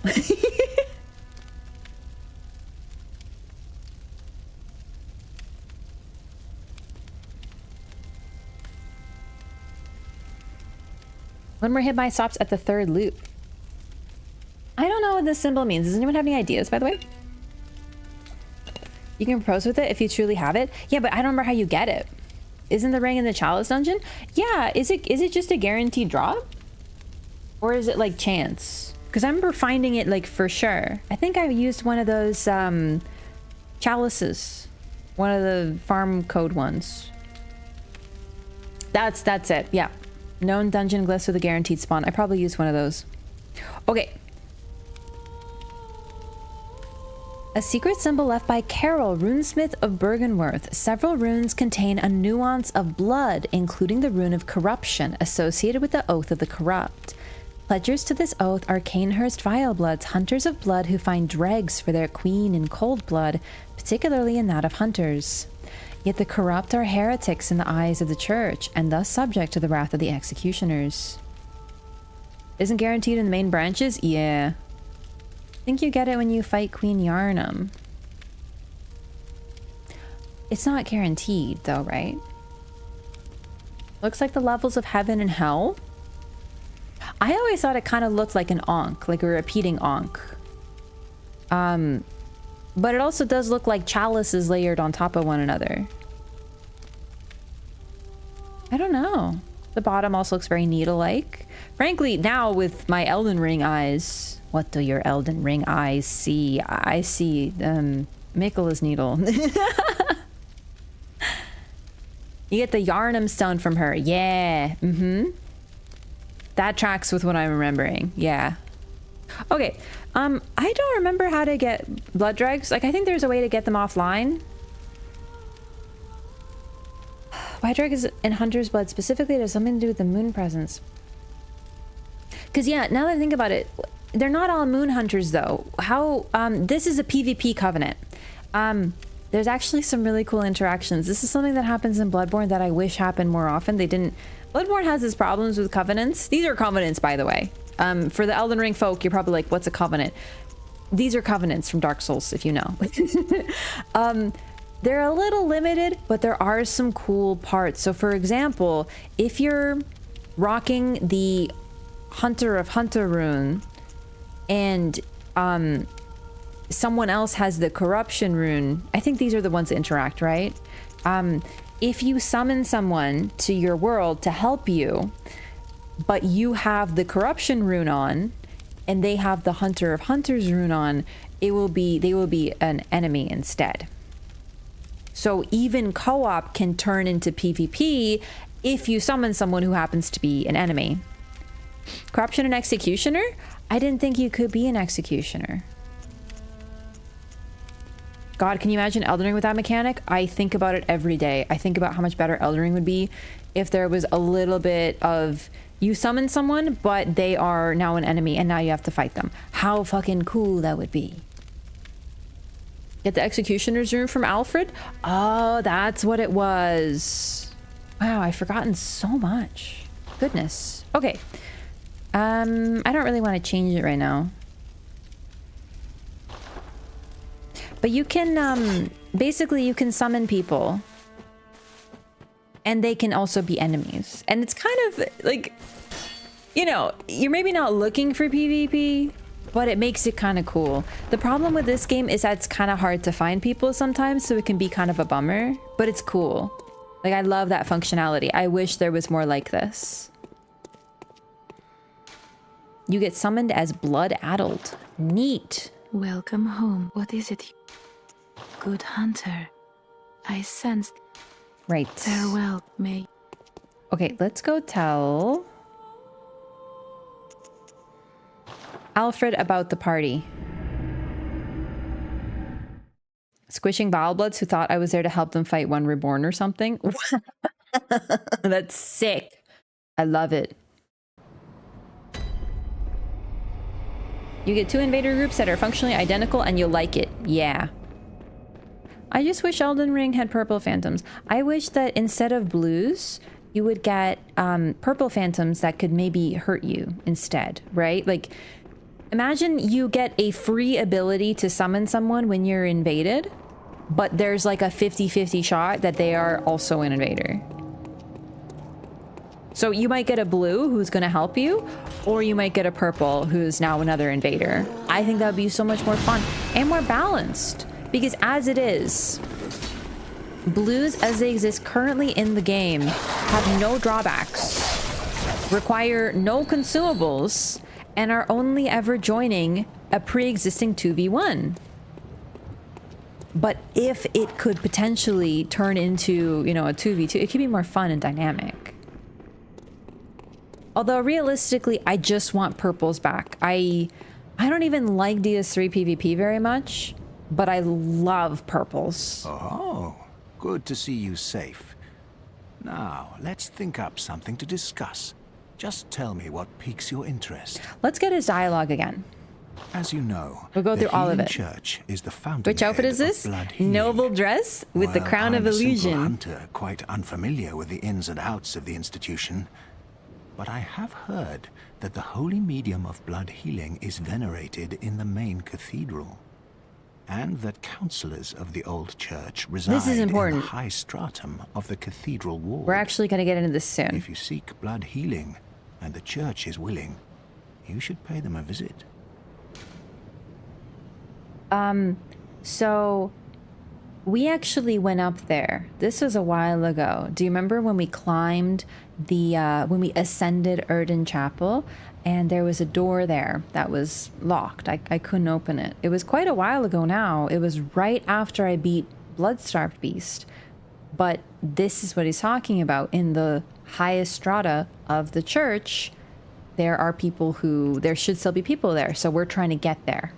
One more hit by stops at the third loop. I don't know what this symbol means. Does anyone have any ideas, by the way? You can propose with it if you truly have it. Yeah, but I don't remember how you get it. Isn't the ring in the Chalice dungeon? Yeah, is it just a guaranteed drop? Or is it like chance? Because I remember finding it like for sure. I think I used one of those chalices. One of the farm code ones. That's it. Yeah. Known dungeon glyphs with a guaranteed spawn. I probably used one of those. Okay. A secret symbol left by Carol, runesmith of Bergenworth. Several runes contain a nuance of blood, including the rune of corruption associated with the Oath of the Corrupt. Pledgers to this oath are Cainhurst vilebloods, hunters of blood who find dregs for their queen in cold blood, particularly in that of hunters. Yet the corrupt are heretics in the eyes of the church, and thus subject to the wrath of the executioners. Isn't guaranteed in the main branches? Yeah. I think you get it when you fight Queen Yarnum. It's not guaranteed, though, right? Looks like the levels of heaven and hell. I always thought it kind of looked like an Ankh, like a repeating Ankh. But it also does look like chalices layered on top of one another. I don't know. The bottom also looks very needle-like. Frankly, now with my Elden Ring eyes, what do your Elden Ring eyes see? I see Mikkela's needle. You get the Yarnum stone from her. Yeah. That tracks with what I'm remembering. Yeah. Okay. I don't remember how to get blood dregs. Like, I think there's a way to get them offline. Why dreg is in Hunter's blood specifically? It has something to do with the moon presence. Because, yeah, now that I think about it, they're not all moon hunters, though. How, this is a PvP covenant. There's actually some really cool interactions. This is something that happens in Bloodborne that I wish happened more often. They didn't... Bloodborne has its problems with covenants. These are covenants, by the way. For the Elden Ring folk, you're probably like, what's a covenant? these are covenants from Dark Souls, if you know. They're a little limited, but there are some cool parts. So for example, if you're rocking the Hunter of Hunter rune and someone else has the corruption rune, I think these are the ones that interact, right? If you summon someone to your world to help you, but you have the corruption rune on and they have the Hunter of Hunters rune on, they will be an enemy instead. So even co-op can turn into PvP if you summon someone who happens to be an enemy. Corruption and Executioner? I didn't think you could be an Executioner. God, can you imagine Elden Ring with that mechanic? I think about it every day. I think about how much better Elden Ring would be if there was a little bit of you summon someone, but they are now an enemy and now you have to fight them. How fucking cool that would be. Get the Executioner's rune from Alfred? Oh, that's what it was. Wow, I've forgotten so much. Goodness. Okay. I don't really want to change it right now. But you can, basically you can summon people. And they can also be enemies. And it's kind of like, you know, you're maybe not looking for PvP, but it makes it kind of cool. The problem with this game is that it's kind of hard to find people sometimes, so it can be kind of a bummer, but it's cool. Like, I love that functionality. I wish there was more like this. You get summoned as Blood Addled. Neat. Welcome home. What is it? Good hunter. I sensed. Right. Farewell, May. Okay, let's go tell Alfred about the party. Squishing vilebloods who thought I was there to help them fight one reborn or something. That's sick. I love it. You get 2 invader groups that are functionally identical and you'll like it. Yeah. I just wish Elden Ring had purple phantoms. I wish that instead of blues, you would get purple phantoms that could maybe hurt you instead, right? Like, imagine you get a free ability to summon someone when you're invaded, but there's like a 50-50 shot that they are also an invader. So you might get a blue who's going to help you, or you might get a purple who's now another invader. I think that would be so much more fun and more balanced. Because as it is, blues as they exist currently in the game have no drawbacks, require no consumables, and are only ever joining a pre-existing 2v1. But if it could potentially turn into, you know, a 2v2, it could be more fun and dynamic. Although realistically, I just want purples back. I don't even like DS3 PvP very much. But I love purples. Oh, good to see you safe. Now, let's think up something to discuss. Just tell me what piques your interest. Let's get his dialogue again. As you know, we'll go through all of it. Church is the fountain. Which outfit is this? Noble dress with the crown of illusion. I'm a simple hunter, quite unfamiliar with the ins and outs of the institution. But I have heard that the holy medium of blood healing is venerated in the main cathedral. And that counselors of the old church reside in the high stratum of the cathedral ward. We're actually going to get into this soon. If you seek blood healing, and the church is willing, you should pay them a visit. So we actually went up there. This was a while ago. Do you remember when we climbed the, when we ascended Erden Chapel? And there was a door there that was locked. I couldn't open it. It was quite a while ago now. It was right after I beat Bloodstarved Beast. But this is what he's talking about. In the highest strata of the church, there are people who... There should still be people there. So we're trying to get there.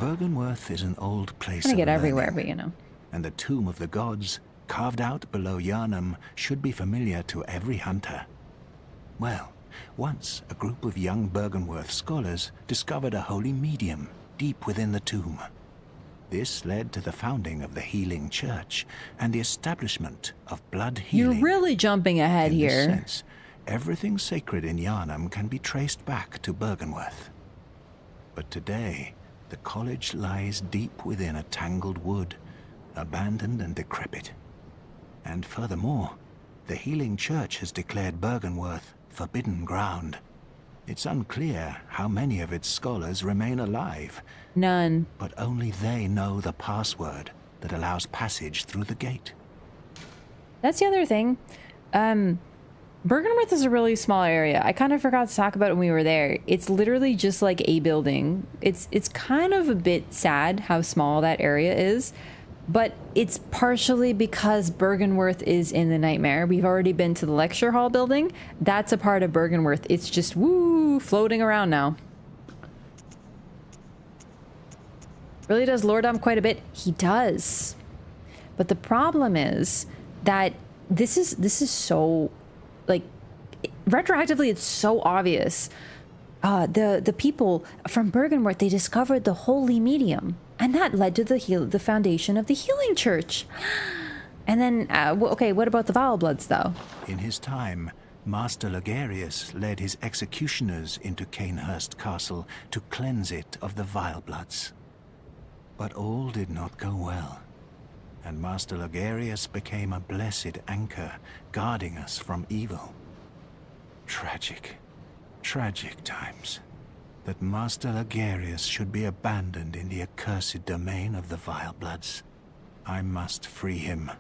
Byrgenwerth is an old place I get of everywhere, learning, but you know. And the Tomb of the Gods, carved out below Yharnam, should be familiar to every hunter. Well... Once, a group of young Byrgenwerth scholars discovered a holy medium deep within the tomb. This led to the founding of the Healing Church and the establishment of blood healing. You're really jumping ahead here. In this sense, everything sacred in Yharnam can be traced back to Byrgenwerth. But today, the college lies deep within a tangled wood, abandoned and decrepit. And furthermore, the Healing Church has declared Bergenworth forbidden ground. It's unclear how many of its scholars remain alive, None. but only they know the password that allows passage through the gate. That's the other thing. Bergenworth is a really small area. I kind of forgot to talk about it when we were there. It's literally just like a building. It's kind of a bit sad how small that area is, but it's partially because Bergenworth is in the Nightmare. We've already been to the lecture hall building. That's a part of Bergenworth. It's just woo, floating around now. Really does lore dump quite a bit. He does. But the problem is that this is so, like, retroactively it's so obvious. The people from Bergenworth, they discovered the holy medium, and that led to the foundation of the Healing Church. And then okay, what about the Vilebloods though? In his time, Master Logarius led his executioners into Cainhurst Castle to cleanse it of the Vilebloods. But all did not go well, and Master Logarius became a blessed anchor, guarding us from evil. Tragic, tragic times. That Master Logarius should be abandoned in the accursed domain of the Vilebloods. I must free him,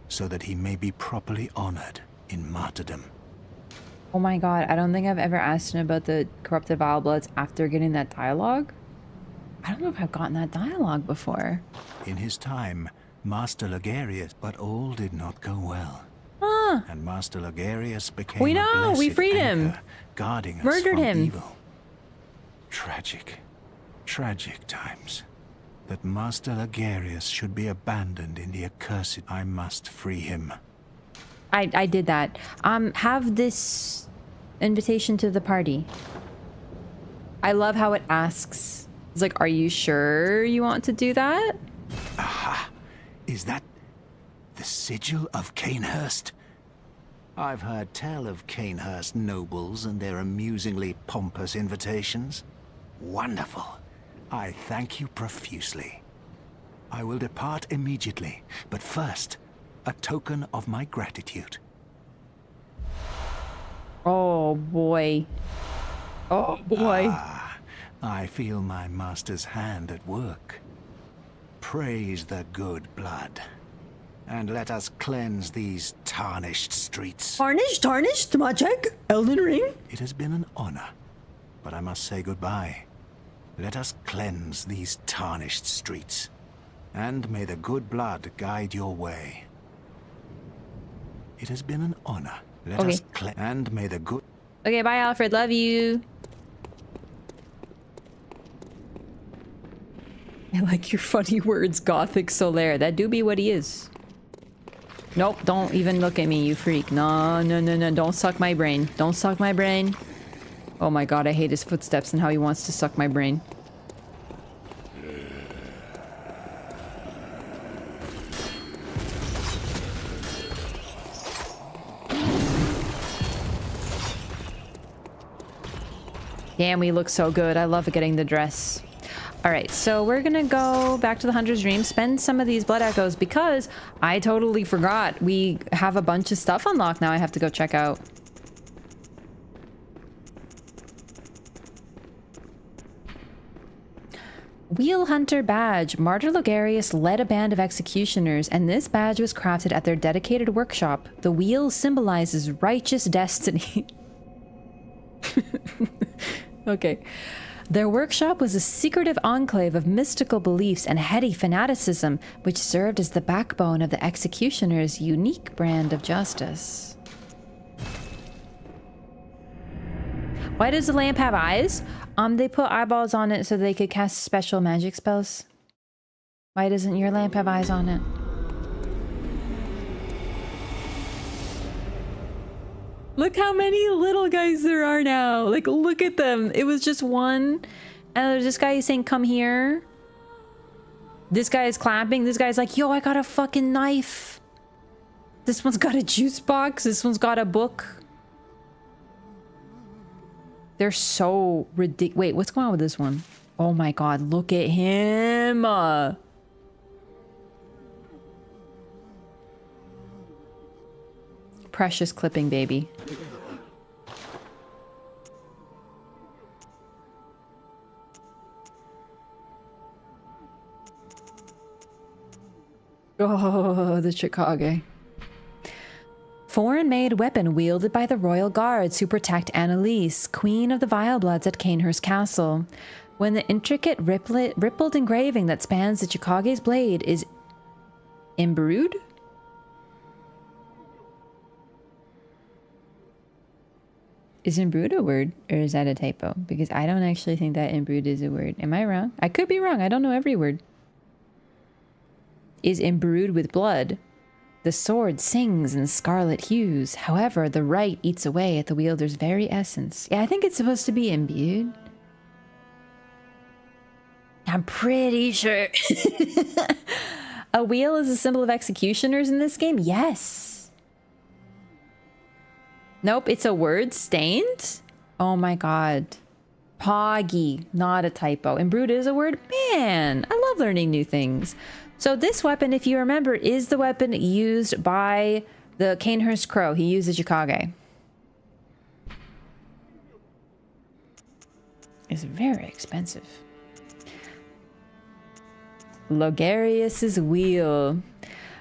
so that he may be properly honored in martyrdom. Oh my god, I don't think I've ever asked him about the corrupted Vilebloods after getting that dialogue. I don't know if I've gotten that dialogue before. In his time, Master Logarius, but all did not go well. Huh. And Master Logarius became We know, a blessed we freed him. anchor, guarding us Murdered from him. evil. Tragic, tragic times. That Master Logarius should be abandoned in the accursed. I must free him. I did that. Have this invitation to the party. I love how it asks. It's like, are you sure you want to do that? Aha! Is that the sigil of Cainhurst? I've heard tell of Cainhurst nobles and their amusingly pompous invitations. Wonderful. I thank you profusely. I will depart immediately, but first, a token of my gratitude. Oh boy. Oh boy. Ah, I feel my master's hand at work. Praise the good blood, and let us cleanse these tarnished streets. Tarnished, magic, Elden Ring. It has been an honor, but I must say goodbye. Let us cleanse these tarnished streets, and may the good blood guide your way. It has been an honor. Let Okay. us cleanse, and may the good... Okay, bye Alfred, love you. I like your funny words, Gothic Solaire. That do be what he is. Nope, don't even look at me, you freak. No, no, no, no, don't suck my brain. Don't suck my brain. Oh my god, I hate his footsteps and how he wants to suck my brain. Damn, we look so good. I love getting the dress. Alright, so we're gonna go back to the Hunter's Dream, spend some of these blood echoes because I totally forgot. We have a bunch of stuff unlocked now I have to go check out. Wheel Hunter Badge. Martyr Logarius led a band of executioners, and this badge was crafted at their dedicated workshop. The wheel symbolizes righteous destiny. Okay. Their workshop was a secretive enclave of mystical beliefs and heady fanaticism, which served as the backbone of the executioner's unique brand of justice. Why does the lamp have eyes? They put eyeballs on it so they could cast special magic spells. Why doesn't your lamp have eyes on it? Look how many little guys there are now. Like, look at them. It was just one. And there's this guy saying, come here. This guy is clapping. This guy's like, yo, I got a fucking knife. This one's got a juice box. This one's got a book. They're so ridiculous. Wait, what's going on with this one? Oh my god, look at him! Precious clipping, baby. Oh, the Chicago. Foreign-made weapon wielded by the royal guards who protect Annalise, queen of the Vilebloods at Cainhurst Castle. When the intricate rippled engraving that spans the Chicago's blade is imbrued? Is imbrued a word, or is that a typo? Because I don't actually think that imbrued is a word. Am I wrong? I could be wrong. I don't know every word. Is imbrued with blood. The sword sings in scarlet hues. However, the rite eats away at the wielder's very essence. Yeah, I think it's supposed to be imbued. I'm pretty sure. A wheel is a symbol of executioners in this game? Yes. Nope, it's a word. Stained? Oh my god. Poggy, not a typo. Imbrued is a word? Man, I love learning new things. So this weapon, if you remember, is the weapon used by the Cainhurst Crow. He used the Chicago. It's very expensive. Logarius's wheel.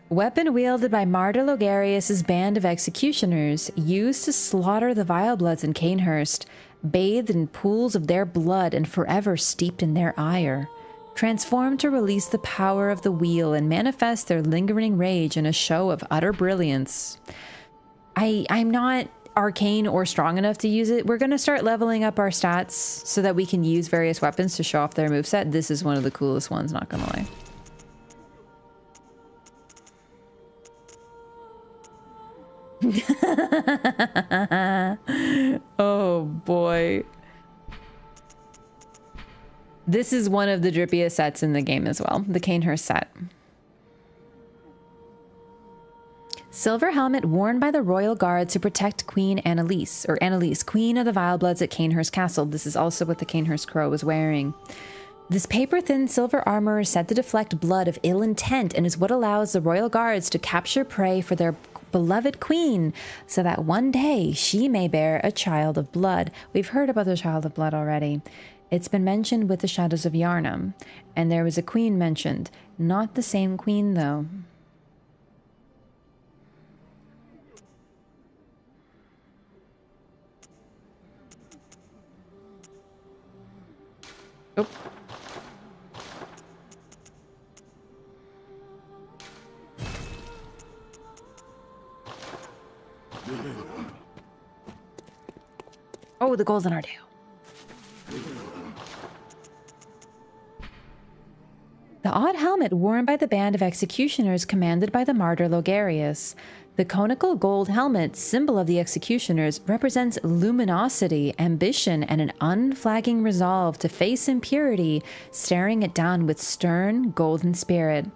Weapon wielded by Martyr Logarius's band of executioners, used to slaughter the Vilebloods in Cainhurst, bathed in pools of their blood and forever steeped in their ire. Transformed to release the power of the wheel and manifest their lingering rage in a show of utter brilliance. I'm not arcane or strong enough to use it. We're going to start leveling up our stats so that we can use various weapons to show off their moveset. This is one of the coolest ones, not gonna lie. Oh boy. This is one of the drippiest sets in the game as well, the Cainhurst set. Silver helmet worn by the royal guards to protect Queen Annalise, or Annalise, queen of the Vilebloods at Cainhurst Castle. This is also what the Cainhurst Crow was wearing. This paper-thin silver armor is said to deflect blood of ill intent and is what allows the royal guards to capture prey for their beloved queen, so that one day she may bear a child of blood. We've heard about the child of blood already. It's been mentioned with the Shadows of Yharnam, and there was a queen mentioned. Not the same queen, though. Oh. Oh, the golden ardeo. The odd helmet worn by the band of executioners commanded by the Martyr Logarius. The conical gold helmet, symbol of the executioners, represents luminosity, ambition, and an unflagging resolve to face impurity, staring it down with stern, golden spirit.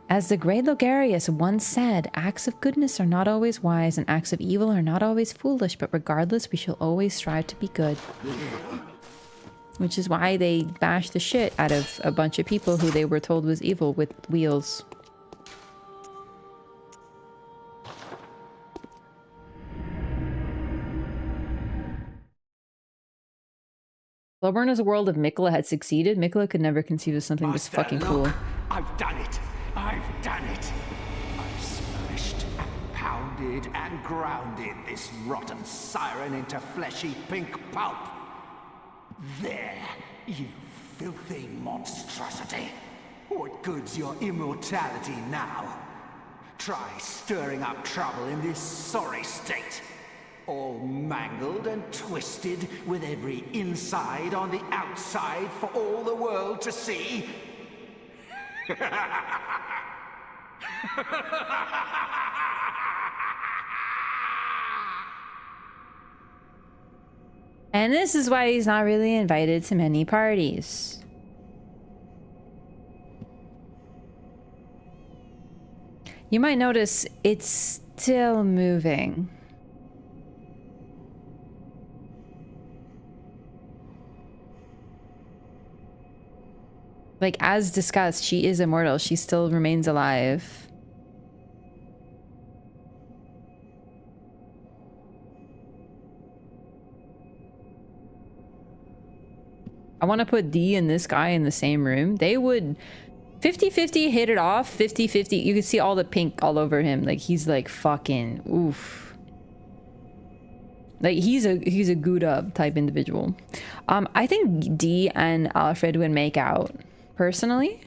As the great Logarius once said, acts of goodness are not always wise, and acts of evil are not always foolish, but regardless, we shall always strive to be good. Which is why they bashed the shit out of a bunch of people who they were told was evil with wheels. Bloodborne is a world if Mikola had succeeded. Mikola could never conceive of something this fucking cool. I've done it! I've done it! I've smashed and pounded and grounded this rotten siren into fleshy pink pulp. There, you filthy monstrosity. What good's your immortality now? Try stirring up trouble in this sorry state. All mangled and twisted, with every inside on the outside for all the world to see. And this is why he's not really invited to many parties. You might notice it's still moving. Like, as discussed, she is immortal. She still remains alive. I want to put D and this guy in the same room. They would 50-50 hit it off. 50-50. You can see all the pink all over him. Like, he's like fucking oof. Like, he's a good up type individual. I think D and Alfred would make out personally.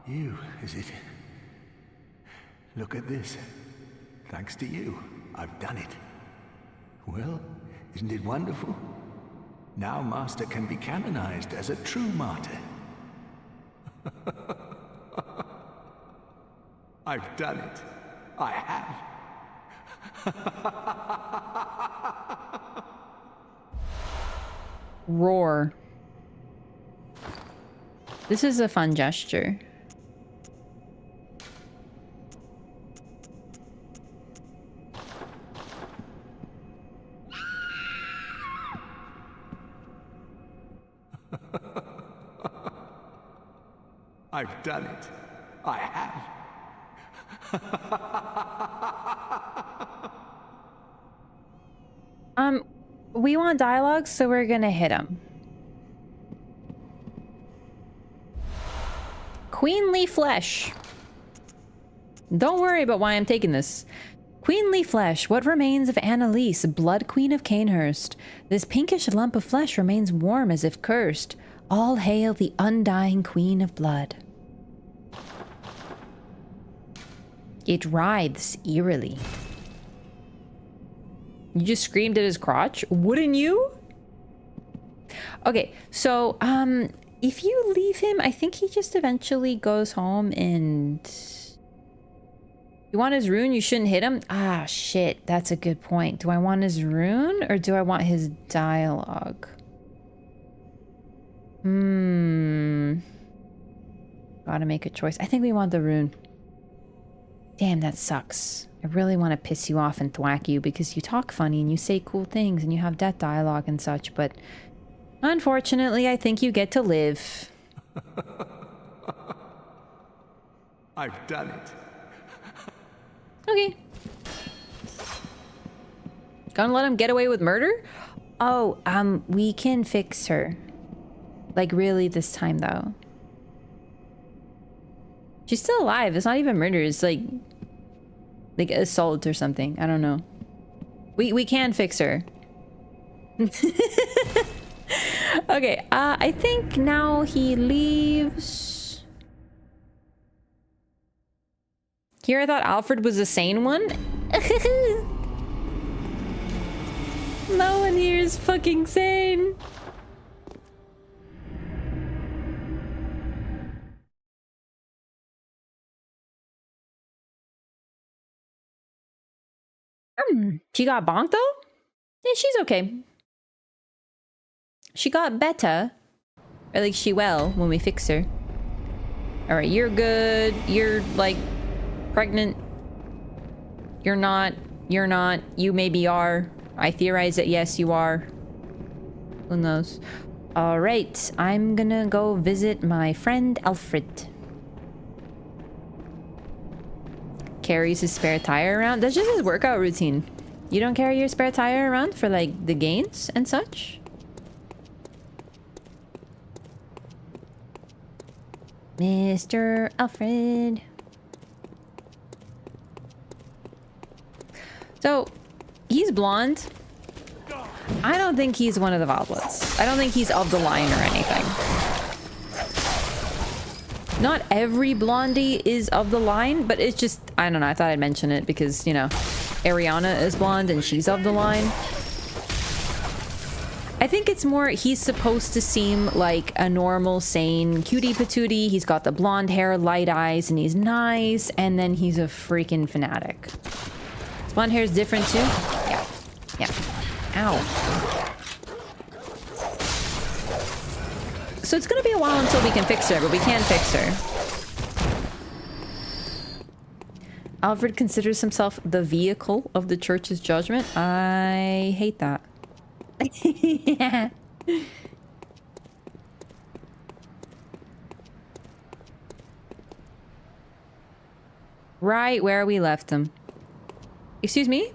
You, is it? Look at this. Thanks to you, I've done it. Well, isn't it wonderful? Now Master can be canonized as a true martyr. I've done it. I have. Roar. This is a fun gesture. I've done it. I have. We want dialogue, so we're gonna hit him. Queenly flesh. Don't worry about why I'm taking this. Queenly flesh. What remains of Annalise, Blood Queen of Cainhurst? This pinkish lump of flesh remains warm as if cursed. All hail the undying Queen of Blood. It writhes eerily. You just screamed at his crotch? Wouldn't you? Okay, so, if you leave him, I think he just eventually goes home and... You want his rune? You shouldn't hit him? Ah, shit. That's a good point. Do I want his rune or do I want his dialogue? Gotta make a choice. I think we want the rune. Damn, that sucks. I really want to piss you off and thwack you because you talk funny and you say cool things and you have death dialogue and such, but unfortunately, I think you get to live. I've done it. Okay. Gonna let him get away with murder? Oh, we can fix her. Like, really this time, though. She's still alive. It's not even murder. It's like assault or something. I don't know. We can fix her. Okay, I think now he leaves. Here I thought Alfred was a sane one. No one here is fucking sane. She got bonked though? Yeah, she's okay. She got better. Or like she will when we fix her. Alright, you're good. You're like pregnant. You're not. You're not. You maybe are. I theorize that yes, you are. Who knows? Alright, I'm gonna go visit my friend Alfred. Carries his spare tire around. That's just his workout routine. You don't carry your spare tire around for like the gains and such? Mr. Alfred. So, he's blonde. I don't think he's one of the vilebloods. I don't think he's of the line or anything. Not every blondie is of the line, but it's just, I don't know, I thought I'd mention it because, you know, Ariana is blonde and she's of the line. I think it's more, he's supposed to seem like a normal, sane cutie patootie. He's got the blonde hair, light eyes, and he's nice, and then he's a freaking fanatic. His blonde hair is different too? Yeah. Yeah. Ow. So it's gonna be a while until we can fix her, but we can fix her. Alfred considers himself the vehicle of the church's judgment. I hate that. Yeah. Right where we left him. Excuse me?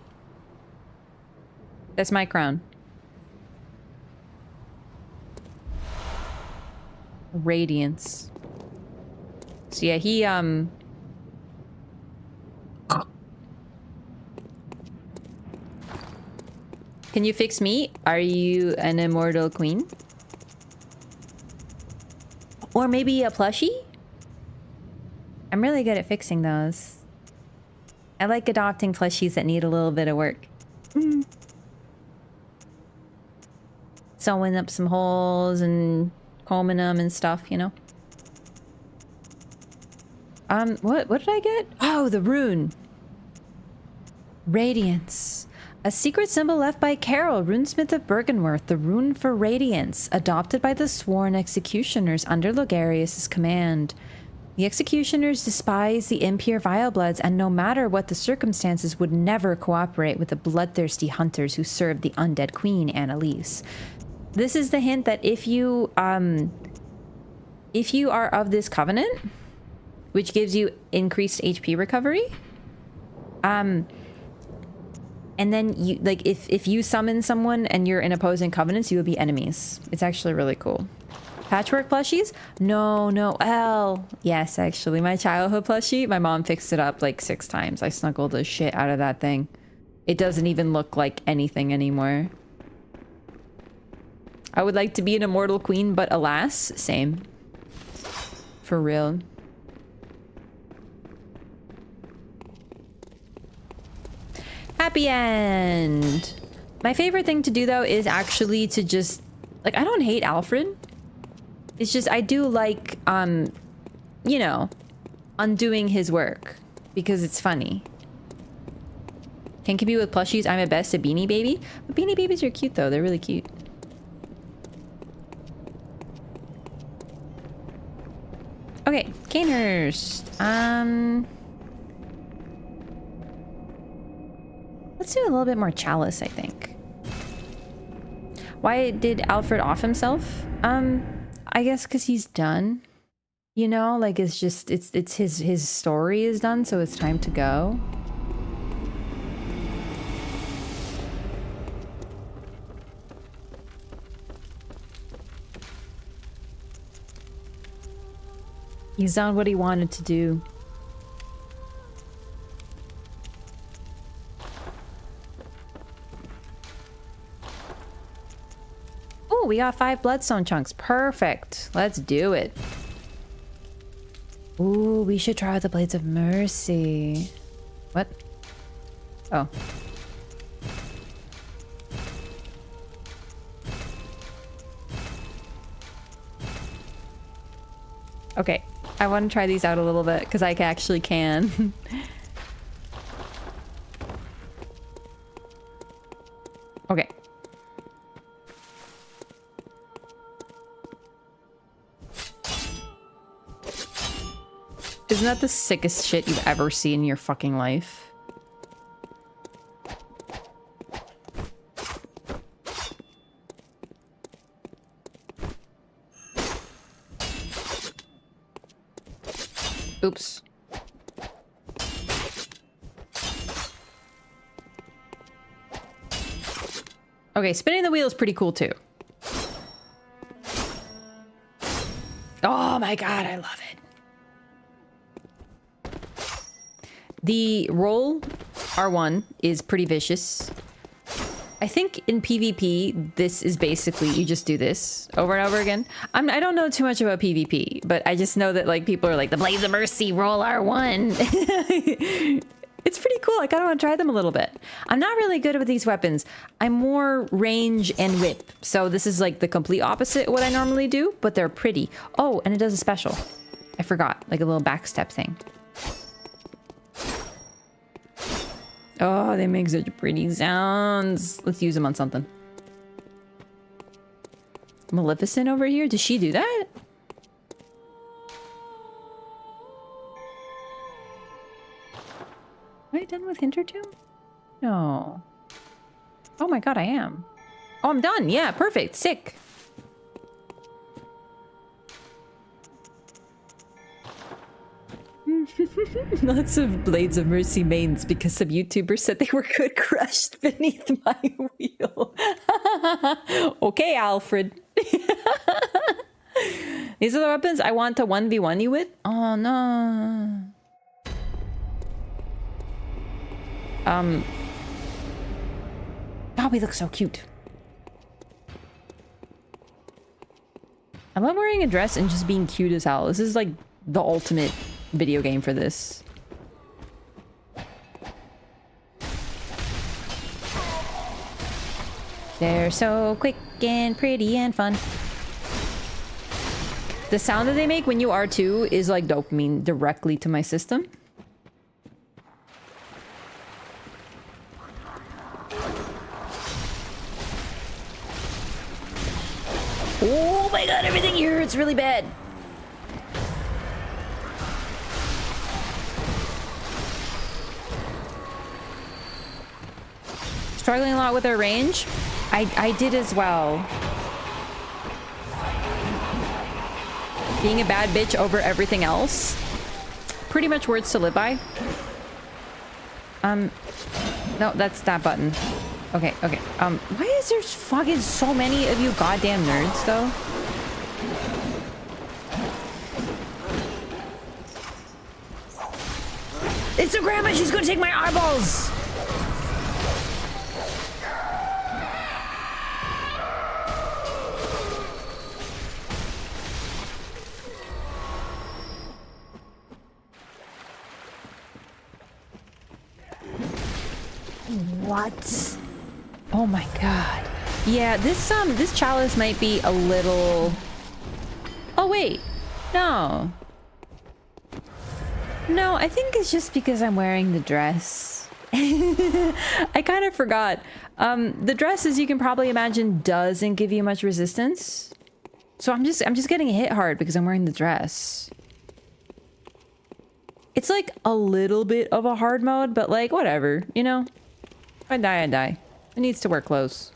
That's my crown. Radiance. So yeah, he Can you fix me? Are you an immortal queen? Or maybe a plushie? I'm really good at fixing those. I like adopting plushies that need a little bit of work. Sewing up some holes and combing them and stuff, you know? What did I get? Oh, the rune. Radiance. A secret symbol left by Carol, runesmith of Bergenworth, the rune for radiance, adopted by the sworn executioners under Logarius' command. The executioners despise the impure vilebloods, and no matter what the circumstances, would never cooperate with the bloodthirsty hunters who served the undead queen, Annalise. This is the hint that if you are of this covenant, which gives you increased HP recovery, and then you, like, if you summon someone and you're in opposing covenants, you will be enemies. It's actually really cool. Patchwork plushies? No. Well, yes, actually. My childhood plushie, my mom fixed it up like 6 times. I snuggled the shit out of that thing. It doesn't even look like anything anymore. I would like to be an immortal queen, but alas, same. For real. Happy end. My favorite thing to do though is actually to just, like, I don't hate Alfred. It's just I do like you know, undoing his work because it's funny. Can compete with plushies. I'm at best a Beanie Baby. But Beanie Babies are cute though. They're really cute. Okay, Cainhurst. Let's do a little bit more Chalice, I think. Why did Alfred off himself? I guess because he's done. You know, like it's just it's his story is done, so it's time to go. He's done what he wanted to do. Oh, we got 5 bloodstone chunks. Perfect. Let's do it. Ooh, we should try out the Blades of Mercy. What? Oh. Okay. I want to try these out a little bit because I actually can. Okay. Isn't that the sickest shit you've ever seen in your fucking life? Oops. Okay, spinning the wheel is pretty cool too. Oh my god, I love it. The roll R1 is pretty vicious. I think in PvP, this is basically, you just do this over and over again. I don't know too much about PvP, but I just know that like people are like, the Blades of Mercy, roll R1. It's pretty cool. I kind of want to try them a little bit. I'm not really good with these weapons. I'm more range and whip. So this is like the complete opposite of what I normally do, but they're pretty. Oh, and it does a special. I forgot, like a little backstep thing. Oh, they make such pretty sounds. Let's use them on something. Maleficent over here? Does she do that? Am I done with Hintertomb? No. Oh my god, I am. Oh, I'm done. Yeah, perfect. Sick. Lots of Blades of Mercy mains because some YouTubers said they were good crushed beneath my wheel. Okay, Alfred. These are the weapons I want to 1v1 you with? Oh, no. Oh, we look so cute. I love wearing a dress and just being cute as hell. This is like the ultimate video game for this. They're so quick and pretty and fun. The sound that they make when you R2 is like dopamine directly to my system. Oh my god, everything here hurts really bad. Struggling a lot with our range. I did as well. Being a bad bitch over everything else. Pretty much words to live by. No, that's that button. Okay, okay. Why is there fucking so many of you goddamn nerds, though? It's the grandma! She's gonna take my eyeballs! What? Oh my god. Yeah, this chalice might be a little... Oh wait. No. No, I think it's just because I'm wearing the dress. I kind of forgot. The dress, as you can probably imagine, doesn't give you much resistance. So I'm just getting hit hard because I'm wearing the dress. It's like a little bit of a hard mode, but like whatever, you know? If I die, I die. It needs to wear clothes.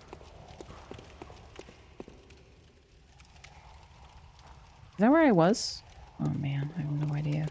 Is that where I was? Oh man, I have no idea.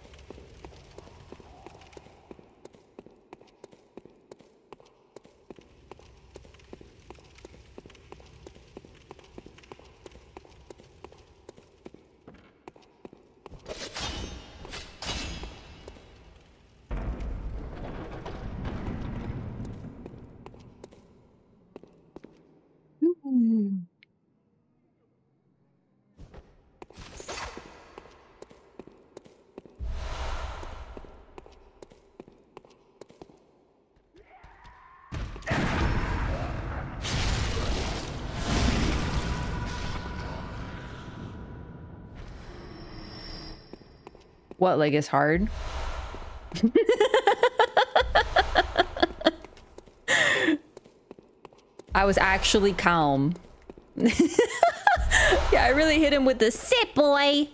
What, like, is hard? I was actually calm. Yeah, I really hit him with the sit, boy.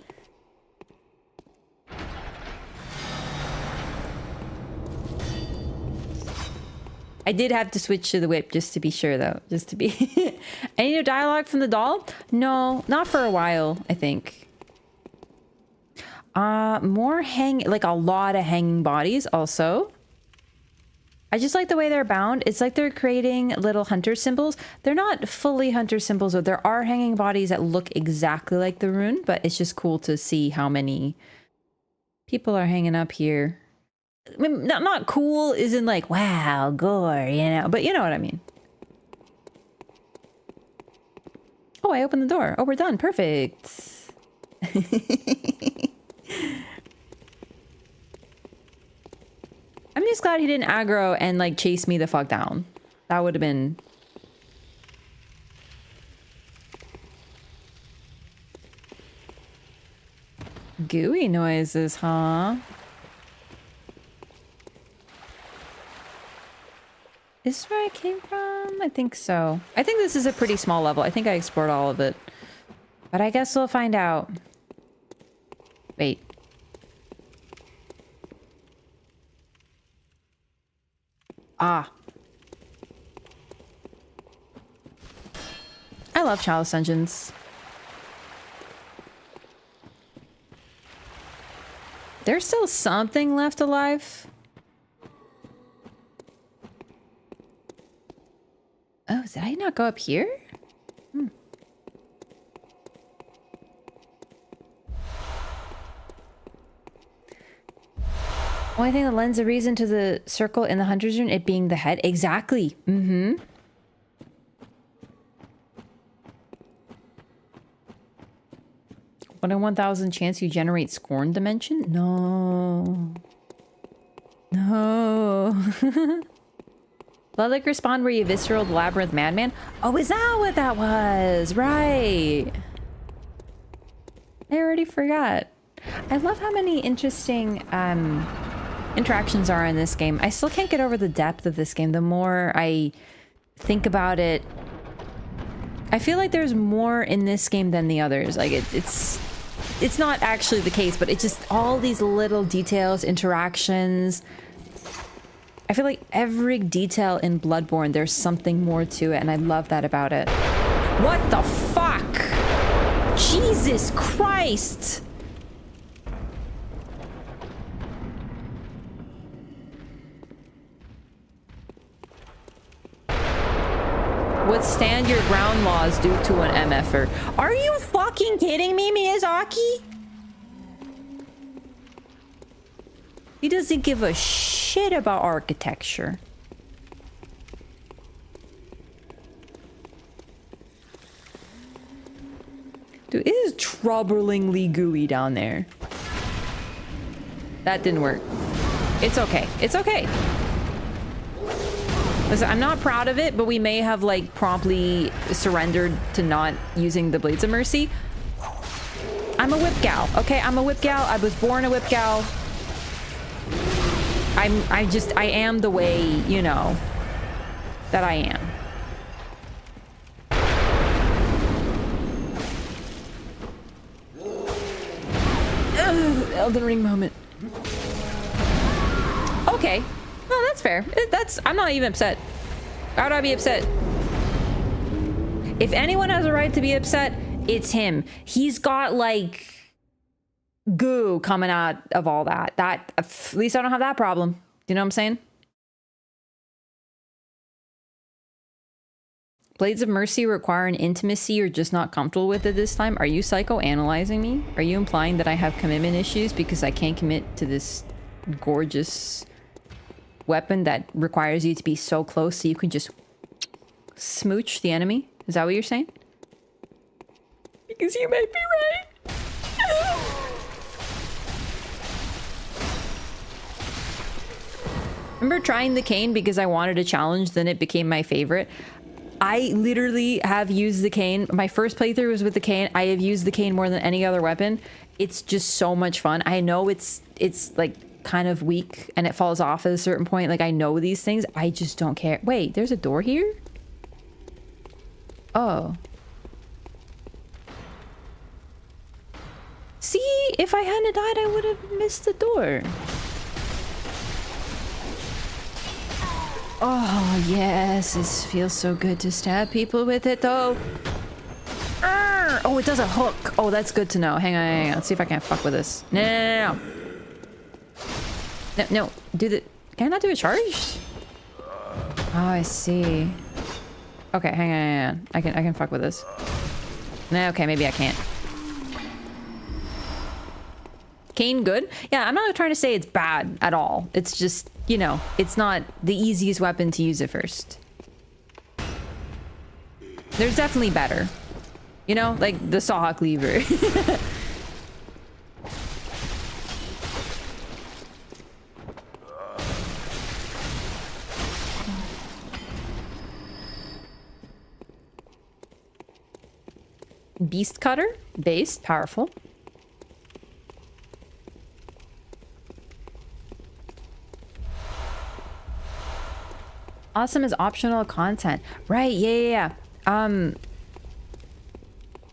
I did have to switch to the whip just to be sure, though. Just to be... Any new dialogue from the doll? No, not for a while, I think. More like a lot of hanging bodies also. I just like the way they're bound. It's like they're creating little hunter symbols. They're not fully hunter symbols, though. There are hanging bodies that look exactly like the rune, but it's just cool to see how many people are hanging up here. I mean, not cool isn't like, wow, gore, you know, but you know what I mean. Oh, I opened the door. Oh, we're done. Perfect. I'm just glad he didn't aggro and like chase me the fuck down. That would have been... gooey noises, huh? Is this where I came from? I think so. I think this is a pretty small level. I think I explored all of it. But I guess we'll find out. Wait. Ah. I love Chalice dungeons. There's still something left alive. Oh, did I not go up here? Only thing that lends a reason to the circle in the hunter's rune, it being the head. Exactly. Mm-hmm. One in 1,000 chance you generate Scorn Dimension? No. No. Bloodletting respawn where you visceral the Labyrinth Madman? Oh, is that what that was? Right. I already forgot. I love how many interesting interactions are in this game. I still can't get over the depth of this game. The more I think about it, I feel like there's more in this game than the others. Like it's not actually the case, but it's just all these little details, interactions. I feel like every detail in Bloodborne, there's something more to it, and I love that about it. What the fuck? Jesus Christ! Withstand your ground laws due to an MFer. Are you fucking kidding me, Miyazaki? He doesn't give a shit about architecture. Dude, it is troublingly gooey down there. That didn't work. It's okay. It's okay. Listen, I'm not proud of it, but we may have like promptly surrendered to not using the Blades of Mercy. I'm a whip gal, okay? I'm a whip gal. I was born a whip gal. I am the way, you know, that I am. Ugh, Elden Ring moment. Okay. No, that's fair. I'm not even upset. Why would I be upset? If anyone has a right to be upset, it's him. He's got like goo coming out of all that. At least I don't have that problem. You know what I'm saying? Blades of Mercy require an intimacy you're just not comfortable with at this time. Are you psychoanalyzing me? Are you implying that I have commitment issues because I can't commit to this gorgeous weapon that requires you to be so close so you can just smooch the enemy? Is that what you're saying? Because you might be right. Remember trying the cane because I wanted a challenge, then it became my favorite. I literally have used the cane. My first playthrough was with the cane. I have used the cane more than any other weapon. It's just so much fun. I know it's like kind of weak and it falls off at a certain point. Like I know these things. I just don't care. Wait, there's a door here? Oh. See, if I hadn't died, I would have missed the door. Oh, yes. This feels so good to stab people with it, though. Arr! Oh, it does a hook. Oh, that's good to know. Hang on. Let's see if I can fuck with this. No. No. Can I not do it charged? Oh, I see. Okay, hang on. I can fuck with this. No, okay, maybe I can't. Cane good? Yeah, I'm not trying to say it's bad at all. It's just, you know, it's not the easiest weapon to use at first. There's definitely better. You know, like the Sawhawk Cleaver. Beast Cutter, based, powerful. Awesome is optional content. Right, yeah.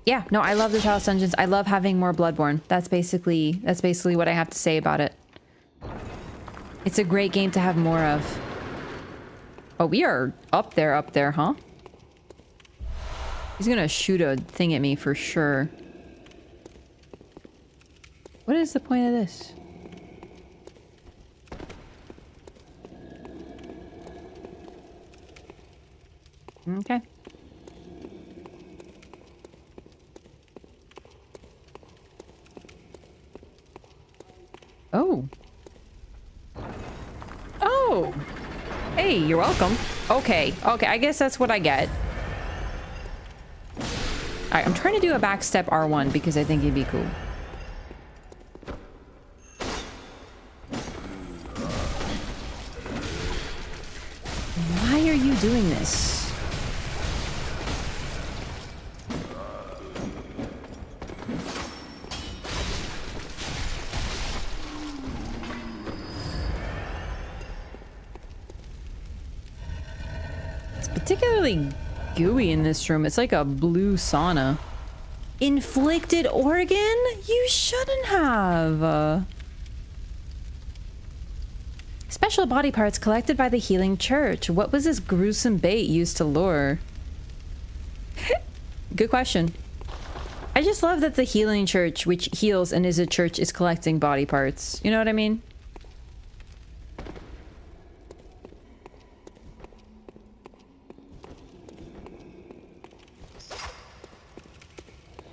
Yeah, no, I love the Chalice dungeons. I love having more Bloodborne. That's basically what I have to say about it. It's a great game to have more of. Oh, we are up there, huh? He's gonna shoot a thing at me for sure. What is the point of this? Okay. Oh. Oh. Hey, you're welcome. Okay. Okay, I guess that's what I get. Alright, I'm trying to do a backstep R1 because I think it'd be cool. Why are you doing this? It's particularly gooey in this room. It's like a blue sauna. Inflicted organ? You shouldn't have. Special body parts collected by the healing church. What was this gruesome bait used to lure? Good question. I just love that the healing church, which heals and is a church, is collecting body parts. You know what I mean?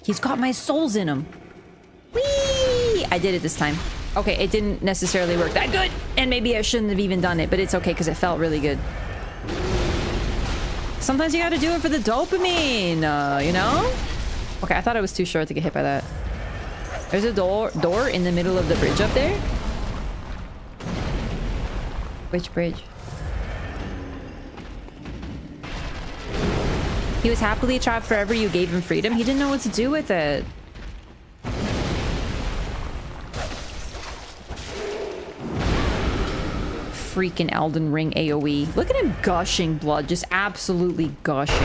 He's got my souls in him. Whee! I did it this time. Okay, it didn't necessarily work that good. And maybe I shouldn't have even done it, but it's okay because it felt really good. Sometimes you gotta do it for the dopamine, you know? Okay, I thought I was too short to get hit by that. There's a door in the middle of the bridge up there. Which bridge? He was happily trapped forever. You gave him freedom. He didn't know what to do with it. Freaking Elden Ring AoE. Look at him gushing blood. Just absolutely gushing.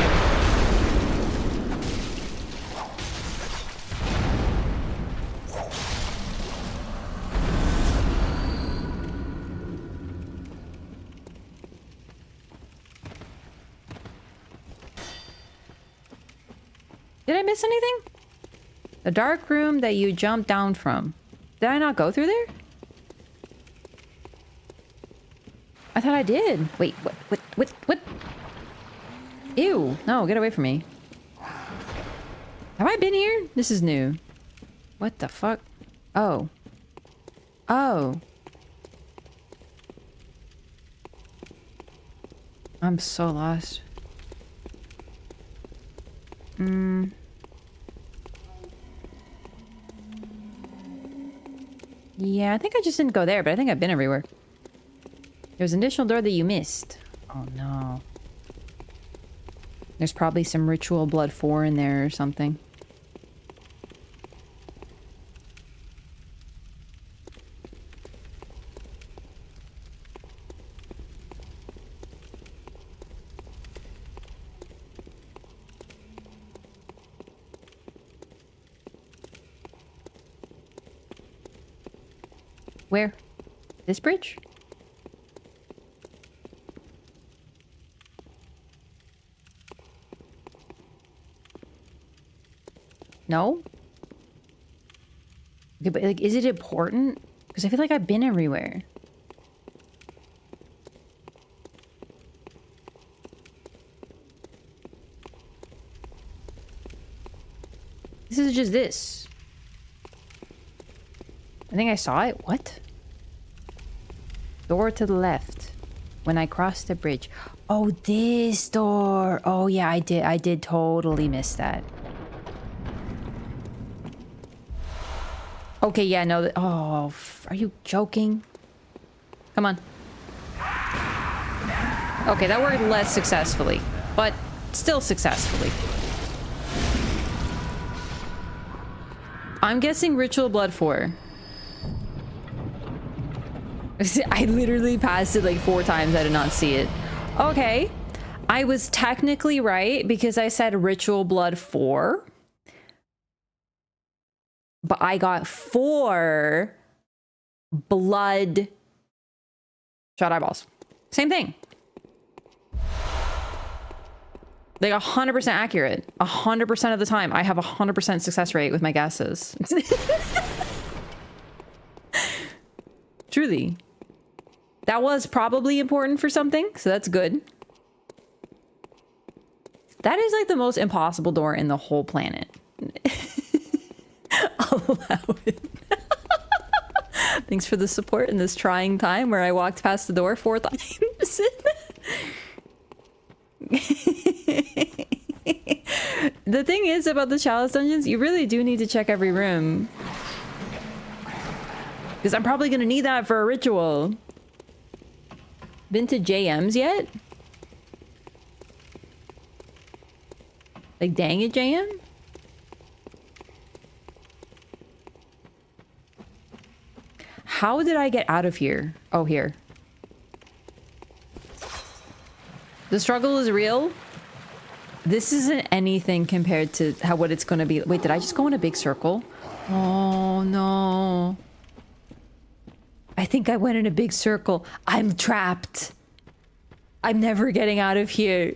Did I miss anything? The dark room that you jumped down from. Did I not go through there? I thought I did. Wait, what? Ew, no, get away from me. Have I been here? This is new. What the fuck? Oh. Oh. I'm so lost. Yeah, I think I just didn't go there, but I think I've been everywhere. There's an additional door that you missed. Oh no. There's probably some ritual blood 4 in there or something. Where? This bridge? No? Okay, but like, is it important? Because I feel like I've been everywhere. This is just this. I think I saw it. What? Door to the left. When I crossed the bridge. Oh, this door. Oh yeah, I did totally miss that. Okay, yeah, no. Oh, are you joking? Come on. Okay, that worked less successfully, but still successfully. I'm guessing Ritual Blood 4. I literally passed it like 4 times. I did not see it. Okay. I was technically right because I said Ritual Blood 4. But I got 4 blood shot eyeballs. Same thing. Like 100% accurate. 100% of the time. I have 100% success rate with my guesses. Truly. That was probably important for something, so that's good. That is like the most impossible door in the whole planet. I'll allow it. Thanks for the support in this trying time where I walked past the door 4 times. The thing is about the Chalice dungeons, you really do need to check every room. Because I'm probably going to need that for a ritual. Been to JM's yet? Like, dang it, JM? How did I get out of here? Oh, here. The struggle is real. This isn't anything compared to what it's going to be. Wait, did I just go in a big circle? Oh, no. I think I went in a big circle. I'm trapped. I'm never getting out of here.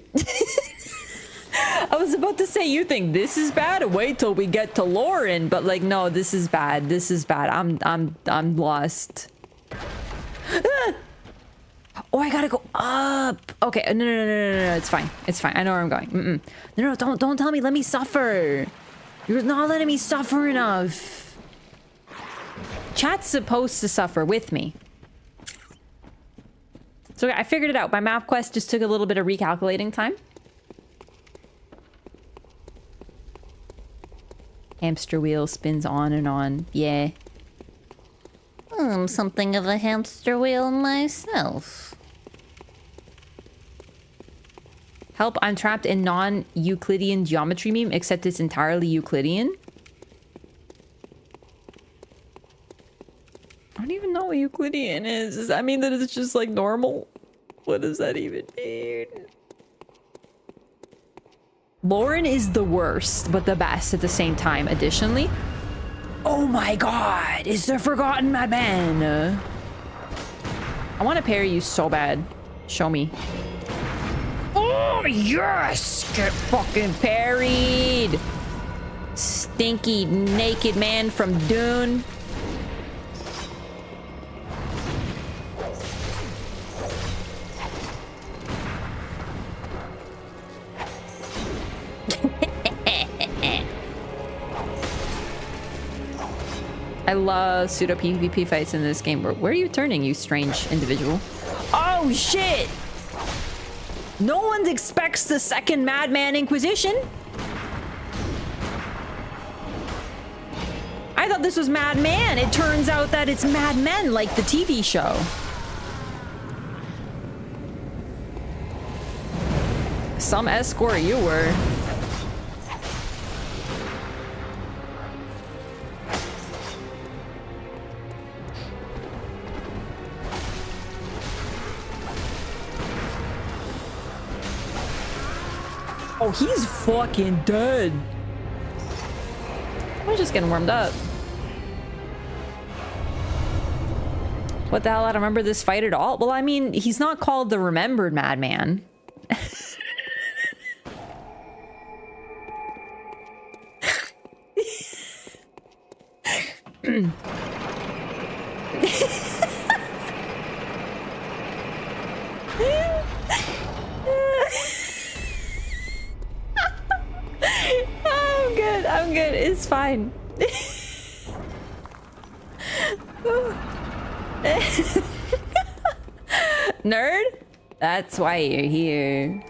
I was about to say, you think this is bad? Wait till we get to Lauren. But like, no, this is bad. This is bad. I'm lost. Ah! Oh, I gotta go up. Okay, no, it's fine. It's fine. I know where I'm going. No, don't tell me. Let me suffer. You're not letting me suffer enough. Chat's supposed to suffer with me. So I figured it out. My map quest just took a little bit of recalculating time. Hamster wheel spins on and on. Yeah. I'm something of a hamster wheel myself. Help, I'm trapped in non-Euclidean geometry meme, except it's entirely Euclidean. I don't even know what Euclidean is. Does that mean that it's just like normal? What does that even mean? Lauren is the worst, but the best at the same time. Additionally, oh my god, it's the Forgotten Madman. I want to parry you so bad. Show me. Oh yes, get fucking parried. Stinky naked man from Dune. I love pseudo PvP fights in this game. Where are you turning, you strange individual? Oh shit! No one expects the second Madman Inquisition. I thought this was Madman. It turns out that it's Mad Men, like the TV show. Some escort you were. Oh, he's fucking dead. I'm just getting warmed up. What the hell? I don't remember this fight at all. Well, I mean, he's not called the Remembered Madman. I'm good. It's fine. Nerd? That's why you're here.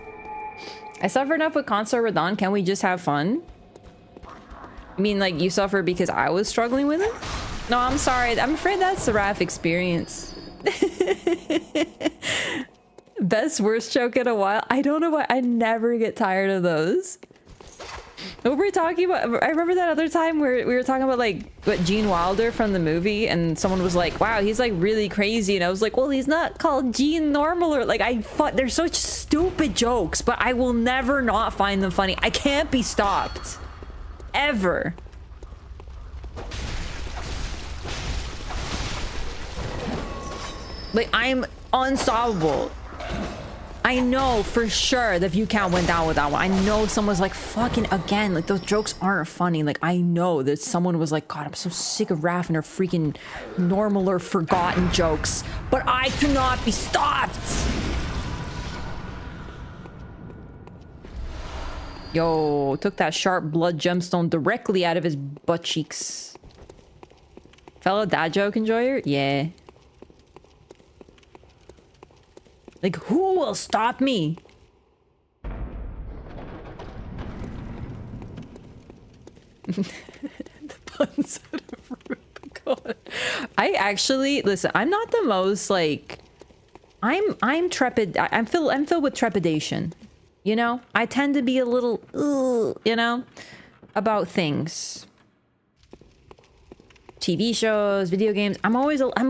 I suffer enough with console Radon. Can we just have fun? I mean, like, you suffer because I was struggling with it? No, I'm sorry. I'm afraid that's the Raph experience. Best worst joke in a while. I don't know why. I never get tired of those. What were we talking about? I remember that other time where we were talking about like what Gene Wilder from the movie, and someone was like, wow, he's like really crazy, and I was like, well, he's not called Gene Normal, or like they're such stupid jokes, but I will never not find them funny. I can't be stopped. Ever. Like, I'm unstoppable. I know for sure the view count went down with that one. I know someone's like, fucking again, like those jokes aren't funny. Like I know that someone was like, God, I'm so sick of Raph and her freaking normal or forgotten jokes, but I cannot be stopped. Yo, took that sharp blood gemstone directly out of his butt cheeks. Fellow dad joke enjoyer? Yeah. Like, who will stop me? The puns out of Rubicon. I actually, listen, I'm not the most, like, I'm filled with trepidation. You know? I tend to be a little, you know, about things. TV shows, video games. I'm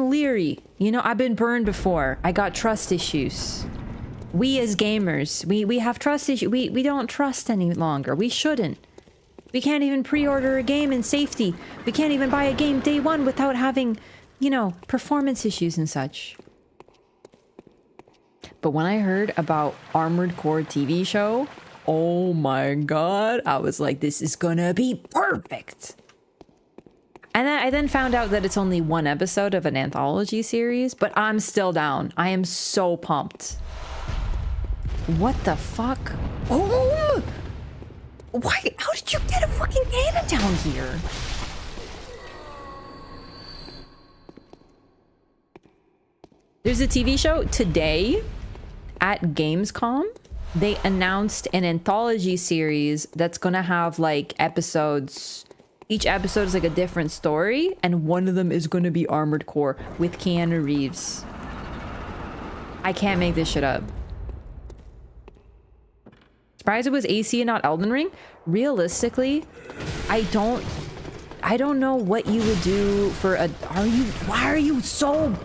leery. You know, I've been burned before. I got trust issues. We as gamers, we have trust issues. We don't trust any longer. We shouldn't. We can't even pre-order a game in safety. We can't even buy a game day one without having, you know, performance issues and such. But when I heard about Armored Core TV show, oh my god, I was like, this is gonna be perfect. And then I then found out that it's only one episode of an anthology series, but I'm still down. I am so pumped. What the fuck? Oh! Why? How did you get a fucking Anna down here? There's a TV show today at Gamescom. They announced an anthology series that's gonna have like episodes. Each episode is like a different story, and one of them is gonna be Armored Core with Keanu Reeves. I can't make this shit up. Surprised it was AC and not Elden Ring. Realistically, I don't know what you would do for a. Why are you so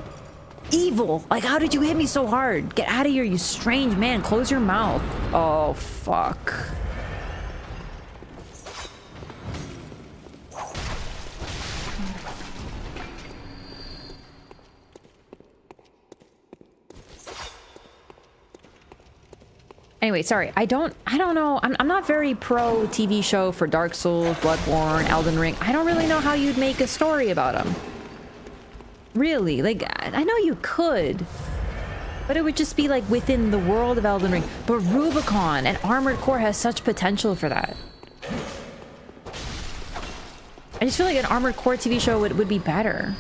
evil? Like, how did you hit me so hard? Get out of here, you strange man. Close your mouth. Oh, fuck. Anyway, sorry. I don't know. I'm not very pro TV show for Dark Souls, Bloodborne, Elden Ring. I don't really know how you'd make a story about them. Really, like, I know you could, but it would just be like within the world of Elden Ring. But Rubicon and Armored Core has such potential for that. I just feel like an Armored Core TV show would be better.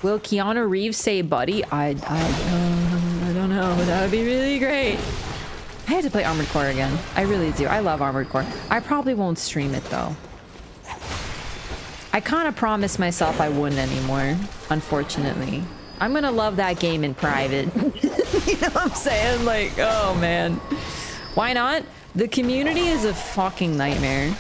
Will Keanu Reeves say buddy? I don't know, but that would be really great. I have to play Armored Core again. I really do. I love Armored Core. I probably won't stream it though. I kind of promised myself I wouldn't anymore, unfortunately. I'm gonna love that game in private. You know what I'm saying? Like, oh man. Why not? The community is a fucking nightmare.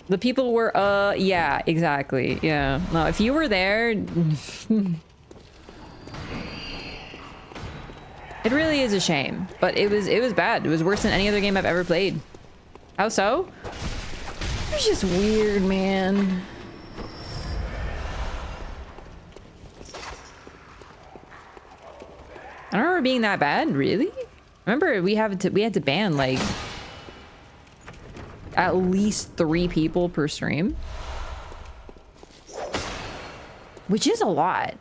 The people were, yeah, exactly. Yeah. No, if you were there... It really is a shame. But it was bad. It was worse than any other game I've ever played. How so? It was just weird, man. I don't remember being that bad, really? Remember, we had to ban, like... at least 3 people per stream, which is a lot.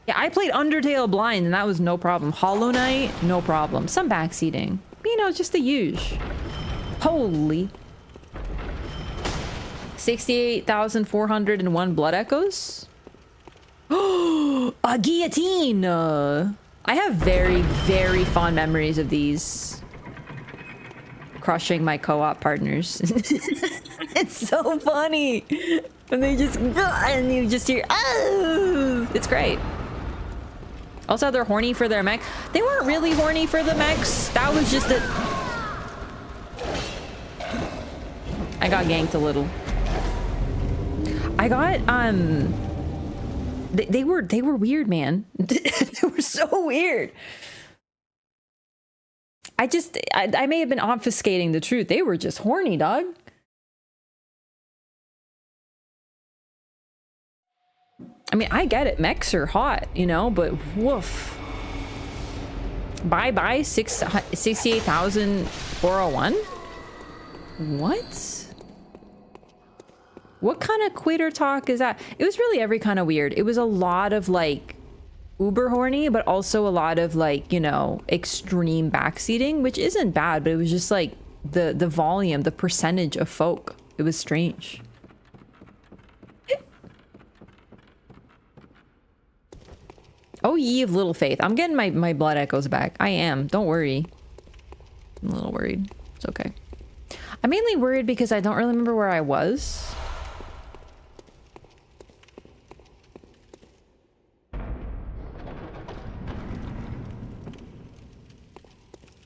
Yeah, I played Undertale blind and that was no problem. Hollow Knight, no problem. Some backseating, you know, just the usual. Holy 68,401 blood echoes. Oh, a guillotine. I have very, very fond memories of these. Crushing my co-op partners. It's so funny when they just, and you just hear, oh, it's great. Also, they're horny for their mech. They weren't really horny for the mechs. That was just a... I got ganked a little. I got, they were weird, man. They were so weird. I may have been obfuscating the truth. They were just horny, dog. I mean, I get it. Mechs are hot, you know, but woof. Bye-bye, 68,401? What? What kind of quitter talk is that? It was really every kind of weird. It was a lot of, like, uber horny, but also a lot of, like, you know, extreme backseating, which isn't bad, but it was just, like, the volume, the percentage of folk. It was strange. Oh, ye of little faith. I'm getting my blood echoes back. I am. Don't worry. I'm a little worried. It's okay. I'm mainly worried because I don't really remember where I was.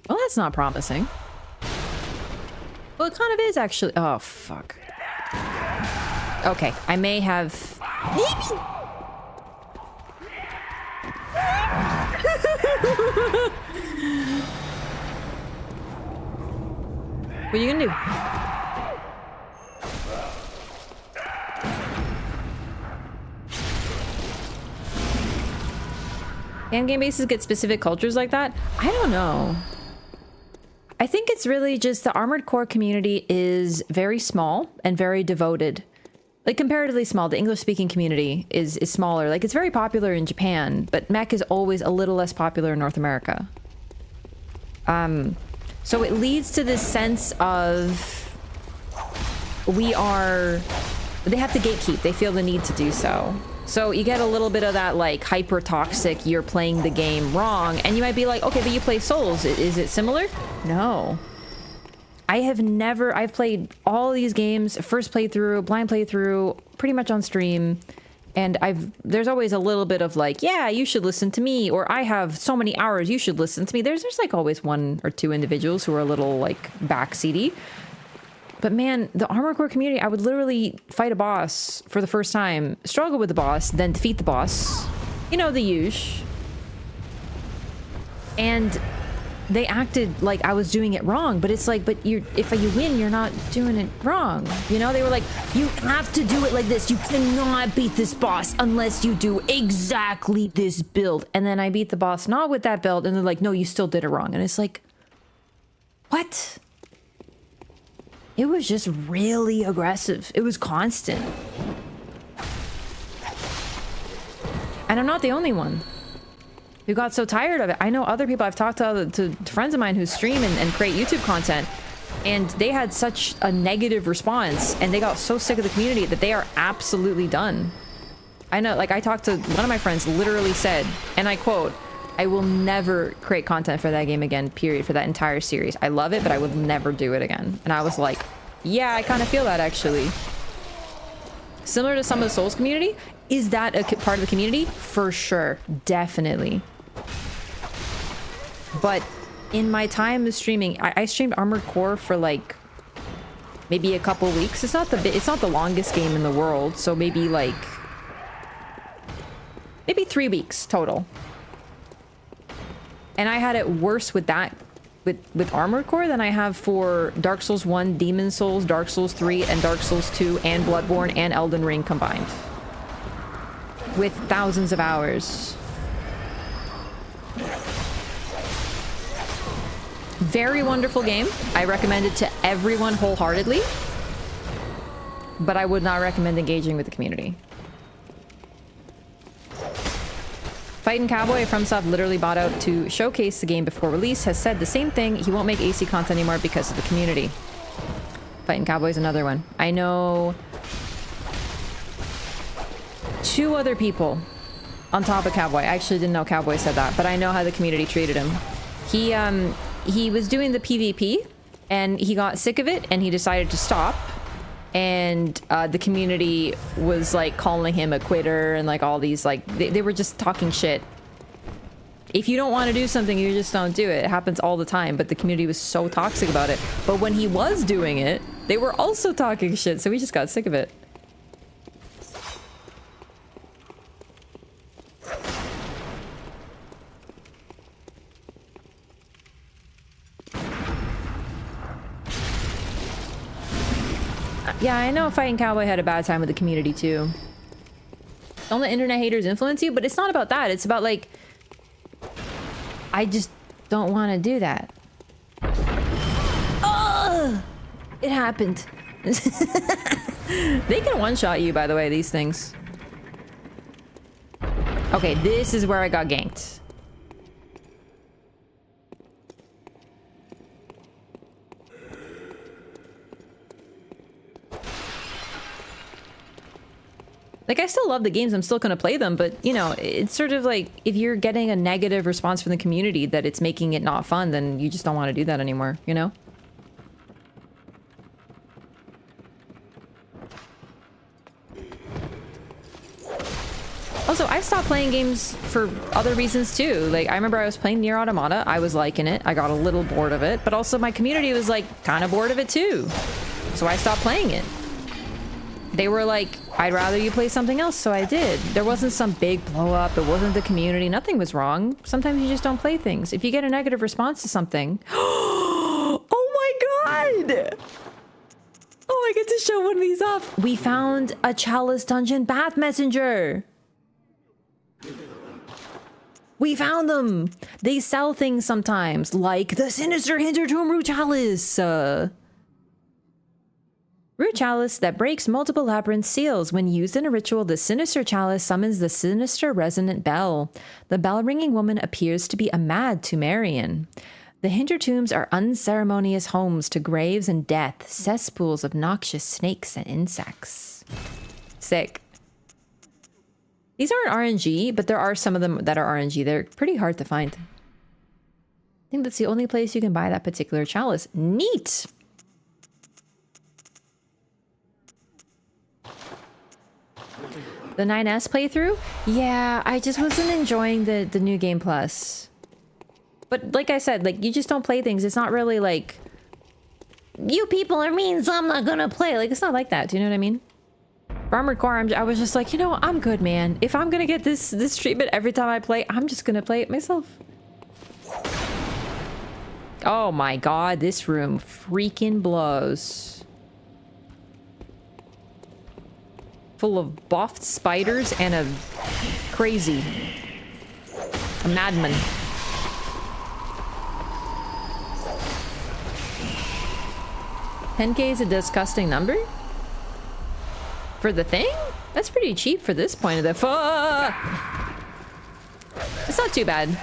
Well, that's not promising. Well, it kind of is actually. Oh, fuck. Okay, I may have... What are you gonna do? Fan game bases get specific cultures like that? I don't know. I think it's really just the Armored Core community is very small and very devoted. Like, comparatively small. The English-speaking community is smaller. Like, it's very popular in Japan, but mech is always a little less popular in North America. So it leads to this sense of they have to gatekeep. They feel the need to do so. So you get a little bit of that, like, hyper toxic, you're playing the game wrong, and you might be like, okay, but you play Souls. Is it similar? No. I've played all these games, first playthrough, blind playthrough, pretty much on stream. And there's always a little bit of like, yeah, you should listen to me, or I have so many hours, you should listen to me. There's like always one or two individuals who are a little like backseaty. But man, the Armored Core community, I would literally fight a boss for the first time, struggle with the boss, then defeat the boss. You know, the usual. And they acted like I was doing it wrong, but it's like, but if you win, you're not doing it wrong. You know, they were like, you have to do it like this. You cannot beat this boss unless you do exactly this build. And then I beat the boss not with that build, and they're like, no, you still did it wrong. And it's like, what? It was just really aggressive. It was constant. And I'm not the only one who got so tired of it. I know other people. I've talked to friends of mine who stream and create YouTube content, and they had such a negative response, and they got so sick of the community that they are absolutely done. I know, like, I talked to one of my friends, literally said, and I quote, I will never create content for that game again, period, for that entire series. I love it, but I would never do it again. And I was like, yeah, I kind of feel that, actually. Similar to some of the Souls community. Is that a part of the community? For sure. Definitely. But in my time of streaming, I streamed Armored Core for like maybe a couple weeks. It's not the longest game in the world, so maybe 3 weeks total. And I had it worse with that with Armored Core than I have for Dark Souls 1, Demon Souls, Dark Souls 3, and Dark Souls 2, and Bloodborne, and Elden Ring combined. With thousands of hours. Very wonderful game. I recommend it to everyone wholeheartedly. But I would not recommend engaging with the community. Fightin' Cowboy, FromSoft literally bought out to showcase the game before release, has said the same thing. He won't make AC content anymore because of the community. Fightin' Cowboy is another one. I know 2 other people on top of Cowboy. I actually didn't know Cowboy said that, but I know how the community treated him. He was doing the PvP, and he got sick of it, and he decided to stop. And the community was like calling him a quitter, and like all these like they were just talking shit. If you don't want to do something, you just don't do it. It happens all the time, but the community was so toxic about it. But when he was doing it, they were also talking shit, so we just got sick of it. Yeah, I know Fighting Cowboy had a bad time with the community too. Don't let internet haters influence you, but it's not about that. It's about like, I just don't want to do that. Oh, it happened. They can one-shot you, by the way, these things. Okay, this is where I got ganked. Like, I still love the games, I'm still gonna play them, but, you know, it's sort of like, if you're getting a negative response from the community that it's making it not fun, then you just don't want to do that anymore, you know? Also, I stopped playing games for other reasons too. Like, I remember I was playing Nier Automata, I was liking it, I got a little bored of it, but also my community was like, kind of bored of it too. So I stopped playing it. They were like, I'd rather you play something else, so I did. There wasn't some big blow up, it wasn't the community, nothing was wrong. Sometimes you just don't play things. If you get a negative response to something... Oh my god! Oh, I get to show one of these off. We found a Chalice Dungeon Bath Messenger! We found them! They sell things sometimes, like the Sinister Hintertomb Root Chalice! Root Chalice that breaks multiple labyrinth seals. When used in a ritual, the Sinister Chalice summons the sinister resonant bell. The bell-ringing woman appears to be a mad Tumerian. The Hintertombs are unceremonious homes to graves and death, cesspools of noxious snakes and insects. Sick. These aren't RNG, but there are some of them that are RNG. They're pretty hard to find. I think that's the only place you can buy that particular chalice. Neat! The 9S playthrough? Yeah, I just wasn't enjoying the new game plus. But like I said, like, you just don't play things. It's not really like, you people are mean, so I'm not gonna play. Like, it's not like that. Do you know what I mean? For Armored Core, I was just like, you know, I'm good, man. If I'm gonna get this treatment every time I play, I'm just gonna play it myself. Oh my god, this room freaking blows. Full of buffed spiders and a crazy, a madman. $10K is a disgusting number? For the thing? That's pretty cheap for this point of the It's not too bad.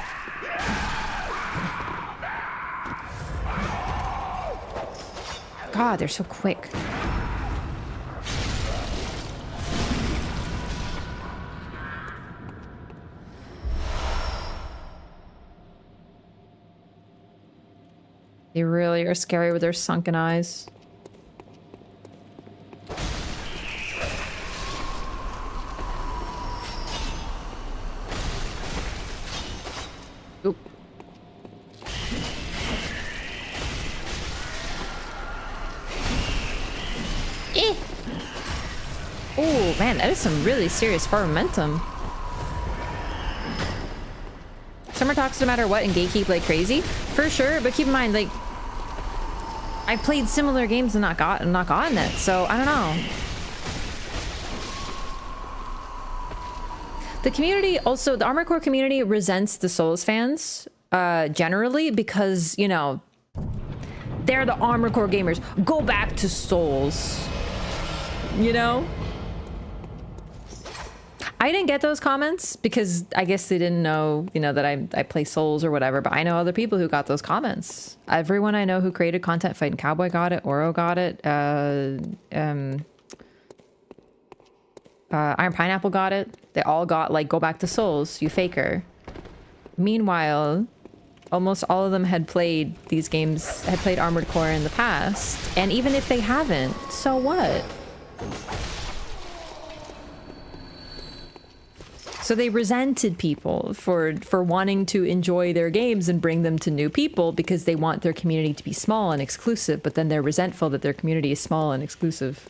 God, they're so quick. They really are scary with their sunken eyes. Oop. Eh. Oh man, that is some really serious far momentum. Summer talks no matter what and gatekeep like crazy. For sure, but keep in mind, like, I've played similar games and not gotten it, so I don't know. The community also, the Armored Core community resents the Souls fans, generally, because, you know, they're the Armored Core gamers. Go back to Souls. You know? I didn't get those comments because I guess they didn't know, you know, that I play Souls or whatever, but I know other people who got those comments. Everyone I know who created content, Fighting Cowboy got it, Oro got it, Iron Pineapple got it. They all got, like, go back to Souls, you faker. Meanwhile, almost all of them had played these games, had played Armored Core in the past, and even if they haven't, so what? So they resented people for wanting to enjoy their games and bring them to new people because they want their community to be small and exclusive, but then they're resentful that their community is small and exclusive.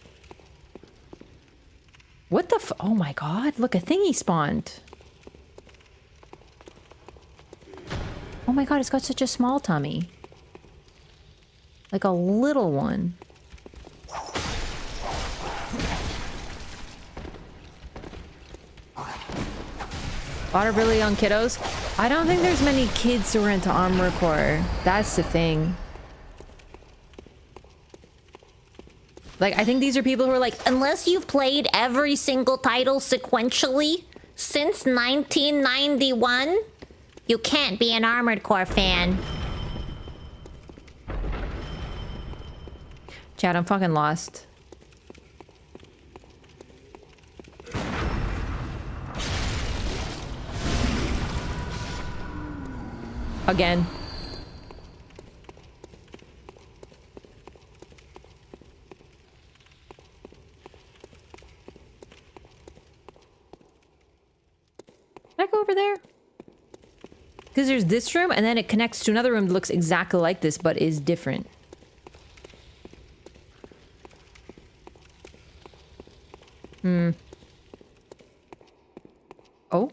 What the oh my god, look, a thingy spawned. Oh my god, it's got such a small tummy. Like a little one. lot of really young kiddos. I don't think there's many kids who are into Armor Core. That's the thing. Like, I think these are people who are like, Unless you've played every single title sequentially since 1991, you can't be an Armored Core fan. Chad, I'm fucking lost. Again. Can I go over there? Because there's this room and then it connects to another room that looks exactly like this but is different. Oh?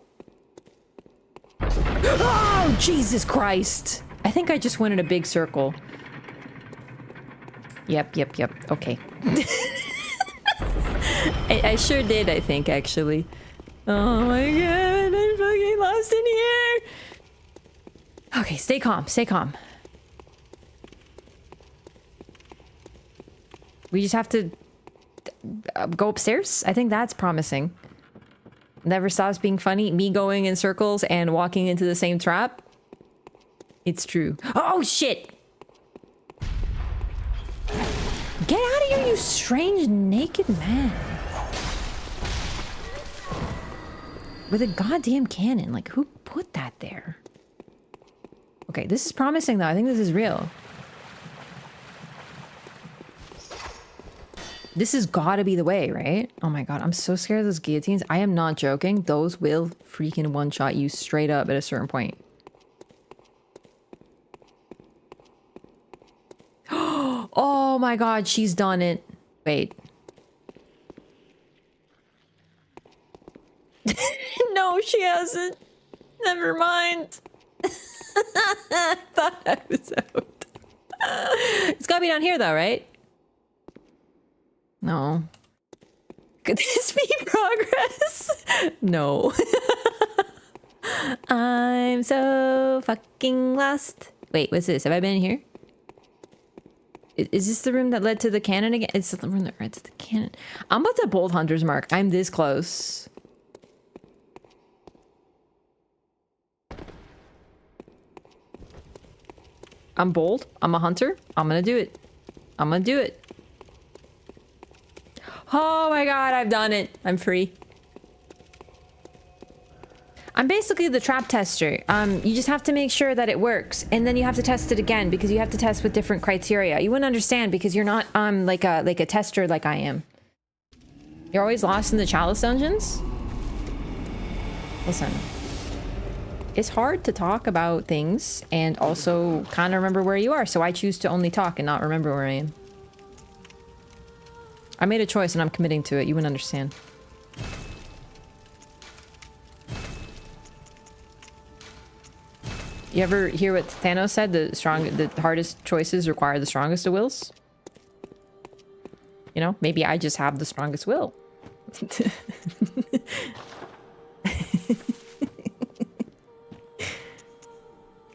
Oh, Jesus Christ! I think I just went in a big circle. Yep. Okay. I sure did, I think, actually. Oh my god, I'm fucking lost in here! Okay, stay calm, stay calm. We just have to go upstairs? I think that's promising. Never stops being funny. Me going in circles and walking into the same trap. It's true. Oh, shit! Get out of here, you strange naked man. With a goddamn cannon. Like, who put that there? Okay, this is promising, though. I think this is real. This has gotta be the way, right? Oh my god, I'm so scared of those guillotines. I am not joking. Those will freaking one-shot you straight up at a certain point. Oh my god, she's done it. Wait. No, she hasn't. Never mind. I thought I was out. It's gotta be down here though, right? No. Could this be progress? No. I'm so fucking lost. Wait, what's this? Have I been here? Is this the room that led to the cannon again? It's the room that led to the cannon. I'm about to bold Hunter's Mark. I'm this close. I'm bold. I'm a hunter. I'm gonna do it. I'm gonna do it. Oh my god, I've done it. I'm free. I'm basically the trap tester. You just have to make sure that it works, and then you have to test it again because you have to test with different criteria. You wouldn't understand because you're not like a tester like I am. You're always lost in the Chalice dungeons? Listen. It's hard to talk about things and also kind of remember where you are, so I choose to only talk and not remember where I am. I made a choice and I'm committing to it. You wouldn't understand. You ever hear what Thanos said? The hardest choices require the strongest of wills? You know, maybe I just have the strongest will.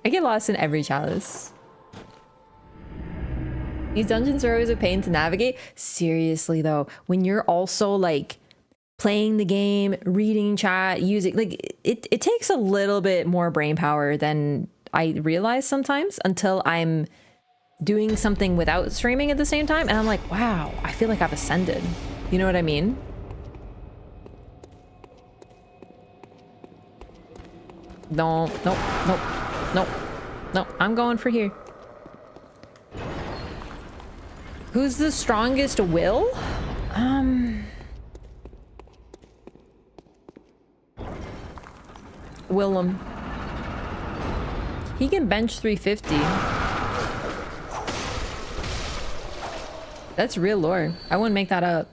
I get lost in every chalice. These dungeons are always a pain to navigate. Seriously though, when you're also like playing the game, reading chat, using like it takes a little bit more brain power than I realize sometimes until I'm doing something without streaming at the same time and I'm like, wow, I feel like I've ascended. You know what I mean? No, nope, nope, nope, nope. I'm going for here. Who's the strongest will? Willem. He can bench 350. That's real lore. I wouldn't make that up.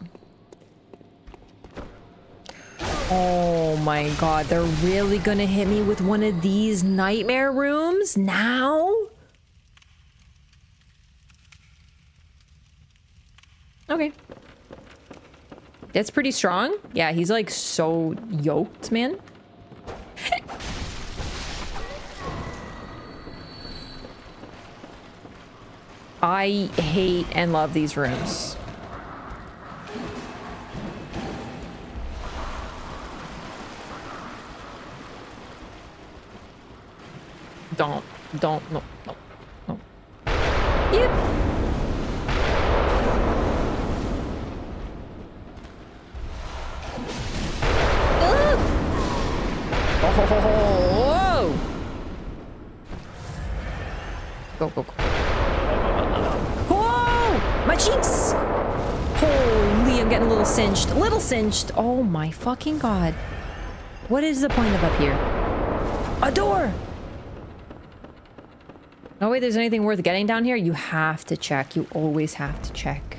Oh my god, they're really gonna hit me with one of these nightmare rooms now? Okay. That's pretty strong. Yeah, he's like so yoked, man. I hate and love these rooms. Don't, no, no, no. Yep. Oh, whoa! Go, go, go. Whoa! My cheeks! Holy, I'm getting a little singed. A little singed. Oh my fucking god. What is the point of up here? A door! No way there's anything worth getting down here? You have to check. You always have to check.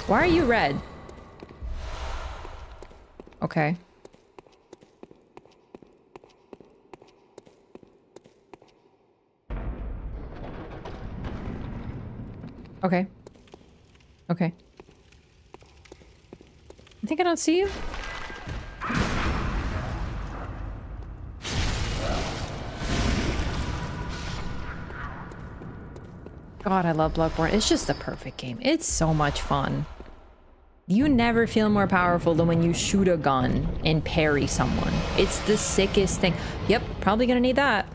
Why are you red? Okay. Okay. Okay. I think I don't see you. God, I love Bloodborne. It's just the perfect game. It's so much fun. You never feel more powerful than when you shoot a gun and parry someone. It's the sickest thing. Yep, probably gonna need that.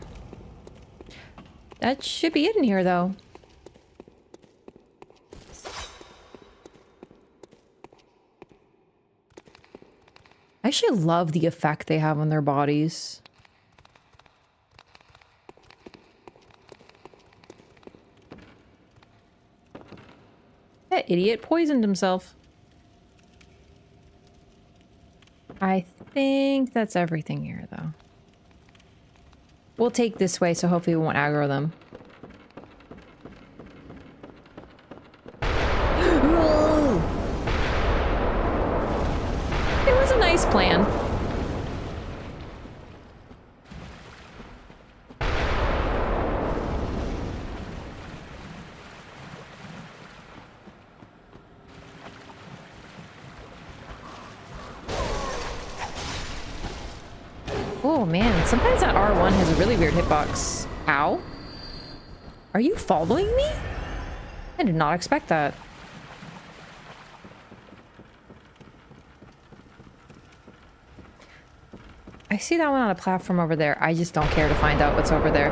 That should be it in here, though. I actually love the effect they have on their bodies. That idiot poisoned himself. I think that's everything here, though. We'll take this way, so hopefully we won't aggro them. It was a nice plan. Oh man, sometimes that R1 has a really weird hitbox. Ow. Are you following me? I did not expect that. I see that one on a platform over there. I just don't care to find out what's over there.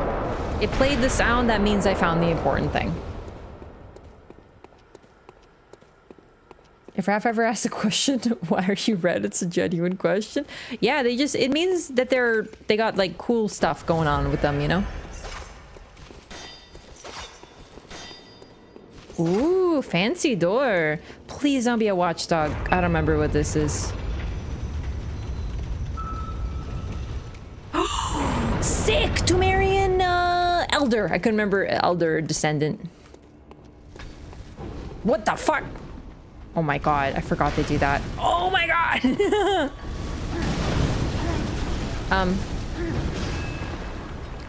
It played the sound, that means I found the important thing. If Raph ever asks a question, why are you red? It's a genuine question. Yeah, it means that they got like cool stuff going on with them, you know? Ooh, fancy door. Please don't be a watchdog. I don't remember what this is. Sick! Tumerian elder. I couldn't remember elder descendant. What the fuck? Oh my god, I forgot they do that. Oh my god!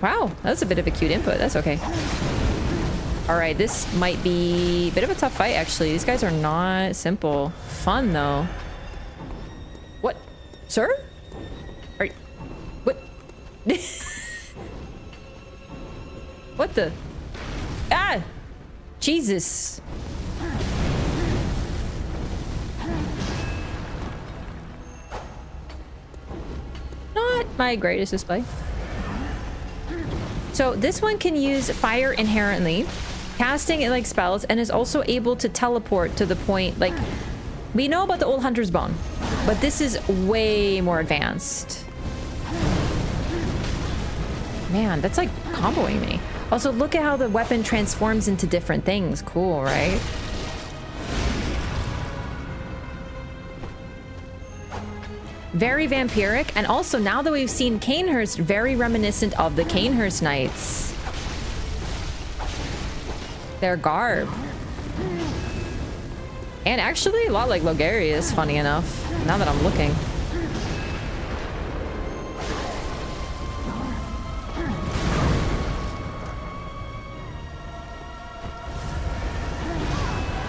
Wow, that's a bit of a cute input. That's okay. Alright, this might be a bit of a tough fight, actually. These guys are not simple. Fun, though. What? Sir? Are you... What? What the? Ah! Jesus. Not my greatest display. So this one can use fire inherently, casting it like spells, and is also able to teleport to the point, like, we know about the old hunter's bone, but this is way more advanced. Man, that's like comboing me. Also, look at how the weapon transforms into different things. Cool, right? Very vampiric, and also now that we've seen Cainhurst, very reminiscent of the Cainhurst Knights. Their garb. And actually a lot like Logarius, funny enough, now that I'm looking.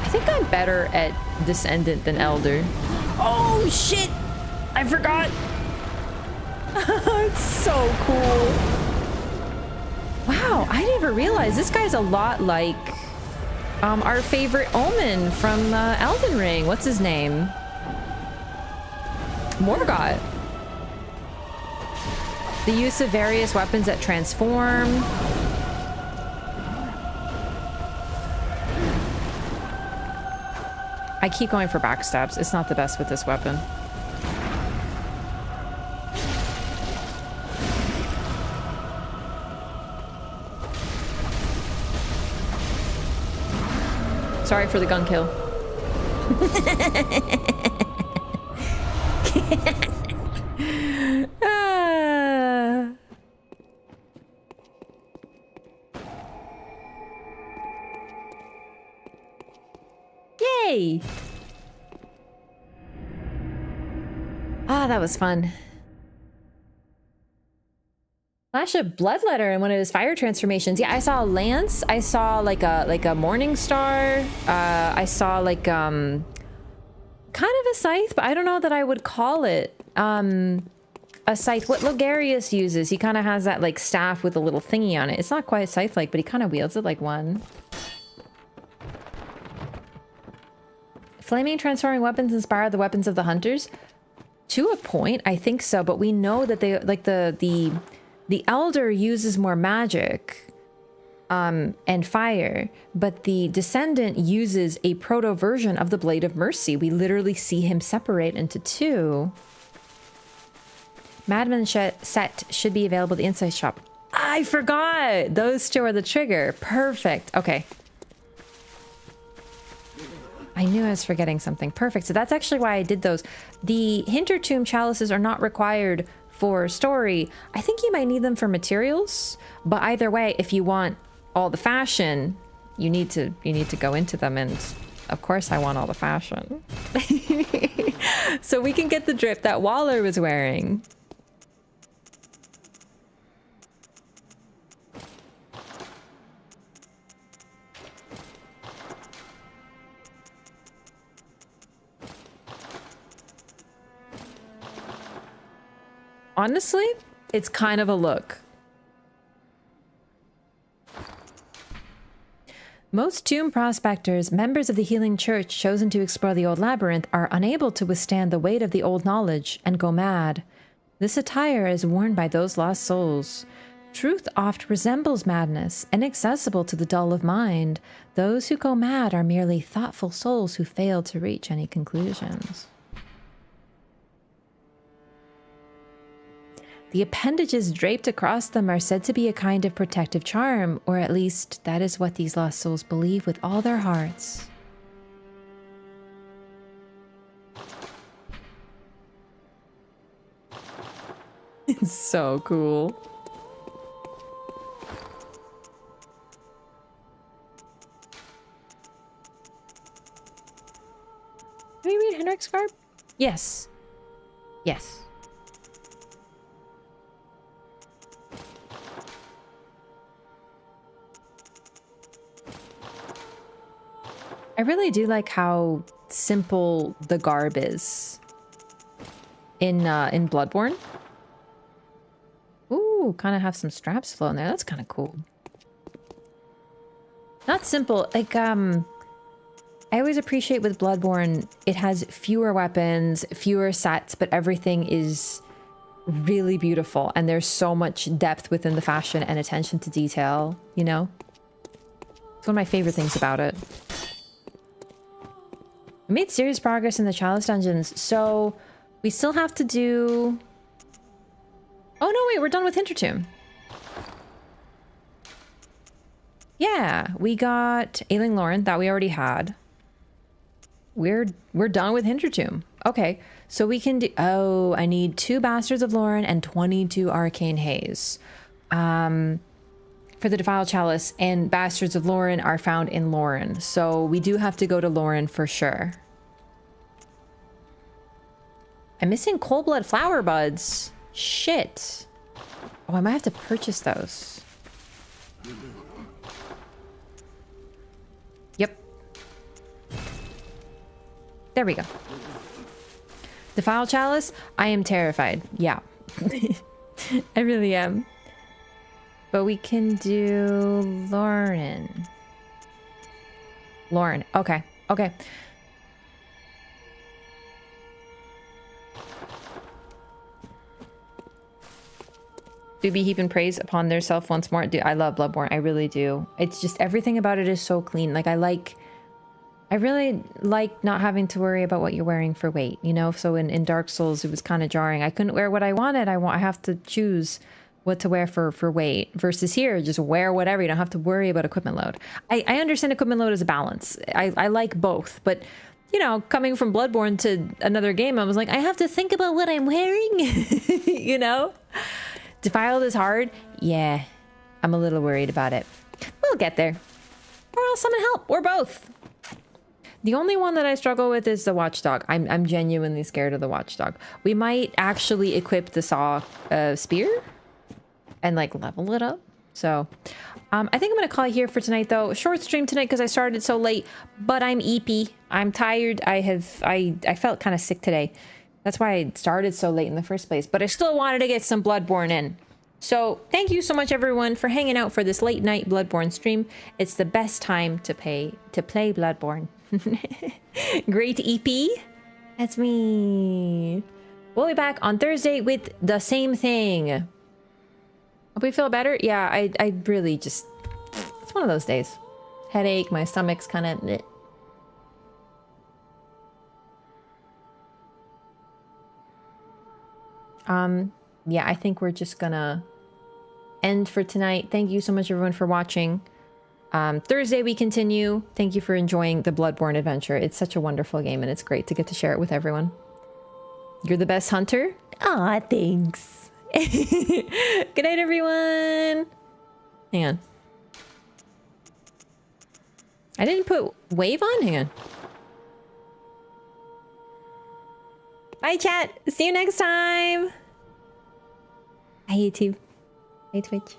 I think I'm better at Descendant than Elder. Oh shit! I forgot. It's so cool. Wow, I didn't even realize this guy's a lot like our favorite Omen from Elden Ring. What's his name? Morgott. The use of various weapons that transform. I keep going for backstabs. It's not the best with this weapon. Sorry for the gun kill. Yay! Ah, that was fun. Flash of Bloodletter in one of his fire transformations. Yeah, I saw a lance. I saw like a morning star. I saw like kind of a scythe, but I don't know that I would call it a scythe. What Logarius uses, he kind of has that like staff with a little thingy on it. It's not quite scythe-like, but he kind of wields it like one. Flaming transforming weapons inspire the weapons of the hunters. To a point, I think so, but we know that they like the Elder uses more magic and fire, but the Descendant uses a proto version of the Blade of Mercy. We literally see him separate into two. Madman set should be available at the Insight Shop. I forgot! Those two are the trigger. Perfect. Okay. I knew I was forgetting something. Perfect. So that's actually why I did those. The Hintertomb chalices are not required for story. I think you might need them for materials, but either way, if you want all the fashion, you need to go into them, and of course I want all the fashion. So we can get the drip that Waller was wearing. Honestly, it's kind of a look. Most tomb prospectors, members of the Healing Church chosen to explore the old labyrinth, are unable to withstand the weight of the old knowledge and go mad. This attire is worn by those lost souls. Truth oft resembles madness, inaccessible to the dull of mind. Those who go mad are merely thoughtful souls who fail to reach any conclusions. The appendages draped across them are said to be a kind of protective charm, or at least that is what these lost souls believe with all their hearts. It's so cool. Can we read Henrik's garb? Yes. Yes. I really do like how simple the garb is in Bloodborne. Ooh, kind of have some straps flowing there. That's kind of cool. Not simple, like I always appreciate with Bloodborne, it has fewer weapons, fewer sets, but everything is really beautiful, and there's so much depth within the fashion and attention to detail, you know? It's one of my favorite things about it. We made serious progress in the Chalice dungeons, so we still have to do... Oh no, wait, we're done with Hintertomb. Yeah, we got Ailing Lauren, that we already had. We're done with Hintertomb. Okay, so we can do... Oh, I need 2 Bastards of Lauren and 22 Arcane Haze. For the Defiled Chalice, and Bastards of Lauren are found in Lauren. So we do have to go to Lauren for sure. I'm missing Cold Blood Flower Buds. Shit. Oh, I might have to purchase those. Yep. There we go. Defile Chalice? I am terrified. Yeah. I really am. But we can do Lauren. Lauren. Okay. Okay. Do be heaping praise upon their self once more. Dude, I love Bloodborne. I really do. It's just everything about it is so clean. Like I really like not having to worry about what you're wearing for weight, you know? So in Dark Souls, it was kind of jarring. I couldn't wear what I wanted. I have to choose what to wear for weight versus here, just wear whatever. You don't have to worry about equipment load. I understand equipment load is a balance. I like both, but you know, coming from Bloodborne to another game, I was like, I have to think about what I'm wearing, you know? Defiled is hard. Yeah, I'm a little worried about it. We'll get there. Or I'll summon help, or both. The only one that I struggle with is the Watchdog. I'm genuinely scared of the Watchdog. We might actually equip the Saw Spear and like level it up. So I think I'm gonna call it here for tonight though. Short stream tonight because I started so late, but I'm EP. I'm tired. I felt kind of sick today. That's why I started so late in the first place, but I still wanted to get some Bloodborne in. So thank you so much everyone for hanging out for this late night Bloodborne stream. It's the best time to play Bloodborne. Great EP. That's me. We'll be back on Thursday with the same thing. Hope we feel better. Yeah, I really just, it's one of those days. Headache, my stomach's kind of yeah, I think we're just gonna end for tonight. Thank you so much everyone for watching. Thursday we continue. Thank you for enjoying the Bloodborne adventure. It's such a wonderful game and it's great to get to share it with everyone. You're the best hunter. Aw, thanks. Good night everyone. Hang on. I didn't put wave on. Hang on. Bye chat. See you next time. Bye YouTube. Bye Twitch.